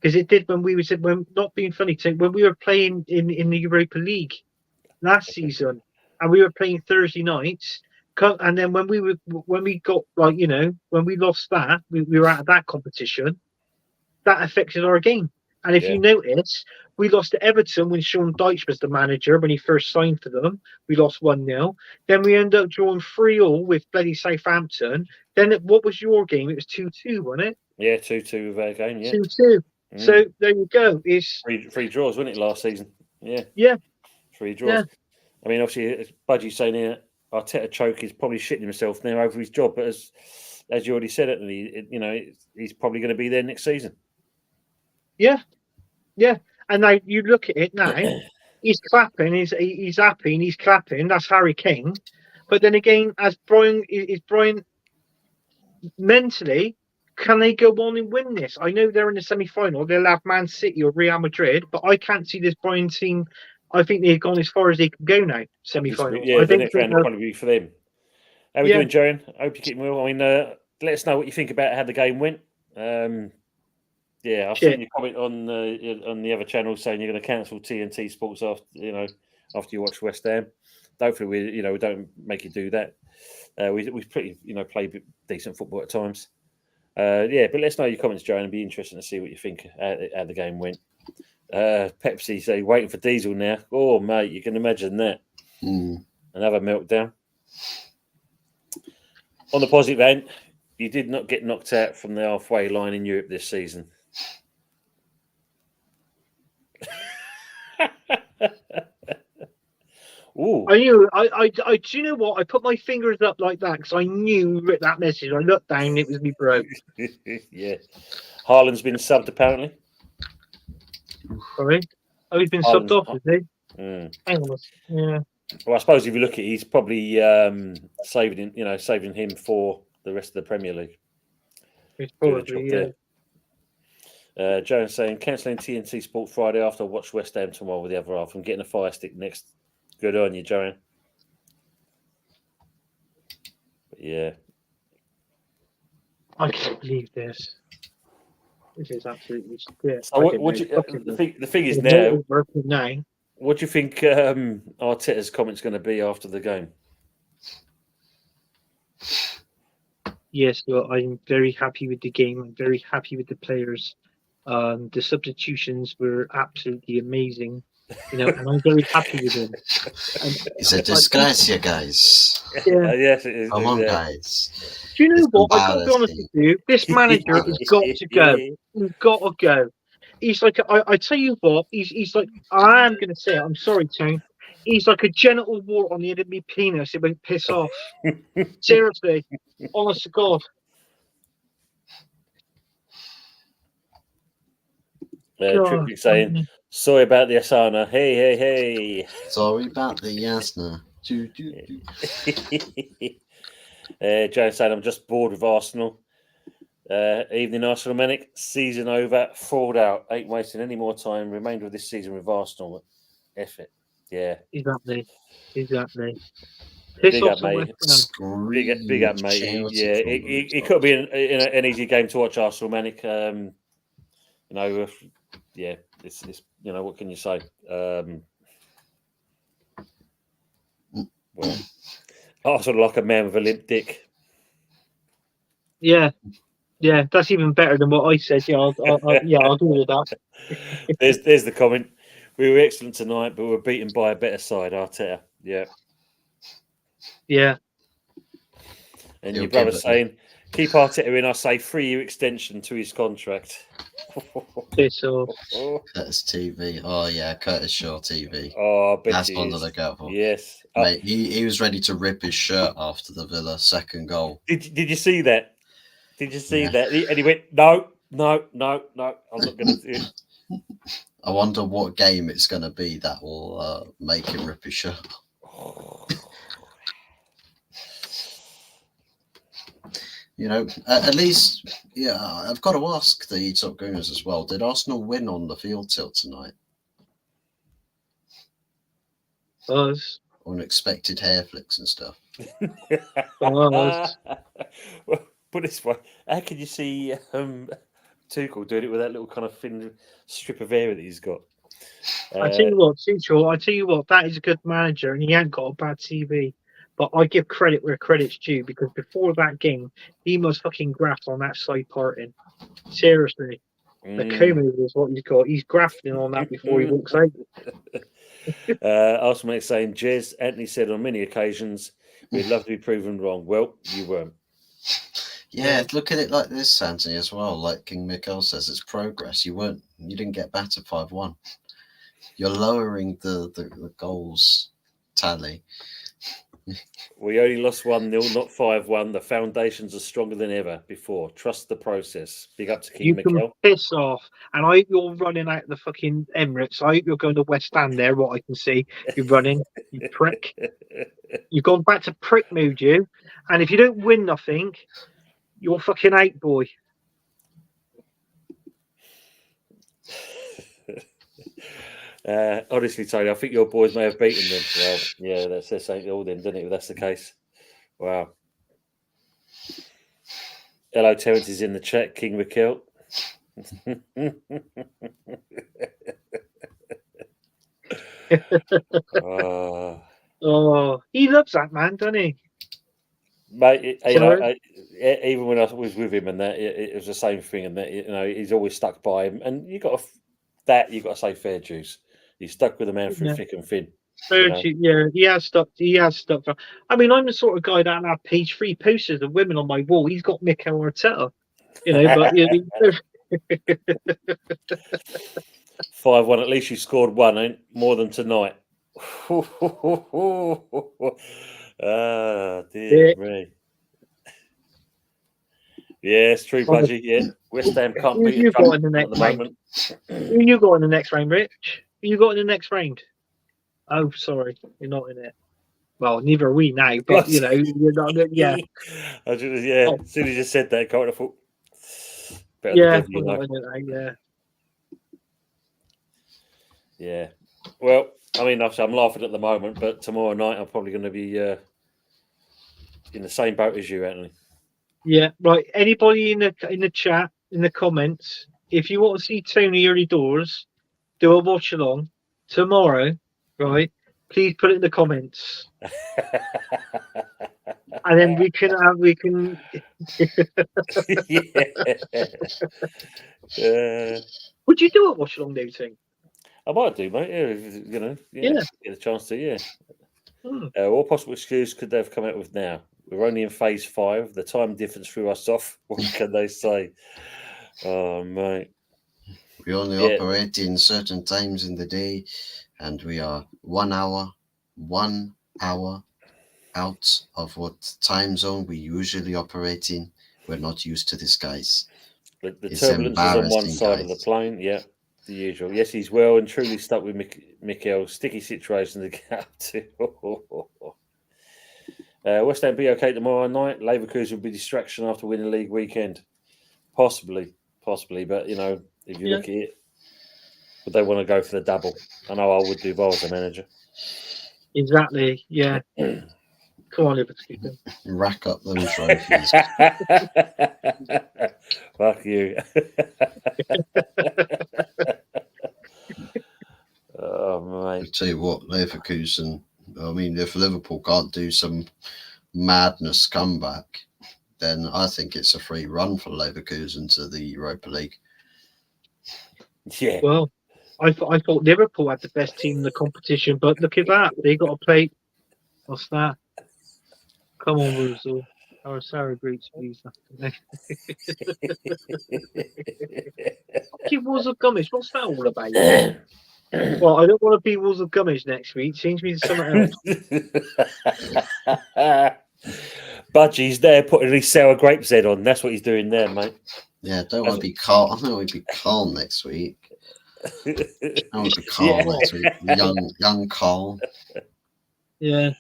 because it did when we was not being funny. When we were playing in the Europa League last season, and we were playing Thursday nights, and then when we got when we lost that, we were out of that competition. That affected our game. And if you notice, we lost to Everton when Sean Dyche was the manager when he first signed for them. We lost 1-0. Then we ended up drawing 3-3 with bloody Southampton. Then what was your game? It was 2-2, wasn't it? Yeah, 2-2 of our game, yeah. 2-2. So there you go. It's three draws, wasn't it, last season? Yeah. Yeah. 3 draws. Yeah. I mean, obviously, Budgie saying here, Arteta choke is probably shitting himself now over his job, but as you already said, he's probably going to be there next season. Yeah. And now you look at it now, he's clapping, he's happy, and he's clapping. That's Harry Kane. But then again, as Brian mentally, can they go on and win this? I know they're in the semi-final. They'll have Man City or Real Madrid, but I can't see this Brian team. I think they've gone as far as they can go now. Semi-final. Yeah, the next round will probably be for them. How are we doing, Joan? I hope you keep well. I mean, let us know what you think about how the game went. I've seen your comment on the other channel saying you're going to cancel TNT Sports after you watch West Ham. Hopefully, we don't make you do that. We pretty play decent football at times. But let us know your comments, Joan. It'd be interesting to see what you think how the game went. Pepsi say waiting for Diesel now. Oh mate, you can imagine that. Another meltdown. On the positive end, you did not get knocked out from the halfway line in Europe this season. Ooh. I knew. I do you know what? I put my fingers up like that because I knew that message. I looked down, it was me bro. Yeah. Haaland's been subbed apparently. Sorry? Oh, he's been subbed off, is he? Hang on. Yeah. Well, I suppose if you look at it, he's probably saving him for the rest of the Premier League. He's probably, Jones saying, cancelling TNT Sport Friday after I watch West Ham tomorrow with the other half. I'm getting a fire stick next. Good on you, Joan. But yeah. I can't believe this. This is absolutely shit. So the thing is now, what do you think Arteta's comment's going to be after the game? Yes, well, I'm very happy with the game. I'm very happy with the players. The substitutions were absolutely amazing, and I'm very happy with them. It's a disgrace, you guys. Yeah. Yes, it is. Come on, guys. Do you know what? I've got to be honest with you. This manager has got to go. He's got to go. He's like, I tell you what, he's like, I am going to say it. I'm sorry, Tone. He's like a genital wart on the end of my penis. It won't piss off. Seriously. Honest to God. Trippy saying, sorry about the Asana. Hey. Sorry about the Yasna. Joe saying, I'm just bored with Arsenal. Evening, Arsenal Manic. Season over. Fraud out. Ain't wasting any more time. Remainder of this season with Arsenal. F it. Yeah. Exactly. Big up, mate. Big up, mate. Yeah, it could be an easy game to watch, Arsenal Manic. It's what can you say? Well, Arsenal like a man with a limp dick. Yeah, that's even better than what I said. Yeah, I'll do with that. There's the comment. We were excellent tonight, but we were beaten by a better side, Arteta. Yeah. And your brother saying, keep Arteta in, I say 3-year extension to his contract. Piss off. Curtis TV. Oh yeah, Curtis Shaw TV. Oh, I bet That's he one to is. look out for. Yes. Mate, he was ready to rip his shirt after the Villa second goal. Did you see that? Did you see Yeah. that? And he went, no. I'm not going to do it. I wonder what game it's going to be that will make him rip his shirt. You know, at least, yeah, I've got to ask the Top Gooners as well. Did Arsenal win on the field tilt tonight? Buzz. Unexpected hair flicks and stuff. Buzz. Well, put it this way, how can you see Tuchel doing it with that little kind of thin strip of hair that he's got? I tell you what, Tuchel, I tell you what, that is a good manager, and he ain't got a bad TV. But I give credit where credit's due, because before that game, he must fucking graft on that side parting. Seriously. The Como is what he's got. He's grafting on that before he walks out. Arsenal saying, Jez, Anthony said on many occasions, we'd love to be proven wrong. Well, you weren't. Yeah, look at it like this, Anthony, as well. Like King Mikkel says, it's progress. You didn't get battered 5-1. You're lowering the goals tally. We only lost 1-0, not 5-1. The foundations are stronger than ever before. Trust the process. Big up to King You can Mikkel. piss off. And I hope you're running out of the fucking Emirates. I hope you're going to West Ham there, what I can see. You're running, you prick. You've gone back to prick mood, you. And if you don't win nothing, you're fucking out, boy. Honestly, Tony, I think your boys may have beaten them. Well, yeah, that says something all then, doesn't it, if that's the case? Wow. Hello, Terence is in the chat. King Raquel. Oh, he loves that man, doesn't he? Mate, even when I was with him and that, it was the same thing, and that, you know, he's always stuck by him. And you got to say fair dues. He's stuck with the man through thick and thin. Yeah, he has stuck. I mean, I'm the sort of guy that have page 3 posters of women on my wall. He's got Mikel Arteta, you know. But 5-1. At least you scored one, ain't more than tonight. Dear me. Yeah, it's true, Budgie. Yeah, West Ham can't beat you got in the next round. Who you got in the next round, Rich? Who you got in the next round? Oh, sorry, you're not in it. Well, neither are we now, but you know, you're not. Yeah. As soon as you said that, I thought. Yeah, we're not in it now, yeah. Yeah. Well, I mean, I'm laughing at the moment, but tomorrow night I'm probably going to be in the same boat as you, Anthony. Yeah, right. Anybody in the chat, in the comments, if you want to see Tony early doors, do a watch along tomorrow, right? Please put it in the comments, and then we can. Would you do a watch along, do you think? I might do, mate. Get a chance to. Yeah. What possible excuse could they have come out with now? We're only in phase 5. The time difference threw us off. What can they say? Oh, mate. We only operate in certain times in the day, and we are 1 hour out of what time zone we usually operate in. We're not used to this, guys. The turbulence is on one side of the plane. Yeah, the usual. Yes, he's well and truly stuck with Mikel. Sticky situation to get up to. West Ham be okay tomorrow night. Leverkusen will be distraction after winning league weekend. Possibly. But, you know, if you look at it, would they want to go for the double? I know I would do if I was the manager. Exactly, yeah. Come on, Liverpool. Rack up them trophies. Fuck you. Oh, mate. I'll tell you what, Leverkusen, I mean, if Liverpool can't do some madness comeback, then I think it's a free run for Leverkusen to the Europa League. Yeah. Well, I thought Liverpool had the best team in the competition, but look at that. They got to play. What's that? Come on, Russell. Our sour grapes, please. Walls of Gummidge, what's that all about? Well, I don't want to be Walls of Gummidge next week. Change me to something else. Budgie's there putting his sour grapes head on. That's what he's doing there, mate. Yeah, don't want to be calm. I don't want to be calm next week. I want to be calm next week. Young Carl. Yeah.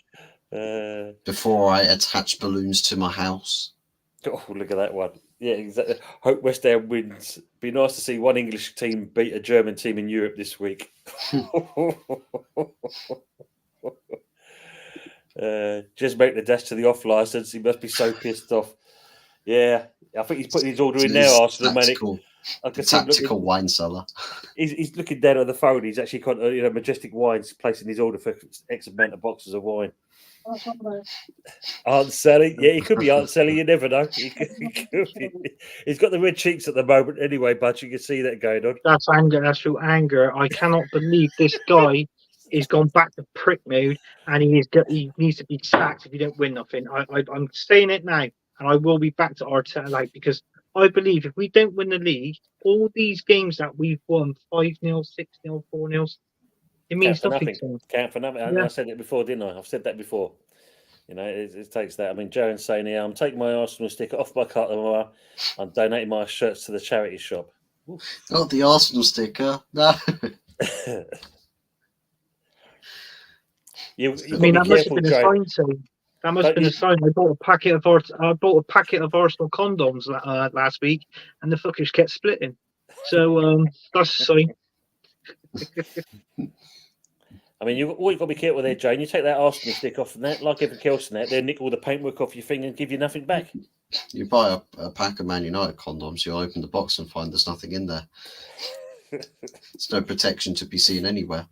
Before I attach balloons to my house. Oh, look at that one. Yeah, exactly. Hope West Ham wins. Be nice to see one English team beat a German team in Europe this week. Just make the dash to the off license. He must be so pissed off. Yeah, I think he's putting his order in now, Arsenal, mate. Tactical wine cellar. He's looking down at the phone. He's actually got Majestic Wines placing his order for X amount of boxes of wine. Aunt Sally, yeah, he could be Aunt Sally. You never know. He could be. He's got the red cheeks at the moment, anyway. But you can see that going on. That's anger. That's through anger. I cannot believe this guy is gone back to prick mode, and he needs to be sacked if you don't win nothing. I'm saying it now, and I will be back to Arteta like because I believe if we don't win the league, all these games that we've won 5-0, 6-0, 4-0. It means nothing. Count for nothing. Yeah. I said it before, didn't I? I've said that before. It takes that. I mean, Jaren's saying here, I'm taking my Arsenal sticker off my car tomorrow. I'm donating my shirts to the charity shop. Not the Arsenal sticker. No. That must have been a sign to. That must have been a sign. I bought a packet of Arsenal condoms last week, and the fuckers kept splitting. So that's a sign. I mean, all you've got to be careful there, Jane. You take that Arsenal stick off, and that, like everything else in that, they'll nick all the paintwork off your finger and give you nothing back. You buy a pack of Man United condoms, you'll open the box and find there's nothing in there. There's no protection to be seen anywhere.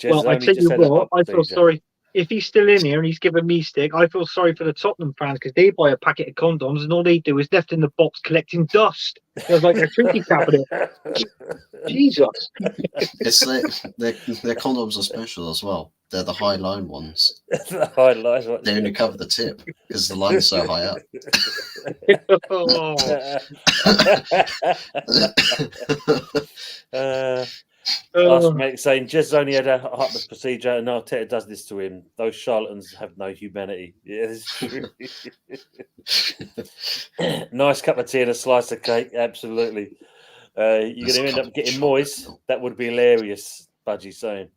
Well, I tell you what, I feel sorry. If he's still in here and he's giving me stick, I feel sorry for the Tottenham fans because they buy a packet of condoms and all they do is left in the box collecting dust. It's like they're drinking cabinet. Jesus. It's their condoms are special as well. They're the high line ones. The high line ones. They only cover the tip because the line's so high up. Last mate saying Jez only had a heart procedure and Arteta does this to him. Those charlatans have no humanity. Yeah, it's true. Nice cup of tea and a slice of cake. Absolutely. You're going to end up getting moist. That would be hilarious. Budgie saying.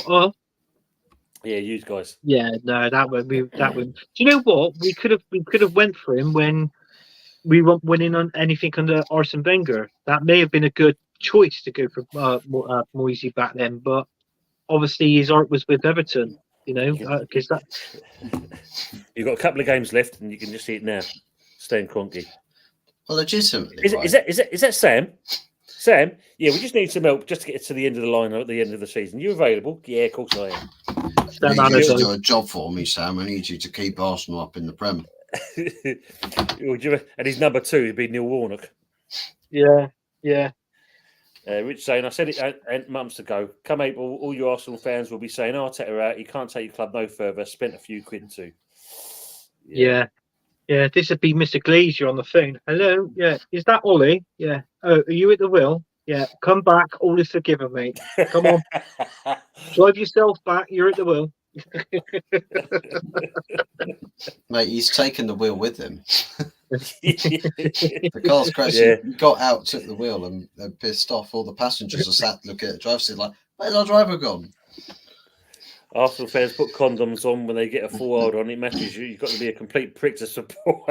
What? Yeah, you guys. Yeah, no, that would. Do you know what? We could have went for him when we weren't winning on anything under Arsene Wenger. That may have been a good choice to go for Moisey back then, but obviously his art was with Everton, because that. You've got a couple of games left, and you can just see it now. Staying cronky. Well, legitimately. Is that Sam? Sam, yeah, we just need some help just to get to the end of the line at the end of the season. You available? Yeah, of course I am. I need you to do a job for me, Sam. I need you to keep Arsenal up in the Prem. And his number 2 would be Neil Warnock. Yeah. Rich saying, I said it months ago. Come April, all you Arsenal fans will be saying, Arteta out. You can't take your club no further. Spent a few quid too. Yeah. This would be Mr. Glazier on the phone. Hello. Yeah. Is that Ollie? Yeah. Oh, are you at the wheel? Yeah. Come back. All is forgiven, mate. Come on. Drive yourself back. You're at the wheel. Mate, he's taken the wheel with him. The car's crashing. Yeah. He got out, took the wheel, and pissed off. All the passengers are sat looking at the driver's seat like, where's our driver gone? Arsenal fans put condoms on when they get a forward on. It matters you. You've got to be a complete prick to support.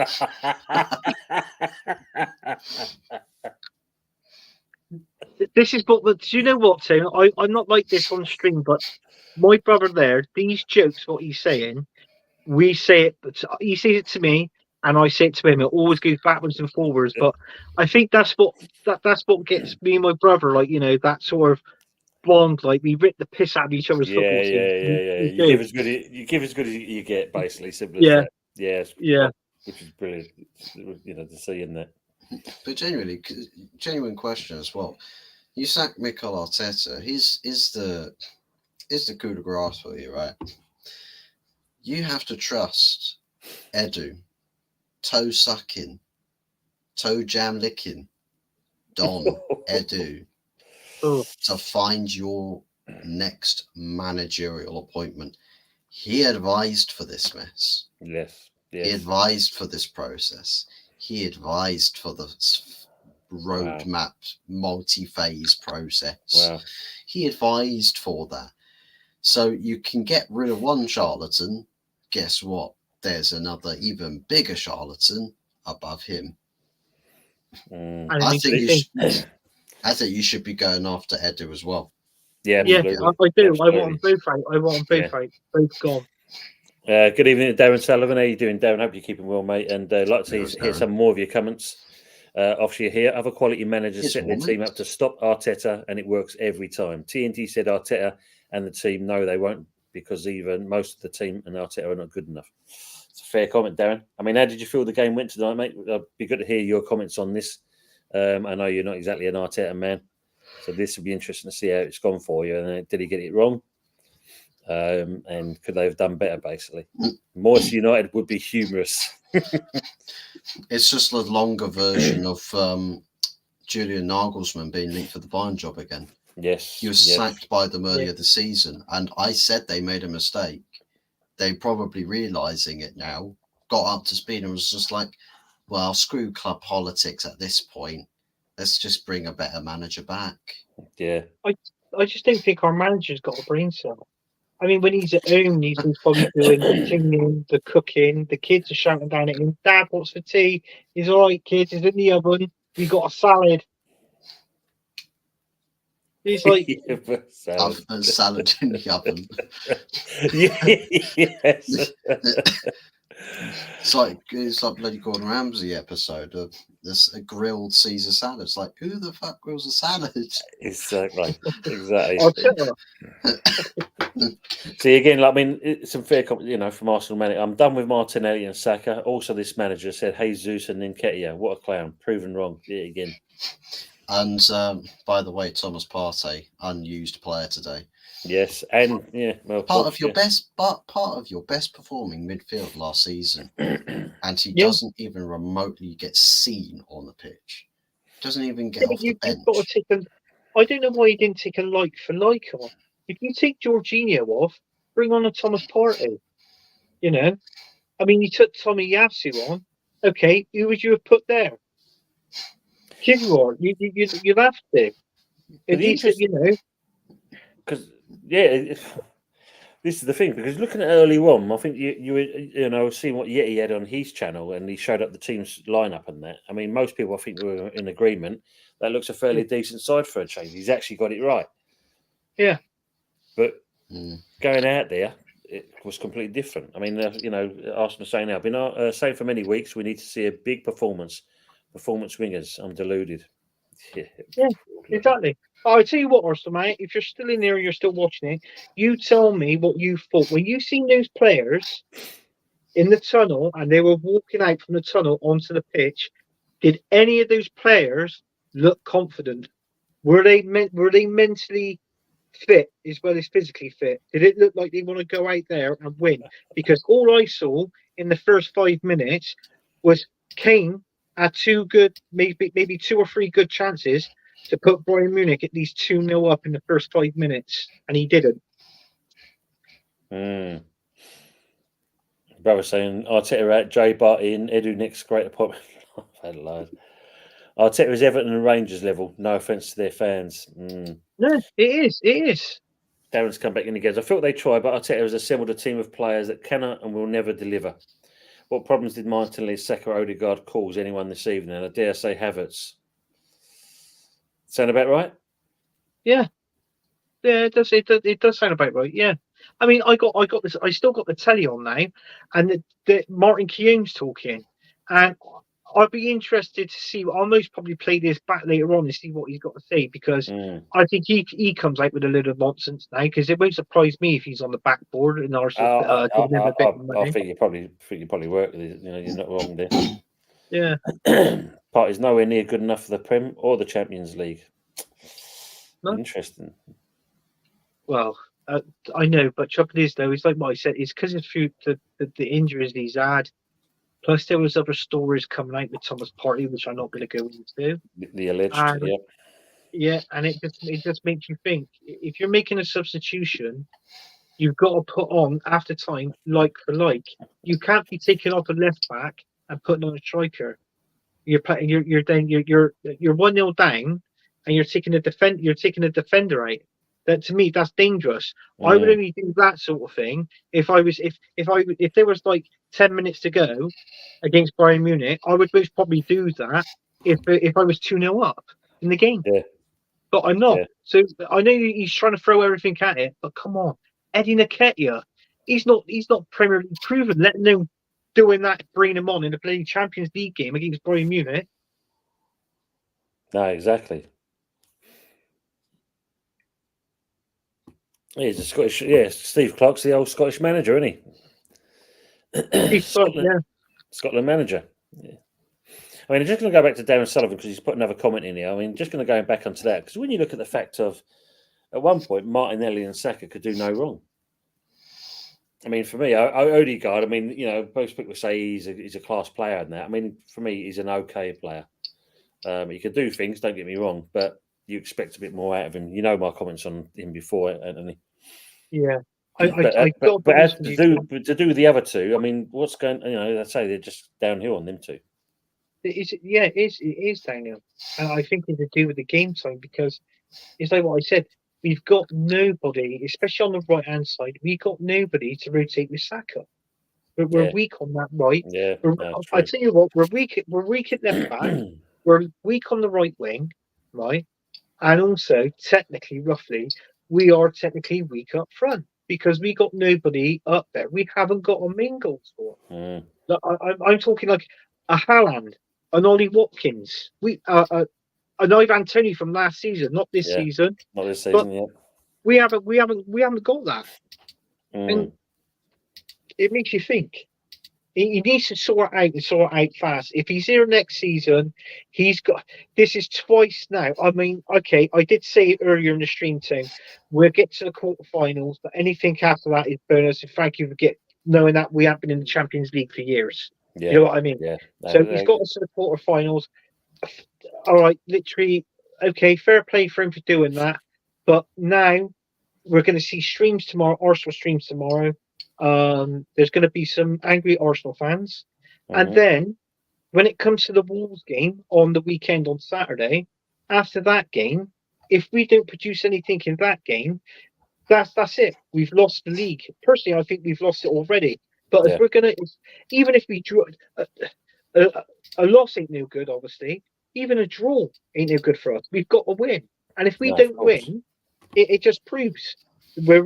This is what. Do you know what, Tim? I'm not like this on stream, but my brother there, these jokes, what he's saying, we say it, but he says it to me, and I say it to him. It always goes backwards and forwards. But I think that's what gets me and my brother, that sort of bond. Like we rip the piss out of each other's football teams. Yeah. You give as good as you get, basically. Simple as that. Yeah. Which is brilliant. To see in that. But genuine question as well. You sack Mikel Arteta. Is the coup de grace for you, right? You have to trust Edu, toe sucking, toe jam licking, Don, Edu, Oh, to find your next managerial appointment. He advised for this mess. Yes. He advised for this process. He advised for the roadmap, multi-phase process. Wow. He advised for that. So you can get rid of one charlatan. Guess what? There's another even bigger charlatan above him. and I think you should be going after Edu as well. Yeah, yeah, absolutely. I do. Absolutely. I want them both out. I want them both out. Both gone. Good evening, Darren Sullivan. How you doing, Darren? Hope you're keeping well, mate. And like to hear some more of your comments. Obviously, here other quality managers set their team up to stop Arteta, and it works every time. TNT said Arteta and the team no, they won't, because even most of the team and Arteta are not good enough. It's a fair comment, Darren. I mean, how did you feel the game went tonight, mate? It'd be good to hear your comments on this. I know you're not exactly an Arteta man, so this would be interesting to see how it's gone for you. And did he get it wrong? And could they have done better, basically? Moist United would be humorous. It's just a longer version of Julian Nagelsmann being linked for the Bayern job again. Yes. He was sacked by them earlier this season, and I said they made a mistake. They probably realising it now, got up to speed and was just like, well, screw club politics at this point. Let's just bring a better manager back. Yeah. I just don't think our manager's got a brain cell. I mean, when he's at home, he's probably doing the cleaning, the cooking. The kids are shouting down at him, Dad, what's for tea? He's all right, kids. It's in the oven. We got a salad. He's like, salad in the oven. Yes. It's like bloody Gordon Ramsay episode of this grilled Caesar salad. It's like, who the fuck grills a salad? Exactly. See, again, I mean, it's some fair comment, from Arsenal manager. I'm done with Martinelli and Saka. Also, this manager said Jesus and Nketiah. What a clown. Proven wrong. Yeah, again. And by the way, Thomas Partey, unused player today. Yes, and part of your best performing midfield last season, and he doesn't even remotely get seen on the pitch. Doesn't even get off the bench. I don't know why he didn't take a like for like on. If you take Jorginho off, bring on a Thomas Partey. I mean, you took Tommy Yasu on. Okay, who would you have put there? Kivior, you'd have to. Because this is the thing. Because looking at early on, I think you were seeing what Yeti had on his channel, and he showed up the team's lineup and that. I mean, most people I think were in agreement. That looks a fairly decent side for a change. He's actually got it right. Yeah, but going out there, it was completely different. I mean, Arsenal saying now, been saying for many weeks, we need to see a big performance wingers. I'm deluded. Yeah, exactly. I'll tell you what, Arsenal, mate, if you're still in there and you're still watching it, you tell me what you thought. When you seen those players in the tunnel and they were walking out from the tunnel onto the pitch, did any of those players look confident? Were they mentally fit as well as physically fit? Did it look like they want to go out there and win? Because all I saw in the first 5 minutes was Kane had maybe 2 or 3 good chances to put Bayern Munich at least 2-0 up in the first 5 minutes, and he didn't. Brother saying Arteta out, Jay Barty in, Edu next great appointment. I've had loads. Arteta is Everton and Rangers level. No offence to their fans. No, it is. Darren's come back in again. I thought they tried, but Arteta has assembled a team of players that cannot and will never deliver. What problems did Martinelli, Saka, Odegaard cause anyone this evening? And I dare say Havertz. Sound about right? Yeah, it does. It does sound about right. Yeah, I mean, I got this. I still got the telly on now, and the Martin Keown's talking, and I'd be interested to see. I'll most probably play this back later on and see what he's got to say, because I think he comes out with a little nonsense now, because it won't surprise me if he's on the backboard and Arsenal. I think you probably work with it. You're not wrong there. Yeah. Party's nowhere near good enough for the Prem or the Champions League. No? Interesting. Well, I know, but trouble is though, it's like what I said. It's because of the injuries he's had. Plus, there was other stories coming out with Thomas Partey, which I'm not going to go into. The alleged, And yeah. yeah, and it just makes you think if you're making a substitution, you've got to put on after time like for like. You can't be taking off a left back and putting on a striker. You're 1-0 down, and you're taking a defender out. That to me, that's dangerous. I would only do that sort of thing if there was like 10 minutes to go against Bayern Munich. I would most probably do that if I was 2-0 up in the game. Yeah. But I'm not. Yeah. So I know he's trying to throw everything at it, but come on, Eddie Nketiah, he's not Premier League proven. Let him doing that, bringing him on in the bloody Champions League game against Bayern Munich. No, exactly. He's a Scottish, Steve Clark's the old Scottish manager, isn't he? Scotland manager. Yeah. I mean, I'm just going to go back to Darren Sullivan because he's put another comment in here. I mean, just going to go back onto that because when you look at the fact of, at one point, Martinelli and Saka could do no wrong. I mean, for me, Odegaard, I mean, most people say he's a class player and that. I mean, for me, he's an okay player. He can do things, don't get me wrong, but you expect a bit more out of him. You know my comments on him before, Anthony. Yeah. But as to do with the other two, I mean, what's going? I say they're just downhill on them two. It is downhill, and I think it's to do with the game time because it's like what I said. We've got nobody, especially on the right hand side. We've got nobody to rotate with Saka. But we're weak on that right. Yeah, I tell you what, we're weak at left back. We're weak on the right wing, right? And also, roughly, we are technically weak up front because we got nobody up there. We haven't got a main goal scorer. I'm talking like a Haaland, an Ollie Watkins, an Ivan Toney from last season, not this season. Not this season, yeah. We haven't got that, and it makes you think. He needs to sort out fast. If he's here next season, he's got. This is twice now. I mean, okay, I did say it earlier in the stream too. We'll get to the quarterfinals, but anything after that is bonus. And thank you for knowing that we haven't been in the Champions League for years. Yeah. You know what I mean? Yeah. So he's got us to the quarterfinals. All right, literally, okay, fair play for him for doing that. But now we're going to see Arsenal streams tomorrow. There's going to be some angry Arsenal fans. And then when it comes to the Wolves game on the weekend on Saturday, after that game, if we don't produce anything in that game, that's it. We've lost the league. Personally, I think we've lost it already. But if we're going to, even if we draw, a loss ain't no good, obviously. Even a draw ain't no good for us. We've got to win. And if we don't win, it just proves we're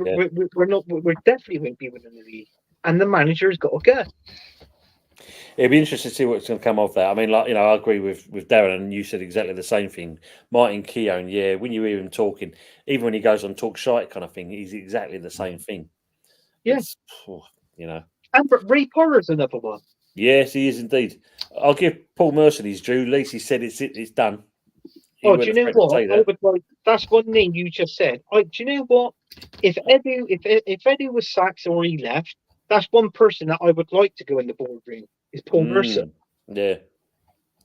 definitely won't be winning the league, and the manager has got to go. It'd be interesting to see what's going to come of that. I mean, I agree with Darren, and you said exactly the same thing. Martin Keown, when you hear him talking, even when he goes on talk shite kind of thing, he's exactly the same thing. Yes, And Ray Porter's another one. Yes, he is indeed. I'll give Paul Merson his due. At least he said it's done. Do you know what? That's one name you just said. Do you know what? If Eddie was sacked or he left, that's one person that I would like to go in the boardroom. Is Paul Merson? Yeah,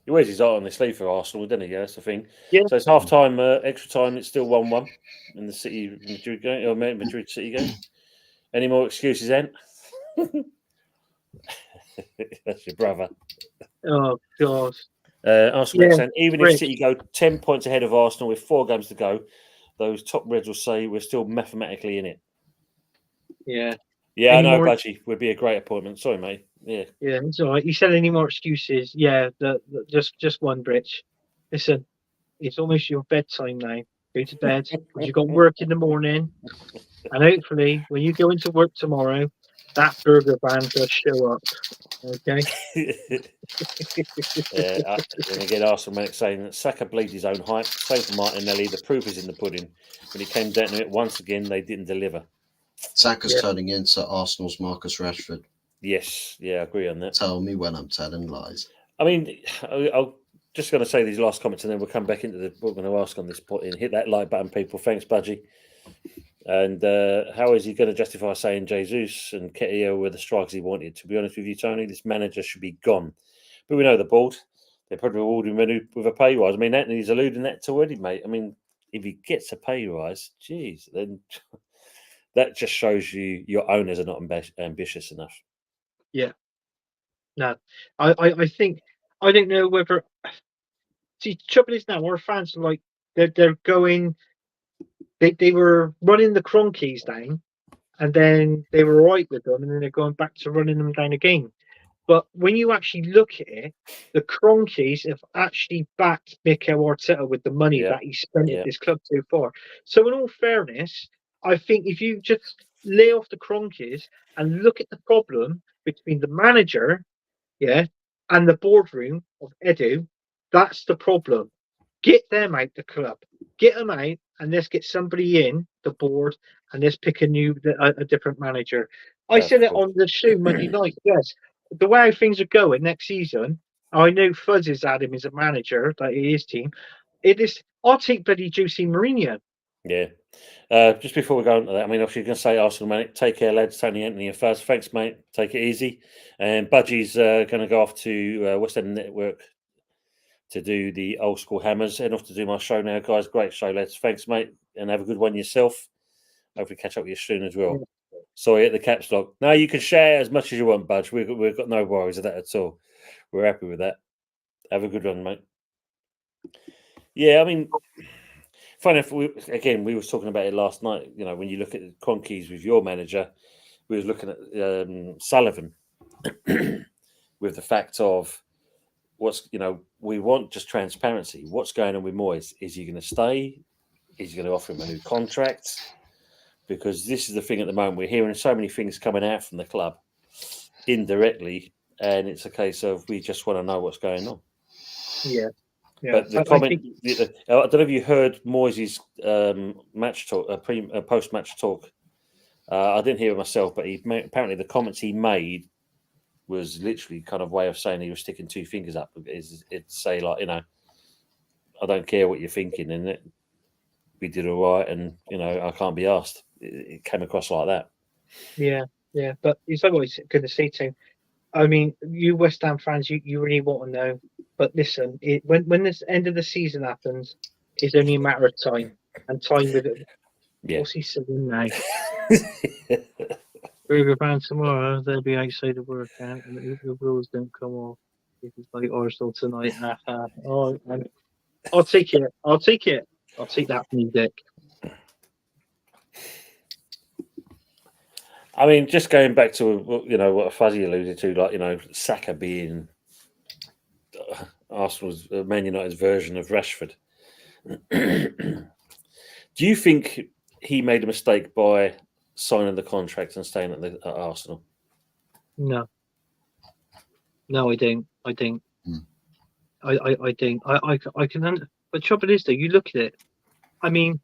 he wears his heart on his sleeve for Arsenal, doesn't he? Yeah, that's the thing. Yeah. So it's half time, extra time. It's still 1-1 in the Madrid game or Madrid City game. Any more excuses, Ant? That's your brother. Oh God. Arsenal saying even if City go 10 points ahead of Arsenal with 4 games to go, those top Reds will say we're still mathematically in it. Yeah. Yeah, I know, Budgie would be a great appointment. Sorry, mate. Yeah. Yeah, it's all right. You said any more excuses? Yeah, just one, Rich. Listen, it's almost your bedtime now. Go to bed because you've got work in the morning, and hopefully when you go into work tomorrow, that burger band does show up. Okay. And again, Arsenal saying that Saka bleeds his own hype. Same for Martinelli. The proof is in the pudding. When it came down to it, once again, they didn't deliver. Saka's turning into Arsenal's Marcus Rashford. Yes, I agree on that. Tell me when I'm telling lies. I mean, I'm just going to say these last comments and then we'll come back into what we're going to ask on this point and hit that like button, people. Thanks, Budgie. And how is he going to justify saying Jesus and Ketia were the strikers he wanted? To be honest with you, Tony, this manager should be gone. But we know the board. They're probably rewarding him with a pay rise. I mean, Anthony's alluding that to already, mate. I mean, if he gets a pay rise, geez, then that just shows you your owners are not ambitious enough. Yeah. No. I think, I don't know whether. See, trouble is now our fans are like, they're going. They were running the Cronkies down, and then they were right with them, and then they're going back to running them down again. But when you actually look at it, the Cronkies have actually backed Mikel Arteta with the money that he spent at this club so far. So, in all fairness, I think if you just lay off the Cronkies and look at the problem between the manager, and the boardroom of Edu, that's the problem. Get them out the club. Get them out, and let's get somebody in the board, and let's pick a different manager. I said it on the show Monday night. Yes, the way things are going next season, I know Fuzz has had him as a manager, like his team. It is. I'll take bloody Juicy Mourinho. Yeah. Just before we go on to that, I mean, obviously, you're going to say Arsenal, mate. Take care, lads. Tony, Anthony, and Fuzz. Thanks, mate. Take it easy. And Budgie's going to go off to West End Network to do the Old School Hammers. Head off to do my show now, guys. Great show, lads. Thanks, mate. And have a good one yourself. Hopefully catch up with you soon as well. Yeah. Sorry, at the caps lock. No, you can share as much as you want, Budge. We've got no worries of that at all. We're happy with that. Have a good one, mate. Yeah, I mean, funny if we were talking about it last night. You know, when you look at the Cronkies with your manager, we was looking at Sullivan with the fact of we want just transparency. What's going on with Moyes? Is he going to stay? Is he going to offer him a new contract? Because this is the thing at the moment. We're hearing so many things coming out from the club indirectly, and it's a case of we just want to know what's going on. Yeah. But the comment, I don't know if you heard Moyes' match talk, post-match talk. I didn't hear it myself, but apparently the comments he made was literally kind of way of saying he was sticking two fingers up. It's say like, I don't care what you're thinking, and we did all right, and I can't be asked. It came across like that. Yeah. But it's like what he's going to say to him. I mean, you West Ham fans, you really want to know. But listen, when this end of the season happens, it's only a matter of time. And time with it. Yeah. What's he saying now? Burger fan tomorrow, they'll be outside the workout, and if the rules don't come off, it's like Arsenal tonight. Oh, I'll take it. I'll take that from you, Dick. I mean, just going back to what Fuzzy alluded to, like Saka being Arsenal's Man United's version of Rashford. Do you think he made a mistake by signing the contract and staying at Arsenal? No, I don't. I don't. I don't. I can. But trouble is, though, you look at it. I mean,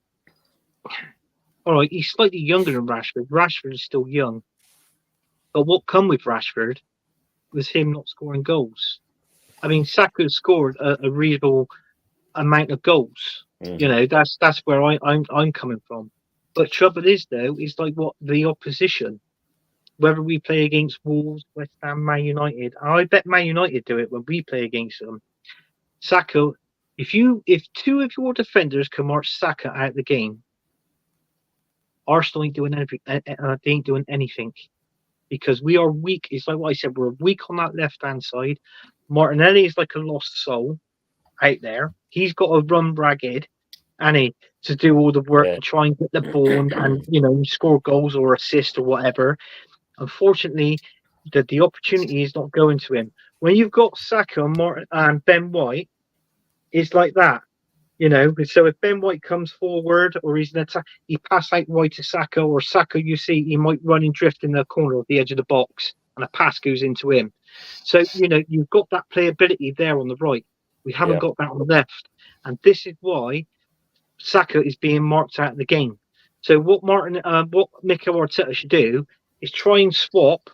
all right, he's slightly younger than Rashford. Rashford is still young. But what come with Rashford was him not scoring goals. I mean, Saka scored a reasonable amount of goals. Mm-hmm. That's where I'm coming from. But trouble is, though, is like what the opposition, whether we play against Wolves, West Ham, Man United. I bet Man United do it when we play against them. Saka, if two of your defenders can march Saka out of the game, Arsenal ain't doing anything. They ain't doing anything because we are weak. It's like what I said. We're weak on that left-hand side. Martinelli is like a lost soul out there. He's got to run ragged, to do all the work and try and get the ball and score goals or assist or whatever. Unfortunately, the opportunity is not going to him. When you've got Saka and Ben White, it's like that. So if Ben White comes forward or he's an attack, he pass out wide to Saka, or Saka, you see, he might run and drift in the corner of the edge of the box and a pass goes into him. So, you've got that playability there on the right. We haven't got that on the left. And this is why Saka is being marked out of the game. So what Mikel Arteta should do is try and swap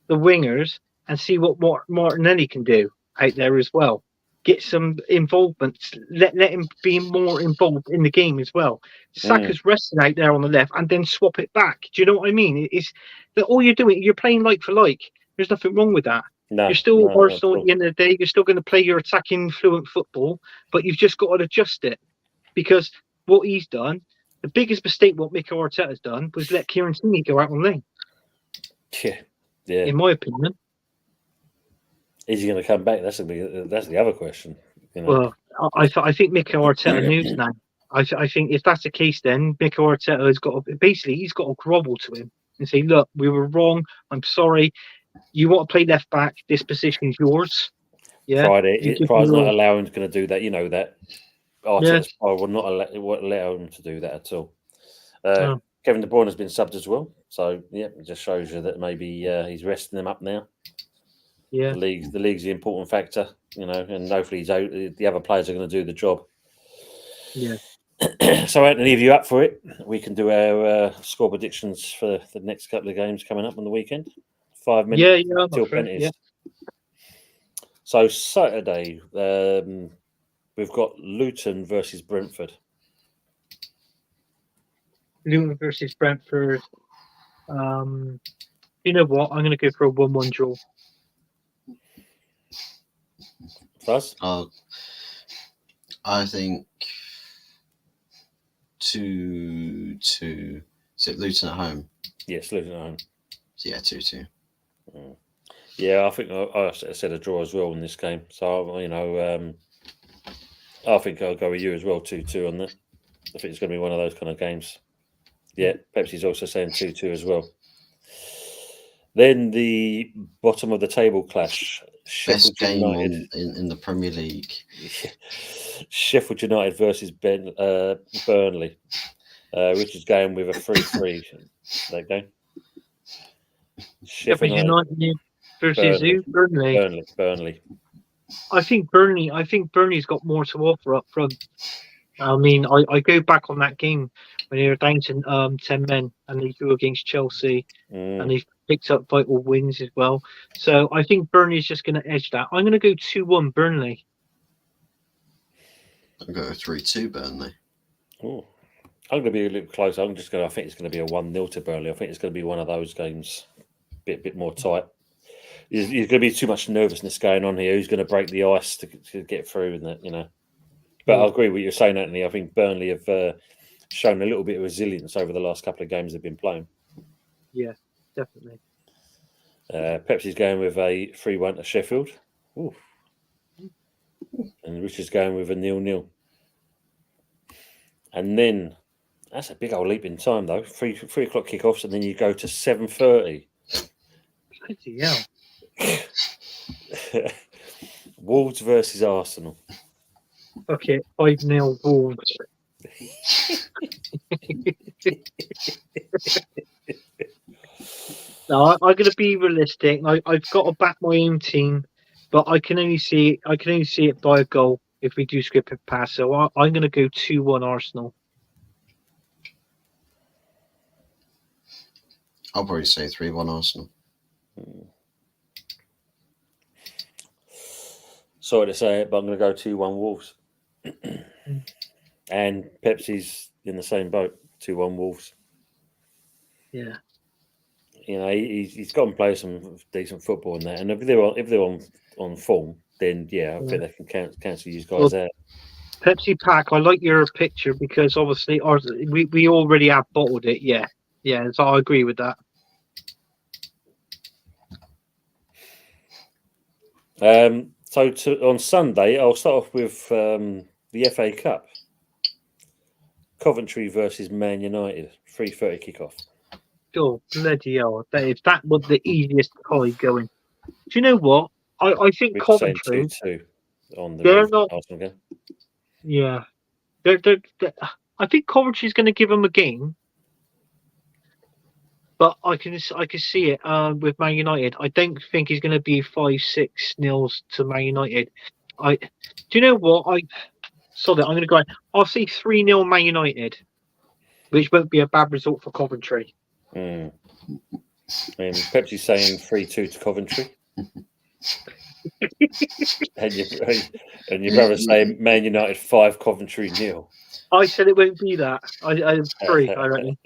the wingers and see what Martinelli can do out there as well. get some involvement. Let him be more involved in the game as well. Saka's resting out there on the left, and then swap it back. Do you know what I mean? It's that all you're doing. You're playing like for like. There's nothing wrong with that. No, you're still no, Arsenal at the end of the day. You're still going to play your attacking, fluent football, but you've just got to adjust it because what he's done, the biggest mistake what Mikel Arteta's done was let Kieran Tierney go out on lane. Yeah. In my opinion. Is he going to come back? That's the other question. You know? Well, I think Mikel Arteta knows now. I think if that's the case, then Mikel Arteta has got to, basically he's got to grovel to him and say, "Look, we were wrong. I'm sorry. You want to play left back? This position is yours." Yeah, Pride's not allowing him to do that. You know that. Arteta's will not allow him to do that at all. Kevin De Bruyne has been subbed as well, so yeah, it just shows you that maybe he's resting them up now. Yeah, the league's the important factor, you know, and hopefully the other players are going to do the job. Yeah. So, Anthony, if you're up for it, we can do our score predictions for the next couple of games coming up on the weekend. 5 minutes till penalties. Yeah. So Saturday, we've got Luton versus Brentford. Luton versus Brentford. You know what? I'm going to go for a 1-1 draw. Fuzz? I think 2-2. Is it Luton at home? Yes, Luton at home. So yeah, 2-2. Yeah, I think I said a draw as well in this game. So, you know, I think I'll go with you as well, 2-2 on that. I think it's going to be one of those kind of games. Yeah, Pepsi's also saying 2-2 as well. Then the bottom of the table clash. Best game United. in the Premier League. Sheffield United versus Burnley. Richard's going with a 3-3 that game. Sheffield United versus Burnley. I think Burnley's got more to offer up front. I mean, I go back on that game when they were down to 10 men and they drew against Chelsea and they've picked up vital wins as well. So I think Burnley's just going to edge that. I'm going to go 2-1 Burnley. I'll go 3-2 Burnley. Oh, I'm going to be a little close. I think it's going to be a 1-0 to Burnley. I think it's going to be one of those games, bit more tight. There's going to be too much nervousness going on here. Who's going to break the ice to get through, and that, you know. But I agree with what you're saying, Anthony. I think Burnley have shown a little bit of resilience over the last couple of games they've been playing. Yeah, definitely. Pepsi's going with a 3-1 to Sheffield. Ooh. And Richard's going with a 0-0. And then, that's a big old leap in time, though. 3 o'clock kickoffs, and then you go to 7:30. Bloody hell. Wolves versus Arsenal. Okay, 5-0 Wolves. No, I'm going to be realistic. I've got to back my own team, but I can only see it by a goal if we do script it past. So I'm going to go 2-1 Arsenal. I'll probably say 3-1 Arsenal. Sorry to say it, but I'm going to go 2-1 Wolves. And Pepsi's in the same boat, 2-1 Wolves. Yeah. You know, he's got to play some decent football in that. And if they're on form, then yeah, I think they can cancel you guys out. Pepsi Pack, I like your picture because obviously we already have bottled it. Yeah. So I agree with that. So on Sunday, I'll start off with the FA Cup. Coventry versus Man United, 3:30 kickoff. Oh, bloody hell. If that was the easiest tie going. Do you know what? I think We're Coventry... 2-2 on the they're not, Arsenal game. Yeah. I think Coventry's going to give them a game. But I can see it with Man United. I don't think he's going to be 5-6-0 to Man United. Do you know what? I'm going to go. I'll say 3-0 Man United, which won't be a bad result for Coventry. And Pepsi's saying 3-2 to Coventry. and your brother saying Man United 5, Coventry 0. I said it won't be that. I 3, I reckon.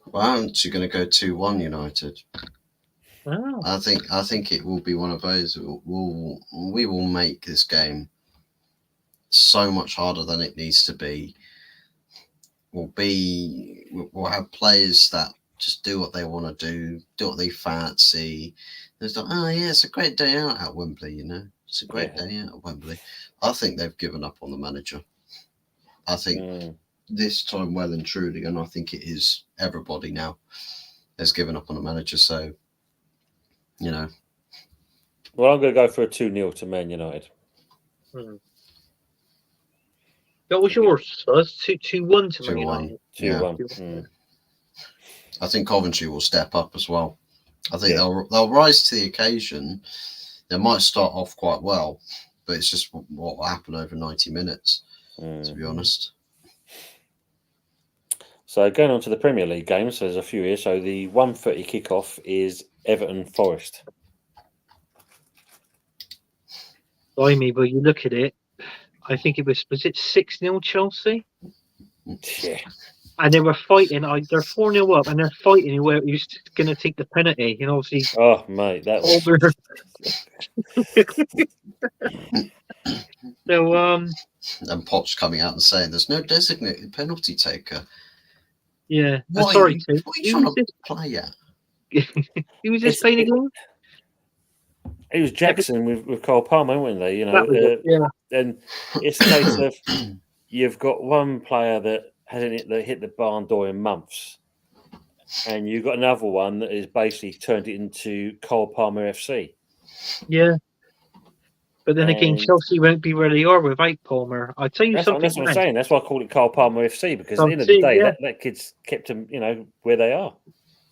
Well, aren't you going to go 2-1 United? Oh. I think it will be one of those. We will make this game so much harder than it needs to be. We'll have players that just do what they want to do what they fancy. It's like, oh yeah, it's a great day out at Wembley, you know. It's a great day out at Wembley. I think they've given up on the manager. I think this time well and truly, and I think it is everybody now has given up on the manager. So, you know. Well, I'm going to go for a 2-0 to Man United. What was yours? 2-1 to Man 2-1. United. 2-1. I think Coventry will step up as well. I think they'll rise to the occasion. They might start off quite well, but it's just what will happen over 90 minutes, to be honest. So going on to the Premier League games, so there's a few here. So the 1:30 kickoff is Everton Forest. Blimey, but you look at it, I think it was it 6-0 Chelsea? Yeah. And they were fighting. They're 4-0 up, and they're fighting who's going to take the penalty. And obviously, oh mate, that was. So and Potts coming out and saying there's no designated penalty taker. Yeah, What sorry. What are you trying to play at? Who was this playing again? It was Jackson with Cole Palmer, weren't they? You know, and it's a case of you've got one player that hasn't hit the barn door in months, and you've got another one that has basically turned it into Cole Palmer FC. Yeah, but then again, Chelsea won't be where they are without Palmer. I tell you something. That's what I'm saying. That's why I call it Cole Palmer FC, because at the end of the day, that kid's kept them, you know, where they are.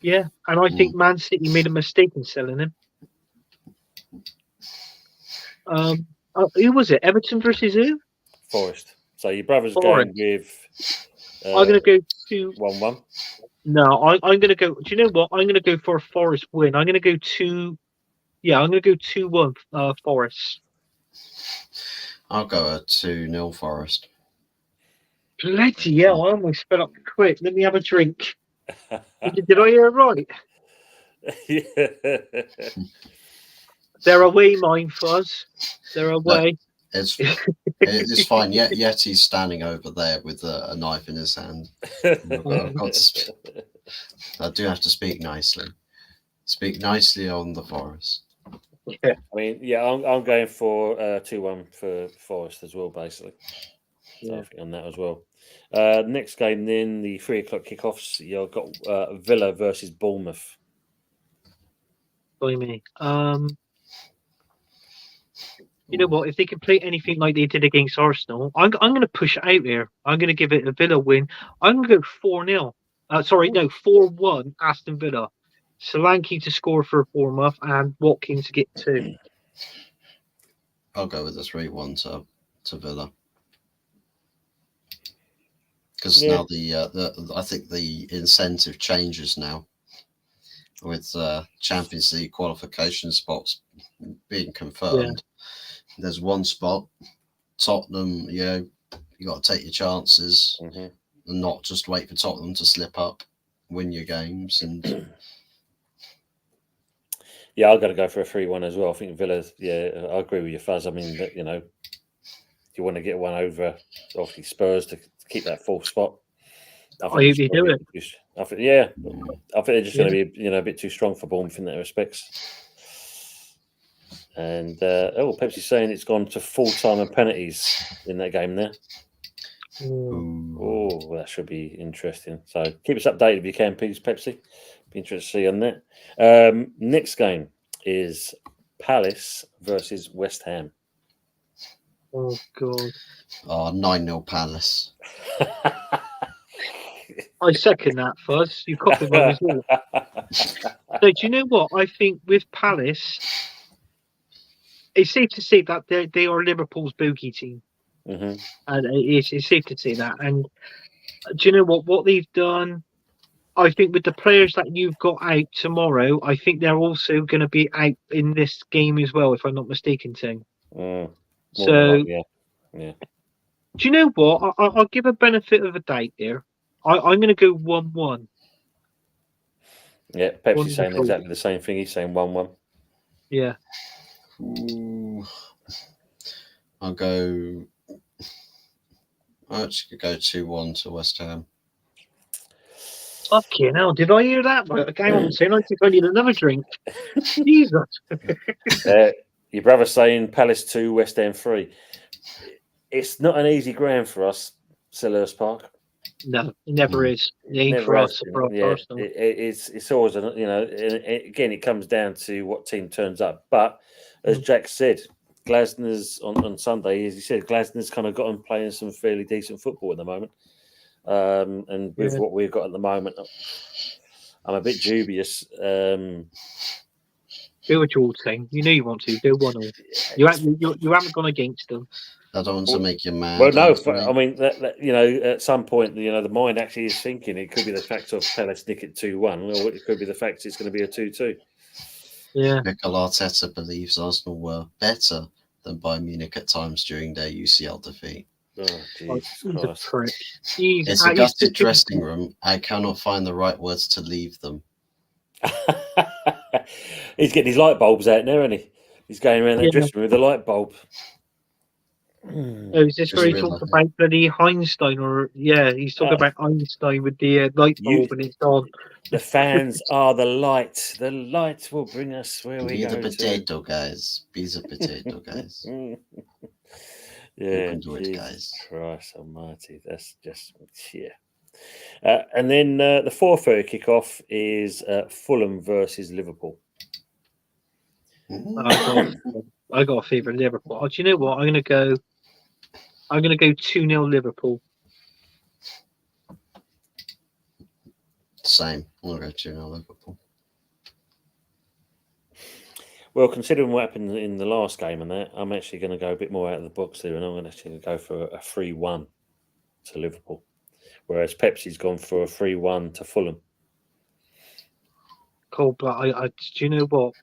Yeah, and I think Man City made a mistake in selling him. Who was it? Everton versus who? Forest. So your brother's going with. I'm going to go to 1-1. No, I'm going to go. Do you know what? I'm going to go for a Forest win. I'm going to go 2. Yeah, I'm going to go 2-1 Forest. I'll go a 2-0 Forest. Bloody hell! I almost sped up quick. Let me have a drink. Did I hear it right? Yeah. They're away, mine Fuzz. They're away. No, it's fine. Yeti's standing over there with a knife in his hand. I've got to I do have to speak nicely. Speak nicely on the Forest. Yeah. I mean, yeah, I'm going for 2-1 for Forest as well, basically. So I think on that as well. Next game, then the 3:00 kickoffs. You've got Villa versus Bournemouth. By me. You know what? If they can play anything like they did against Arsenal, I'm going to push it out here. I'm going to give it a Villa win. I'm going to go 4-0. 4-1 Aston Villa. Solanke to score for Bournemouth and Watkins to get 2. I'll go with the 3-1 to Villa. Because now I think the incentive changes now with Champions League qualification spots being confirmed. Yeah. There's one spot, Tottenham. You got to take your chances and not just wait for Tottenham to slip up, win your games, and. Yeah, I've got to go for a 3-1 as well. I think Villa. Yeah, I agree with you, Fuzz. I mean, you know, you want to get one over, obviously Spurs to keep that 4th spot. I hope you do it. I think they're just going to be, a bit too strong for Bournemouth in that respects. And Pepsi's saying it's gone to full time and penalties in that game there. Oh, that should be interesting. So keep us updated if you can, please, Pepsi. Be interested to see on that. Next game is Palace versus West Ham. Oh God! 9-0 Palace. I second that, Fuzz. You copied my result. So do you know what? I think with Palace, it's safe to say that they are Liverpool's bogey team. Mm-hmm. And it's safe to say that. And do you know what they've done? I think with the players that you've got out tomorrow, I think they're also going to be out in this game as well, if I'm not mistaken, Tim. More So, than likely, yeah. do you know what? I'll give a benefit of a doubt here. I'm going to go 1-1. Yeah, Pepsi's One saying goal. exactly the same thing. He's saying 1-1. Yeah. Ooh. I'll go. I actually could go 2-1 to West Ham. Fucking hell, did I hear that? Hang on, Tim. I think I need another drink. Jesus. Your brother saying Palace 2, West Ham 3. It's not an easy ground for us, Selhurst Park. No, it never is. It ain't Never for has us. been. For Yeah, Arsenal. it's always, again, it comes down to what team turns up. But as Jack said, Glasner's on Sunday, as he said, Glasner's kind of got him playing some fairly decent football at the moment. And with what we've got at the moment, I'm a bit dubious. Do what you all saying. You know you want to. Do 1-1. You haven't gone against them. I don't want to make you mad. Well, no, I mean, at some point, the mind actually is thinking it could be the fact of Palace nick it 2-1, or it could be the fact it's going to be a 2-2. Yeah. Mikel Arteta believes Arsenal were better than Bayern Munich at times during their UCL defeat. Oh, Jesus He's Christ. a prick. It's a gutted dressing room. I cannot find the right words to leave them. He's getting his light bulbs out now, isn't he? He's going around that dressing room with a light bulb. Is this where he talked about bloody Einstein? He's talking about Einstein with the light bulb and it's on. The fans are the light. The light will bring us where we go. Be the potato, guys. Be the potato, guys. Yeah, you can do it, guys. Christ almighty. That's just, and then the 4:30 kickoff is Fulham versus Liverpool. I got a favourite Liverpool. Oh, do you know what? I'm gonna go 2-0 Liverpool. Same. I'm gonna go 2-0 Liverpool. Well, considering what happened in the last game and that, I'm actually going to go a bit more out of the box there, and I'm going to go for a 3-1 to Liverpool, whereas Pepsi's gone for a 3-1 to Fulham. Cool, but I do you know what?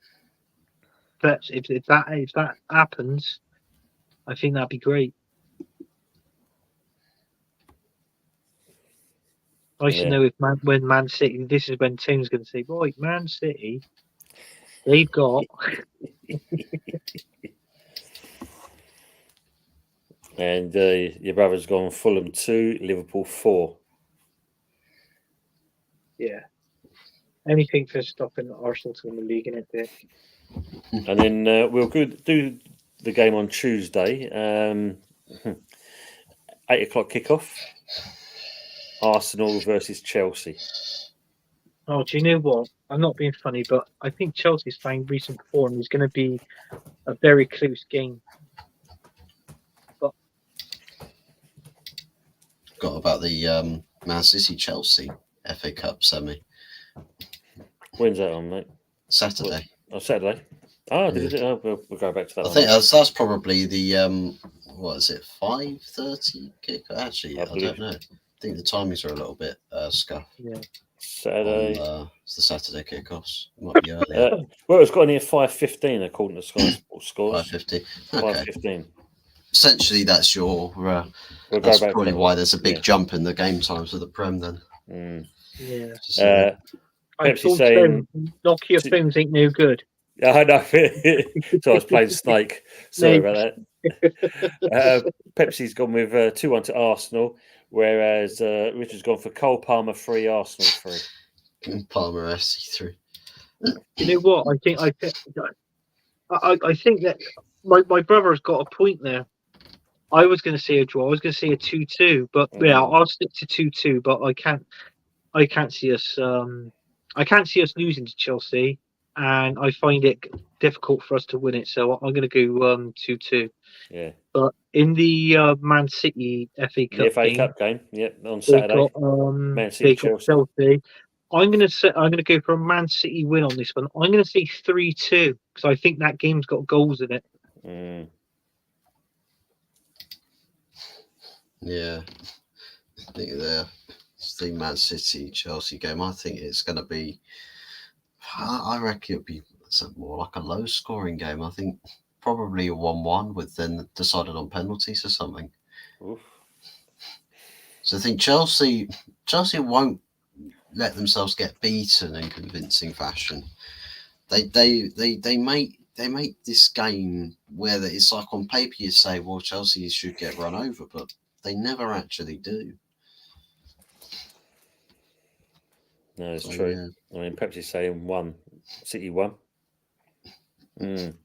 If that happens, I think that'd be great. I should know when Man City. This is when Tim's going to say, "Right, Man City, they've got." And your brother's gone Fulham 2, Liverpool 4. Yeah. Anything for stopping Arsenal to win the league in it. And then we'll do the game on Tuesday. 8 o'clock kickoff. Arsenal versus Chelsea. Oh, do you know what? I'm not being funny, but I think Chelsea's found recent form is going to be a very close game. But got about the Man City Chelsea FA Cup semi. When's that on, mate? Saturday. Saturday. Oh, we'll go back to that. I think that's probably the what is it? 5:30 kick. Actually, I don't know. I think the timings are a little bit scuffed. Yeah. Saturday. It's the Saturday kickoffs. It might be earlier. Well, it's got in here 5:15 according to Sky Sports scores. 5:50. 5:15. Essentially, that's your. That's probably why there's a big jump in the game times of the Prem then. Yeah. Pepsi saying Nokia phones ain't no good. I know. So I was playing Snake. Sorry about that. Pepsi's gone with 2-1 to Arsenal, whereas Richard's gone for Cole Palmer 3, Arsenal 3. Palmer FC 3. You know what? I think that my brother's got a point there. I was going to say a draw. I was going to say a 2-2, but I'll stick to 2-2. But I can't see us. I can't see us losing to Chelsea, and I find it difficult for us to win it. So I'm going to go 2-2. Yeah. But in the Man City FA Cup game, on Saturday, Man City Chelsea. I'm going to go for a Man City win on this one. I'm going to say 3-2 because I think that game's got goals in it. Yeah, I think the Man City Chelsea game, I think it's going to be. I reckon it'll be more like a low scoring game. I think probably a 1-1 with then decided on penalties or something. Oof. So I think Chelsea won't let themselves get beaten in convincing fashion. They make this game where it's like on paper you say, well, Chelsea should get run over, but they never actually do. No, it's true. Yeah. I mean, perhaps you're saying 1, City 1.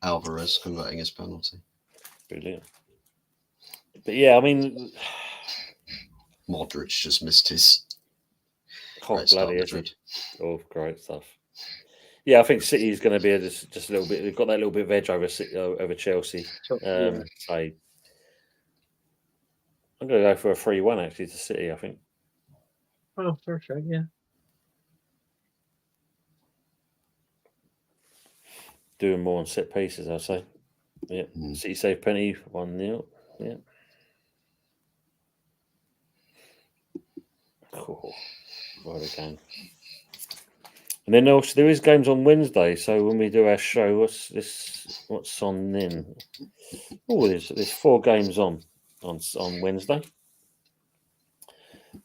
Alvarez converting his penalty. Brilliant. But yeah, I mean, Modric just missed his. Oh, bloody is. Oh, great stuff. Yeah, I think City is going to be just a little bit. They've got that little bit of edge over Chelsea. So I'm going to go for a 3-1 actually to City. I think. Oh, perfect. Yeah. Doing more on set pieces, I'd say. Yeah. City save penalty 1-0. Yeah. Cool. Right again. And then also there is games on Wednesday. So when we do our show, what's on then? Oh, there's 4 games on Wednesday.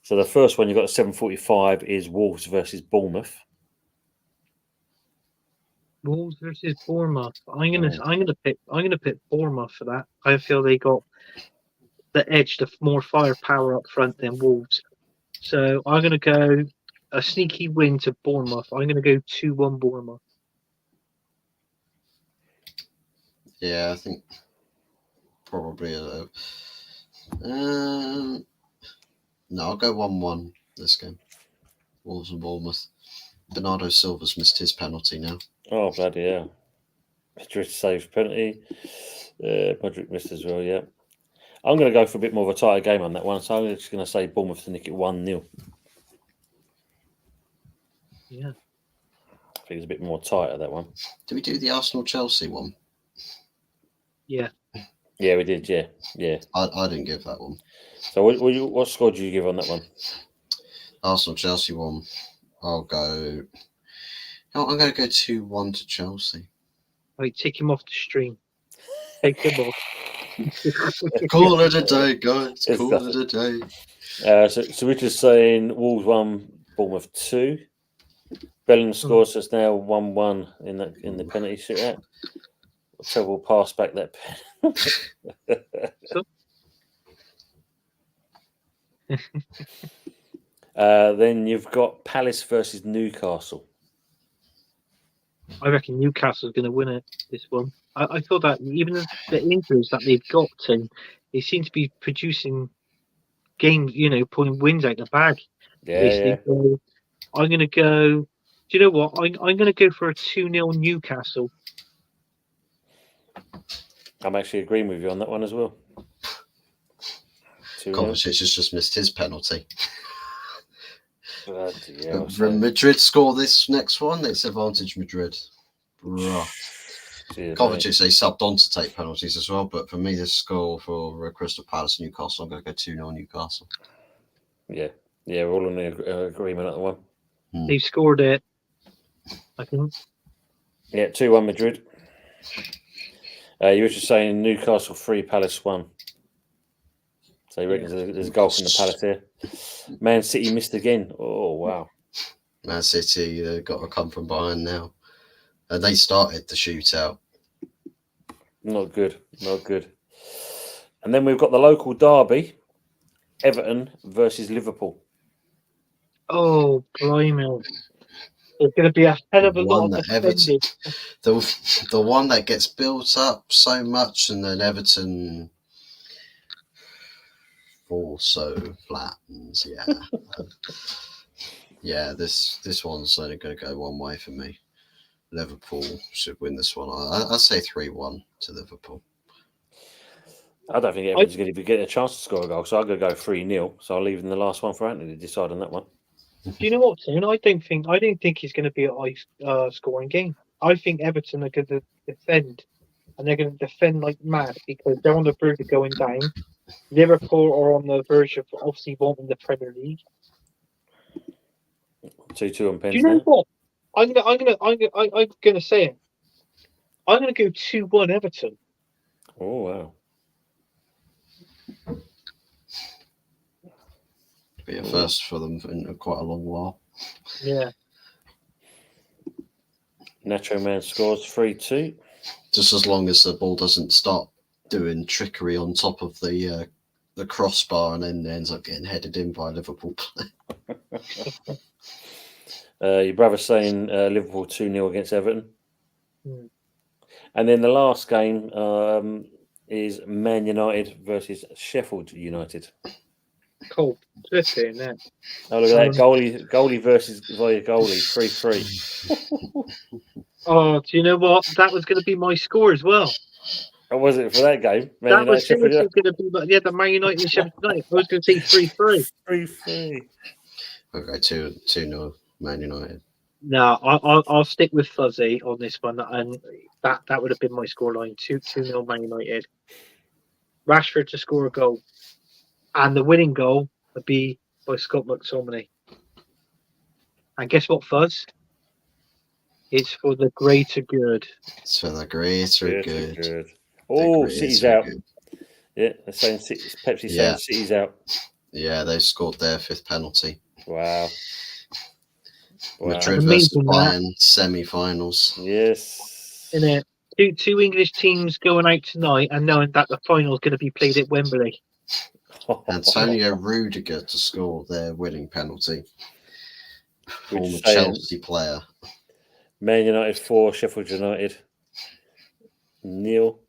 So the first one you've got at 7:45 is Wolves versus Bournemouth. Wolves versus Bournemouth. I'm gonna pick Bournemouth for that. I feel they got the edge, the more firepower up front than Wolves. So I'm gonna go a sneaky win to Bournemouth. I'm gonna go 2-1 Bournemouth. Yeah, I think probably no, I'll go 1-1 this game. Wolves and Bournemouth. Bernardo Silva's missed his penalty now. Oh, bloody yeah. Madrid saved penalty. Modric missed as well, yeah. I'm going to go for a bit more of a tighter game on that one, so I'm just going to say Bournemouth to nick it 1-0. Yeah. I think it's a bit more tighter, that one. Did we do the Arsenal-Chelsea one? Yeah. Yeah, we did, yeah. I didn't give that one. So what score did you give on that one? Arsenal-Chelsea one. I'll go... No, I'm going to go 2-1 to Chelsea. Right, take him off the stream. Take him off. Call it a day, guys. Call it a day. So we're just saying Wolves 1, Bournemouth 2. Bellingham scores us now 1-1 in the penalty shootout. So we'll pass back that pen. Then you've got Palace versus Newcastle. I reckon Newcastle's going to win it, this one. I thought that even the injuries that they've got, they seem to be producing games, pulling wins out the bag. Yeah. So I'm going to go... Do you know what? I'm going to go for a 2-0 Newcastle. I'm actually agreeing with you on that one as well. Kovacic has just missed his penalty. Madrid score this next one. It's advantage Madrid. Kovacic, they subbed on to take penalties as well, but for me, this score for Crystal Palace Newcastle, I'm going to go 2-0 Newcastle. Yeah, we're all in agreement on that one. They've scored it, I think. Yeah, 2-1 Madrid. You were just saying Newcastle 3, Palace 1. So you reckon there's a goal from the Palace here. Man City missed again. Oh, wow. Man City got to come from behind now. They started the shootout. Not good. And then we've got the local derby, Everton versus Liverpool. Oh, blimey. There's going to be a hell of a lot of Everton, the one that gets built up so much and then Everton falls so flattens. Yeah. This one's only going to go one way for me. Liverpool should win this one. I'd say 3-1 to Liverpool. I don't think Everton's going to get a chance to score a goal, so I'm going to go 3-0. So I'll leave in the last one for Anthony to decide on that one. Do you know what, Tim? I don't think it's going to be a high scoring game. I think Everton are going to defend, and they're going to defend like mad because they're on the verge of going down. Liverpool are on the verge of obviously wanting the Premier League. 2-2 on pens. Do you know now. what? I'm gonna say it. I'm gonna go 2-1 Everton. Oh wow. Be a first for them in quite a long while. Yeah. Nacho Man scores 3-2. Just as long as the ball doesn't start doing trickery on top of the crossbar and then ends up getting headed in by a Liverpool player. Your brother's saying Liverpool 2-0 against Everton. Hmm. And then the last game is Man United versus Sheffield United. Cool. Flipping that. Oh, look at that. Goalie versus via goalie. 3-3. Oh, do you know what? That was going to be my score as well. How was it for that game? Man That United, was Sheffield seriously going to be, the Man United and Sheffield United. I was going to say 3-3. 3-3. Okay, 2-0 Man United. No, I'll stick with Fuzzy on this one, and that would have been my scoreline: 2-0 Man United. Rashford to score a goal, and the winning goal would be by Scott McTominay. And guess what, Fuzz? It's for the greater good. It's for the greater good. Good. Oh, The City's greater out. good. Yeah, they're saying Pepsi saying Yeah. City's out. Yeah, they scored their 5th penalty. Wow. Madrid Amazing, versus that. Bayern semi-finals. Yes. Isn't it? Two English teams going out tonight and knowing that the final is going to be played at Wembley. Antonio Rudiger to score their winning penalty. Former saying- Chelsea player. Man United 4, Sheffield United 0.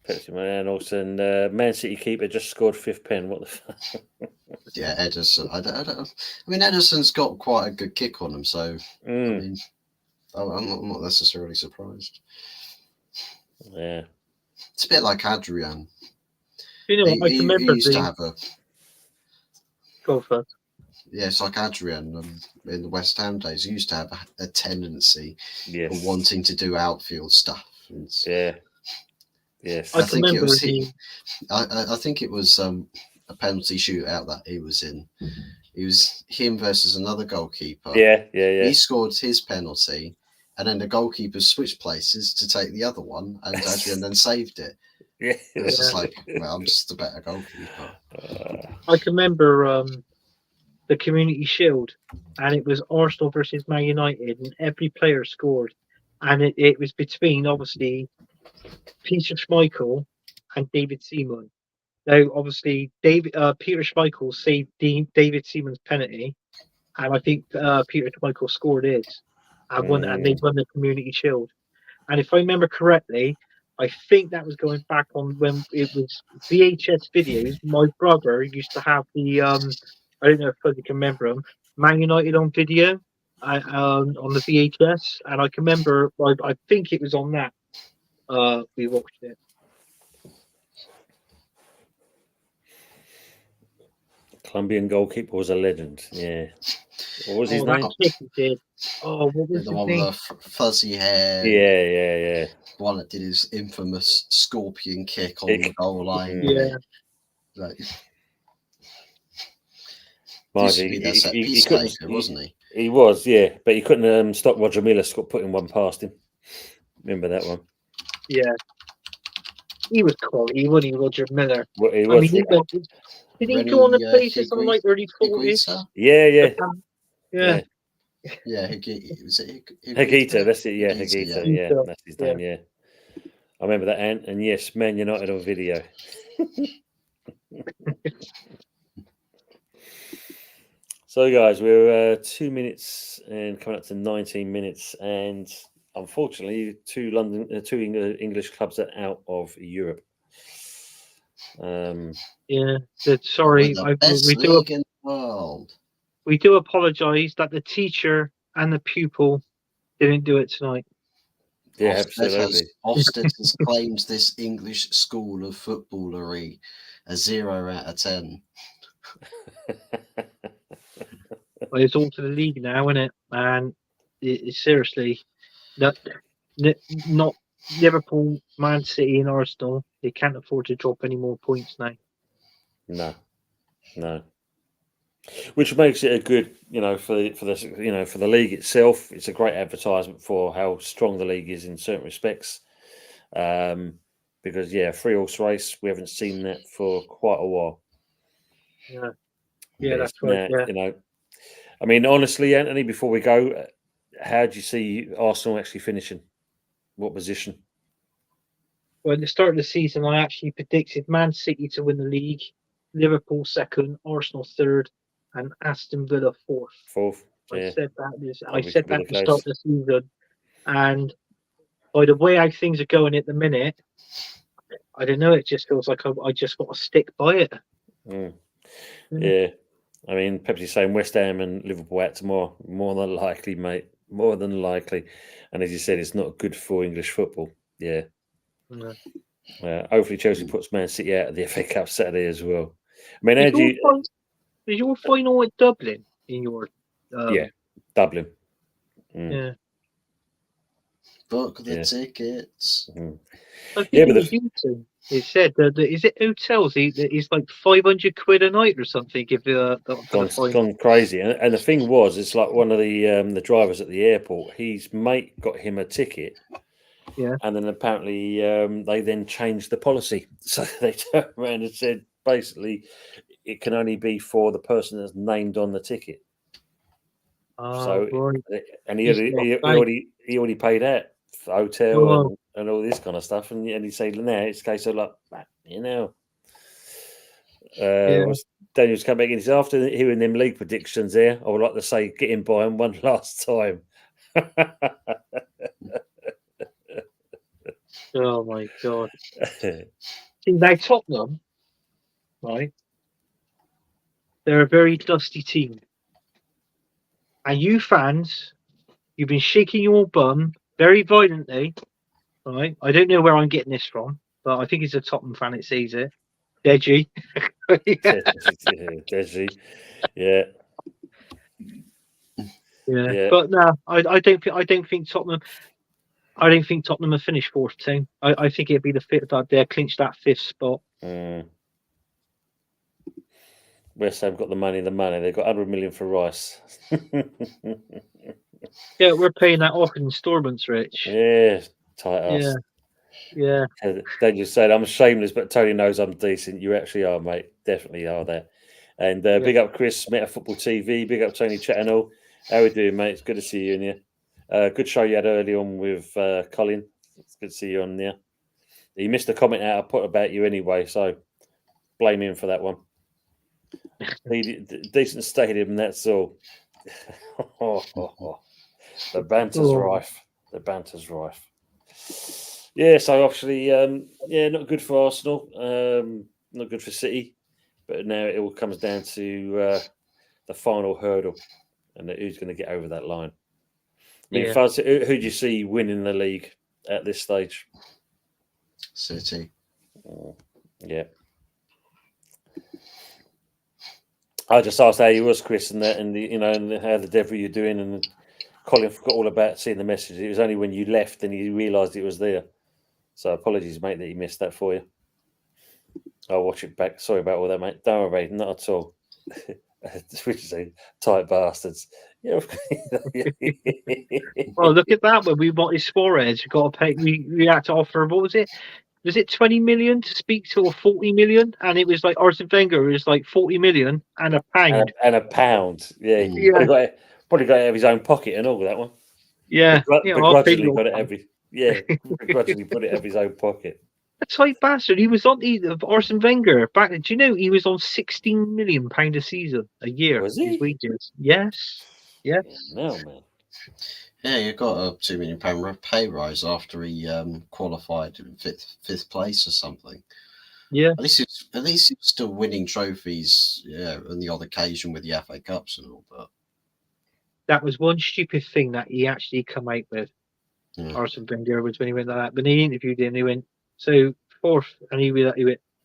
Pepsi Man also, and Man City keeper just scored 5th pen. What the fuck? Yeah, Ederson. I mean, Ederson's got quite a good kick on him, so I mean, I'm not necessarily surprised. Yeah. It's a bit like Adrian. You know, I can remember he used to have a. Go first. Yeah, it's like Adrian in the West Ham days. He used to have a tendency Yes. of wanting to do outfield stuff. Yeah. Yes. I can think it remember was I think it was a penalty shootout that he was in. It was him versus another goalkeeper. Yeah. He scored his penalty, and then the goalkeeper switched places to take the other one, and Adrian then saved it. Yeah. It was just like, well, I'm just a better goalkeeper. I can remember the Community Shield, and it was Arsenal versus Man United, and every player scored, and it was between obviously Peter Schmeichel and David Seaman. Now, obviously, Peter Schmeichel saved David Seaman's penalty, and I think Peter Schmeichel scored his, and they won the Community Shield. And if I remember correctly, I think that was going back on when it was VHS videos. My brother used to have the I don't know if you can remember them, Man United on video on the VHS, and I can remember. I think it was on that. We watched it. Colombian goalkeeper was a legend. Yeah. What was his name? That kick he did. Oh, what was The his one name? with the fuzzy hair. Yeah. One that did his infamous scorpion kick on the goal line. Yeah. Like, Margie, he couldn't, wasn't he? He was, yeah, but he couldn't stop Roger Miller putting one past him. Remember that one? Yeah. He was quality, wasn't he, Roger Miller? Well, he I was. mean, did he go on the places on like early 40s? Yeah. Yeah. Yeah, Higuita, that's it. Yeah, Higuita. Yeah, that's his name. Yeah, I remember that. And yes, Man United on video. So, guys, we're 2 minutes and coming up to 19 minutes, and unfortunately, two English clubs are out of Europe. Yeah. Sorry, we do in the world. We do apologise that the teacher and the pupil didn't do it tonight. Yeah, absolutely. Ofsted has claimed this English school of footballery a 0 out of 10. Well, it's all to the league now, isn't it? And it's seriously not Liverpool, Man City, and Arsenal. They can't afford to drop any more points now. No. which makes it a good, for the for the league itself. It's a great advertisement for how strong the league is in certain respects. Because 3-horse race, we haven't seen that for quite a while. Yeah, that's right. Now, I mean, honestly, Anthony, before we go, how do you see Arsenal actually finishing? What position? Well, at the start of the season, I actually predicted Man City to win the league, Liverpool second, Arsenal third, and Aston Villa fourth. Fourth. I said that at the start of the season, and by the way how things are going at the minute, I don't know. It just feels like I just got to stick by it. Yeah. I mean, Pepsi's saying West Ham and Liverpool out tomorrow. More than likely, mate. More than likely. And as you said, it's not good for English football. Yeah. No. Hopefully Chelsea puts Man City out of the FA Cup Saturday as well. I mean, is your final at Dublin in your... Dublin. Yeah. Book the tickets. I think it said that is it hotels? It's like 500 quid a night or something. If gone crazy, and the thing was, it's like one of the drivers at the airport. His mate got him a ticket, and then apparently they then changed the policy, so they turned around and said basically it can only be for the person that's named on the ticket. Right. And he already paid out for hotel and all this kind of stuff, and he said now it's a case of like, Daniel's come back in. He said, after hearing them league predictions there, I would like to say get him by him one last time. Oh my god! See, now Tottenham, right? They're a very dusty team. And you fans, you've been shaking your bum very violently, right? I don't know where I'm getting this from, but I think it's a Tottenham fan that says it. Deji. Deji. Yeah. But no, I don't think Tottenham. I don't think Tottenham have finished fourth team. I think it'd be the fifth. They'll clinch that fifth spot. West Ham got the money. They've got 100 million for Rice. Yeah, we're paying that off in installments, Rich. Yeah, tight ass. Yeah. They just said, I'm shameless, but Tony knows I'm decent. You actually are, mate. Definitely are there. And big up Chris, Meta Football TV. Big up Tony Channel. How we doing, mate? It's good to see you in here. Good show you had early on with Colin. It's good to see you on there. He missed a comment out I put about you anyway, so blame him for that one. Decent stadium, that's all. The banter's rife. The banter's rife. Yeah, so obviously, not good for Arsenal, not good for City, but now it all comes down to the final hurdle and who's going to get over that line. I mean, Fuzz, who do you see winning the league at this stage? City. Yeah. I just asked how you was, Chris, and how the devil you're doing, and Colin forgot all about seeing the message. It was only when you left and he realised it was there. So apologies, mate, that he missed that for you. I'll watch it back. Sorry about all that, mate. Don't worry, not at all. Which is a tight bastards. Yeah. Well, look at that. When we wanted Suarez, we got to pay. We had to offer. What was it? Was it 20 million to speak to, or 40 million? And it was like Arsene Wenger. It was like 40 million and a pound. And a pound. Yeah. Probably got it out of his own pocket and all that one. Yeah. Begrudgingly got it every. Yeah. Begrudgingly put it out of his own pocket. A tight bastard. He was on Arsene Wenger back. Do you know he was on £16 million a season a year? Was he? His wages. Yes. No, man. Yeah, you got a £2 million pay rise after he qualified in fifth place or something. Yeah. At least he was still winning trophies. Yeah, on the odd occasion with the FA Cups and all. But that was one stupid thing that he actually come out with. Arsene Wenger was when he went like that. When he interviewed him, he went so fourth, and he went,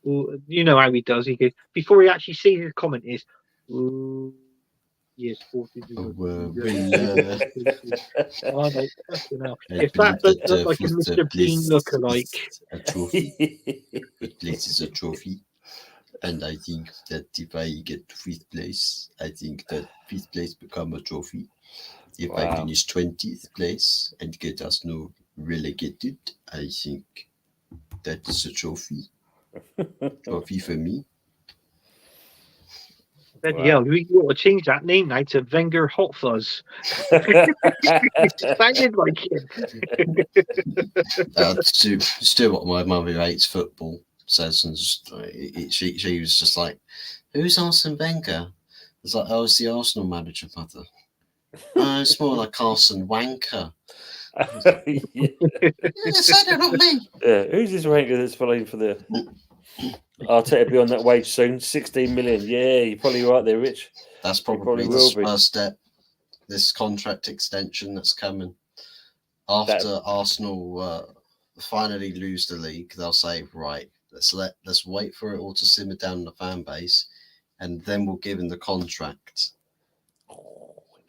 well, you know how he does. He goes before he actually sees his comment is, yes, fourth. If that looked like a Mr. Bean lookalike, a trophy. It places a trophy. And I think that if I get fifth place, I think that fifth place become a trophy. If I finish 20th place and get Arsenal relegated, I think that is a trophy. Trophy for me. Yeah, we got to change that name now to Wenger HotFuzz. It sounded like it. Still what my mum, who hates football, says, and she was just like, "Who's Arsene Wenger?" It's like, "Oh, it's the Arsenal manager, mother." Oh, it's more like Arsene Wanker. Yeah. Say that, not me. Yeah, who's this ranker that's playing for the Arteta be on that wage soon? 16 million. Yeah, you're probably right there, Rich. That's probably the first step. This contract extension that's coming after Arsenal finally lose the league. They'll say, right, let's wait for it all to simmer down in the fan base, and then we'll give him the contract.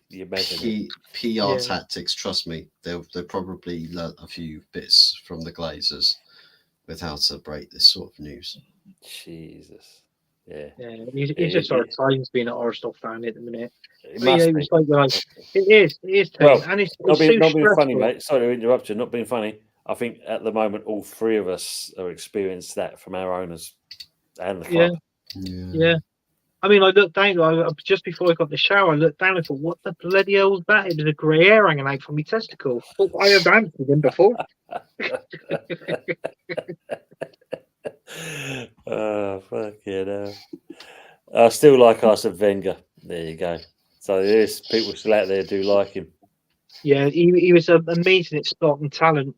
You imagine PR tactics. Trust me, they'll probably learn a few bits from the Glazers with how to break this sort of news. Jesus. Yeah. He's just our times being an Arsenal fan at the minute. It must be. It is. Well, and it's not so being funny, mate. Sorry to interrupt you. Not being funny. I think at the moment all three of us are experiencing that from our owners and the club. Yeah. I mean, I looked down just before I got the shower. I looked down and thought, "What the bloody hell was that?" It was a grey hair hanging out from my testicle. I have answered him before. Oh, fuck yeah. I still like Arsene Wenger. There you go. So there's people still out there do like him. Yeah, he was amazing at spotting talent,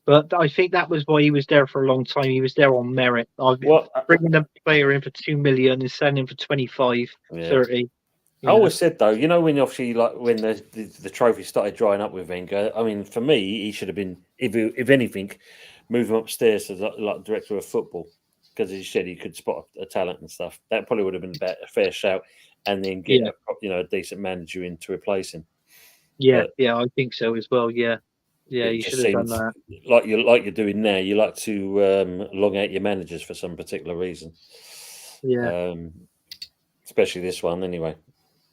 but I think that was why he was there for a long time. He was there on merit. Bringing a player in for 2 million and selling him for 25, 30. I always said though, when obviously when the trophy started drying up with Wenger, I mean, for me, he should have been, if anything, move him upstairs as like director of football, because as you said, he could spot a talent and stuff. That probably would have been a fair shout, and then get a decent manager in to replace him. Yeah, I think so as well. Yeah, you should have done that. Like you're doing now. You like to long out your managers for some particular reason. Yeah, especially this one anyway.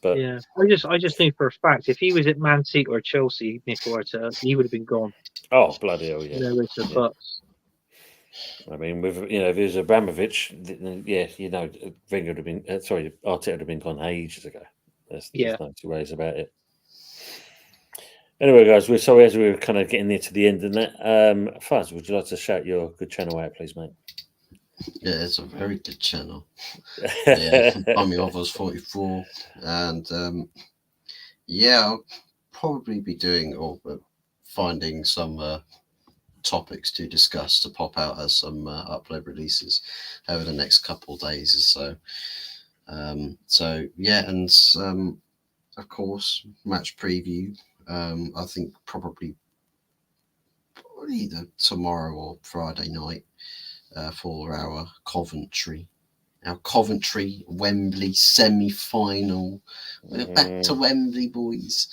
But yeah, I just knew for a fact if he was at Man City or Chelsea, Nick Arteta, he would have been gone. Oh bloody hell, yeah! With the buts. I mean, with if it was Abramovich, Wenger would have been. Arteta would have been gone ages ago. There's no two ways about it. Anyway, guys, we're sorry as we were kind of getting near to the end of that. Fuzz, would you like to shout your good channel out, please, mate? Yeah, it's a very good channel. Yeah, I'm HotFuzz44, and I'll probably be doing or finding some topics to discuss to pop out as some upload releases over the next couple of days or so. And of course, match preview. I think probably either tomorrow or Friday night for our Coventry Wembley semi-final. We're back to Wembley, boys.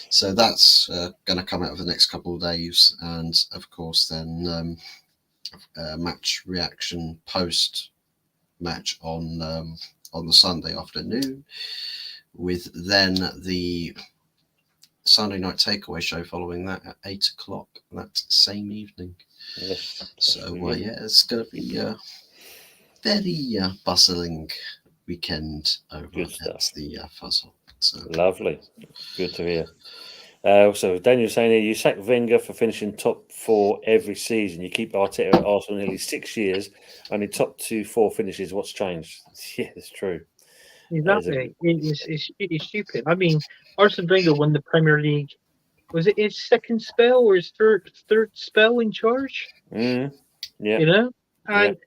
So that's going to come out over the next couple of days, and of course then match reaction post match on the Sunday afternoon, with then the Sunday night takeaway show following that at 8:00 that same evening. Yes. So it's going to be a very bustling weekend over at the Fuzz. So. Lovely, good to hear. So Daniel's saying here, you sack Wenger for finishing top 4 every season. You keep Arteta at Arsenal nearly 6 years, only top 2-4 finishes. What's changed? Yeah, it's true. Exactly. It's stupid. I mean, Arsene Wenger won the Premier League. Was it his second spell or his third spell in charge? Yeah. And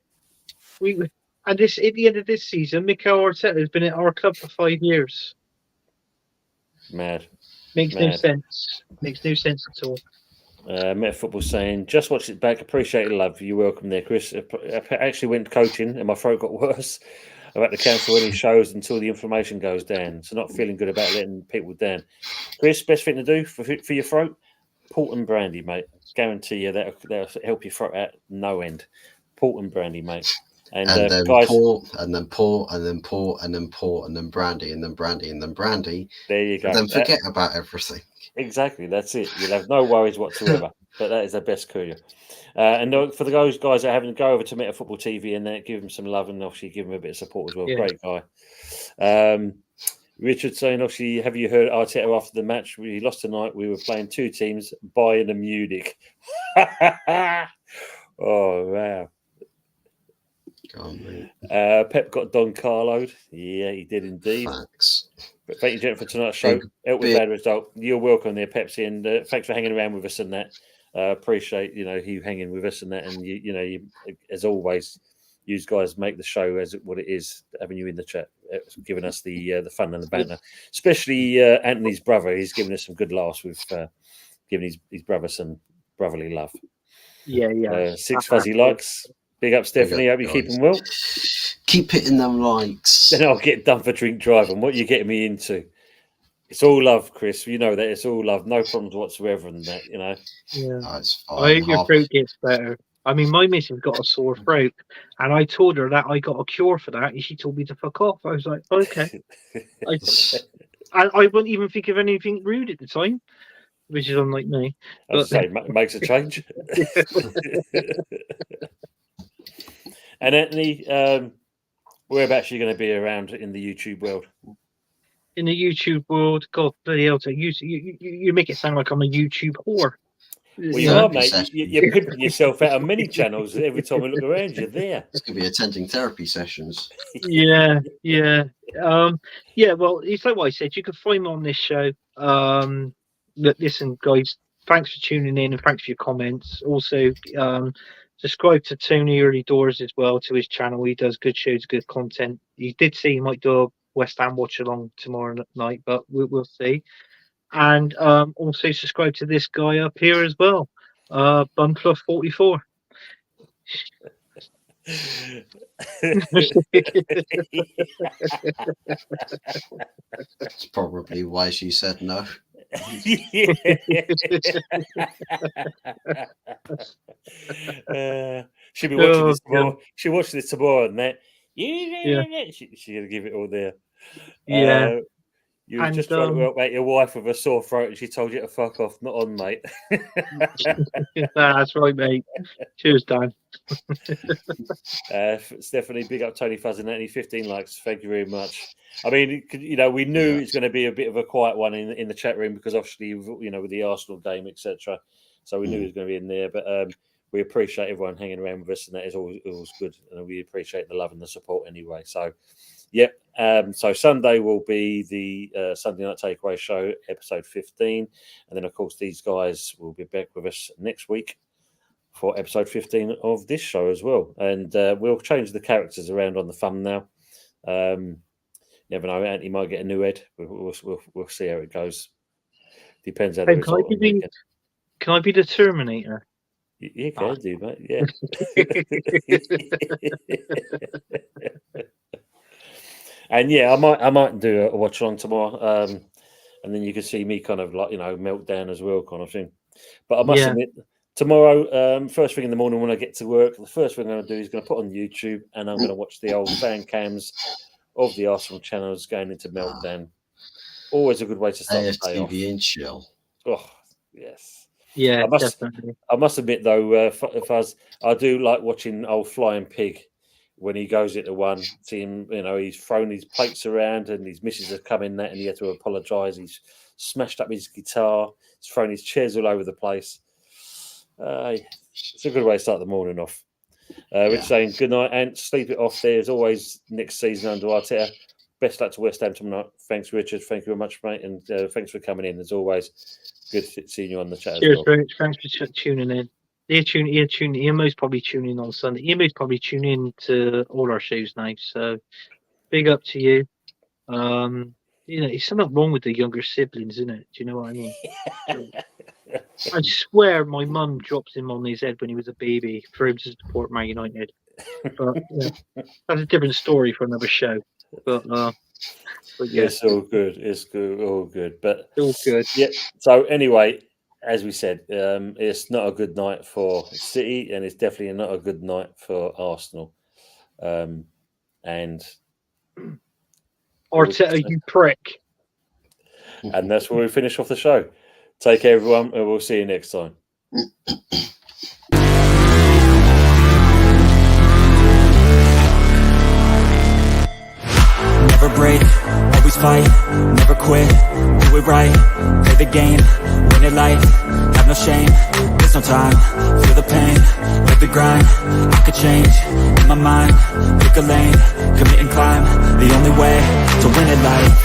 this at the end of this season, Mikel Arteta has been at our club for 5 years. Mad. Makes no sense. Makes no sense at all. Meta Football saying, just watch it back. Appreciate the love. You're welcome there, Chris. I actually went coaching and my throat got worse. I've had to cancel any shows until the inflammation goes down. So not feeling good about letting people down. Chris, best thing to do for your throat? Port and brandy, mate. Guarantee you that'll help your throat out no end. Port and brandy, mate. And, and then guys, port, and then port, and then port, and then port, and then brandy, and then brandy, and then brandy. there you go. And then forget about everything. Exactly, that's it. You'll have no worries whatsoever. But that is the best courier. And for the guys that haven't, go over to Meta Football TV and give him some love and obviously give him a bit of support as well. Yeah. Great guy. Richard saying, obviously, have you heard Arteta after the match? We lost tonight. We were playing two teams, Bayern and Munich. Oh, wow. Pep got Don Carlo'd. Yeah, he did indeed. Facts. But thank you, gentlemen, for tonight's show. Help with bad result. You're welcome there, Pepsi, and thanks for hanging around with us and that. Appreciate you hanging with us and that, and you as always, you guys make the show as what it is, having you in the chat, giving us the fun and the banter. Especially Anthony's brother, he's giving us some good laughs with giving his brother some brotherly love. Yeah. 6 fuzzy likes. Big up, Stephanie. Hope you're keeping well. Keep hitting them likes. Then I'll get done for drink driving. What are you getting me into? It's all love, Chris. You know that it's all love. No problems whatsoever in that, Yeah. It's fine. I hope your throat gets better. I mean, my missus got a sore throat, and I told her that I got a cure for that, and she told me to fuck off. I was like, okay. I wouldn't even think of anything rude at the time, which is unlike me. I'd say makes a change. And Anthony, whereabouts are you going to be around in the YouTube world? In the YouTube world, God bloody hell! You make it sound like I'm a YouTube whore. Well, you are, mate. You're pimping yourself out on many channels. Every time we look around, you're there. It's going to be attending therapy sessions. Yeah. Well, it's like what I said. You can find me on this show. Listen, guys, thanks for tuning in and thanks for your comments. Also, subscribe to Tony Early Doors as well, to his channel. He does good shows, good content. He did say he might do a West Ham watch along tomorrow night, but we'll see. And also subscribe to this guy up here as well, banter44. That's probably why she said no. She'll be watching this tomorrow. She'll watch this tomorrow and that. She's gonna give it all there. Yeah. You were just trying to help out your wife with a sore throat, and she told you to fuck off. Not on, mate. That's right, mate. Cheers, Dan. Stephanie, big up Tony Fuzz and Anthony. 15 likes. Thank you very much. I mean, we knew it's going to be a bit of a quiet one in the chat room because obviously, with the Arsenal game, etc. So we knew it was going to be in there. But we appreciate everyone hanging around with us, and that is always good. And we appreciate the love and the support anyway. So, yep. So Sunday will be the Sunday Night Takeaway Show, episode 15. And then, of course, these guys will be back with us next week for episode 15 of this show as well. And we'll change the characters around on the thumbnail. Never know, Anthony might get a new head. We'll see how it goes. Depends how the result of the weekend. Can I be the Terminator? You can do, mate. Yeah. And yeah, I might do a watch along tomorrow, and then you can see me kind of like melt down as well, kind of thing. But I must admit, tomorrow, first thing in the morning when I get to work, the first thing I'm going to do is going to put on YouTube, and I'm going to watch the old fan cams of the Arsenal channels going into meltdown. Always a good way to start the day off. AFTV and chill. Oh yes. Yeah, definitely. I must admit though, Fuzz, I do like watching old Flying Pig. When he goes into one, see him, he's thrown his plates around and his missus has come in that and he had to apologise. He's smashed up his guitar, he's thrown his chairs all over the place. It's a good way to start the morning off. We're saying good night and sleep it off there. As always, next season under Arteta. Best luck to West Ham tonight. Thanks, Richard. Thank you very much, mate. And thanks for coming in. As always, good seeing you on the chat. Cheers, Rich. Thanks for tuning in. He'll most probably tune in on Sunday. He'll most probably tune in to all our shows now. So big up to you. There's something wrong with the younger siblings, isn't it? Do you know what I mean? I swear my mum dropped him on his head when he was a baby for him to support Man United. But that's a different story for another show. But yeah. It's all good. It's good. All good. But all good. Yeah. So anyway, as we said, it's not a good night for City, and it's definitely not a good night for Arsenal. And Arteta, you prick. And that's where we finish off the show. Take care, everyone, and we'll see you next time. Never break, always fight, never quit, do it right, play the game, win it life, have no shame, there's no time, feel the pain, live the grind, I could change, in my mind, pick a lane, commit and climb, the only way to win it life.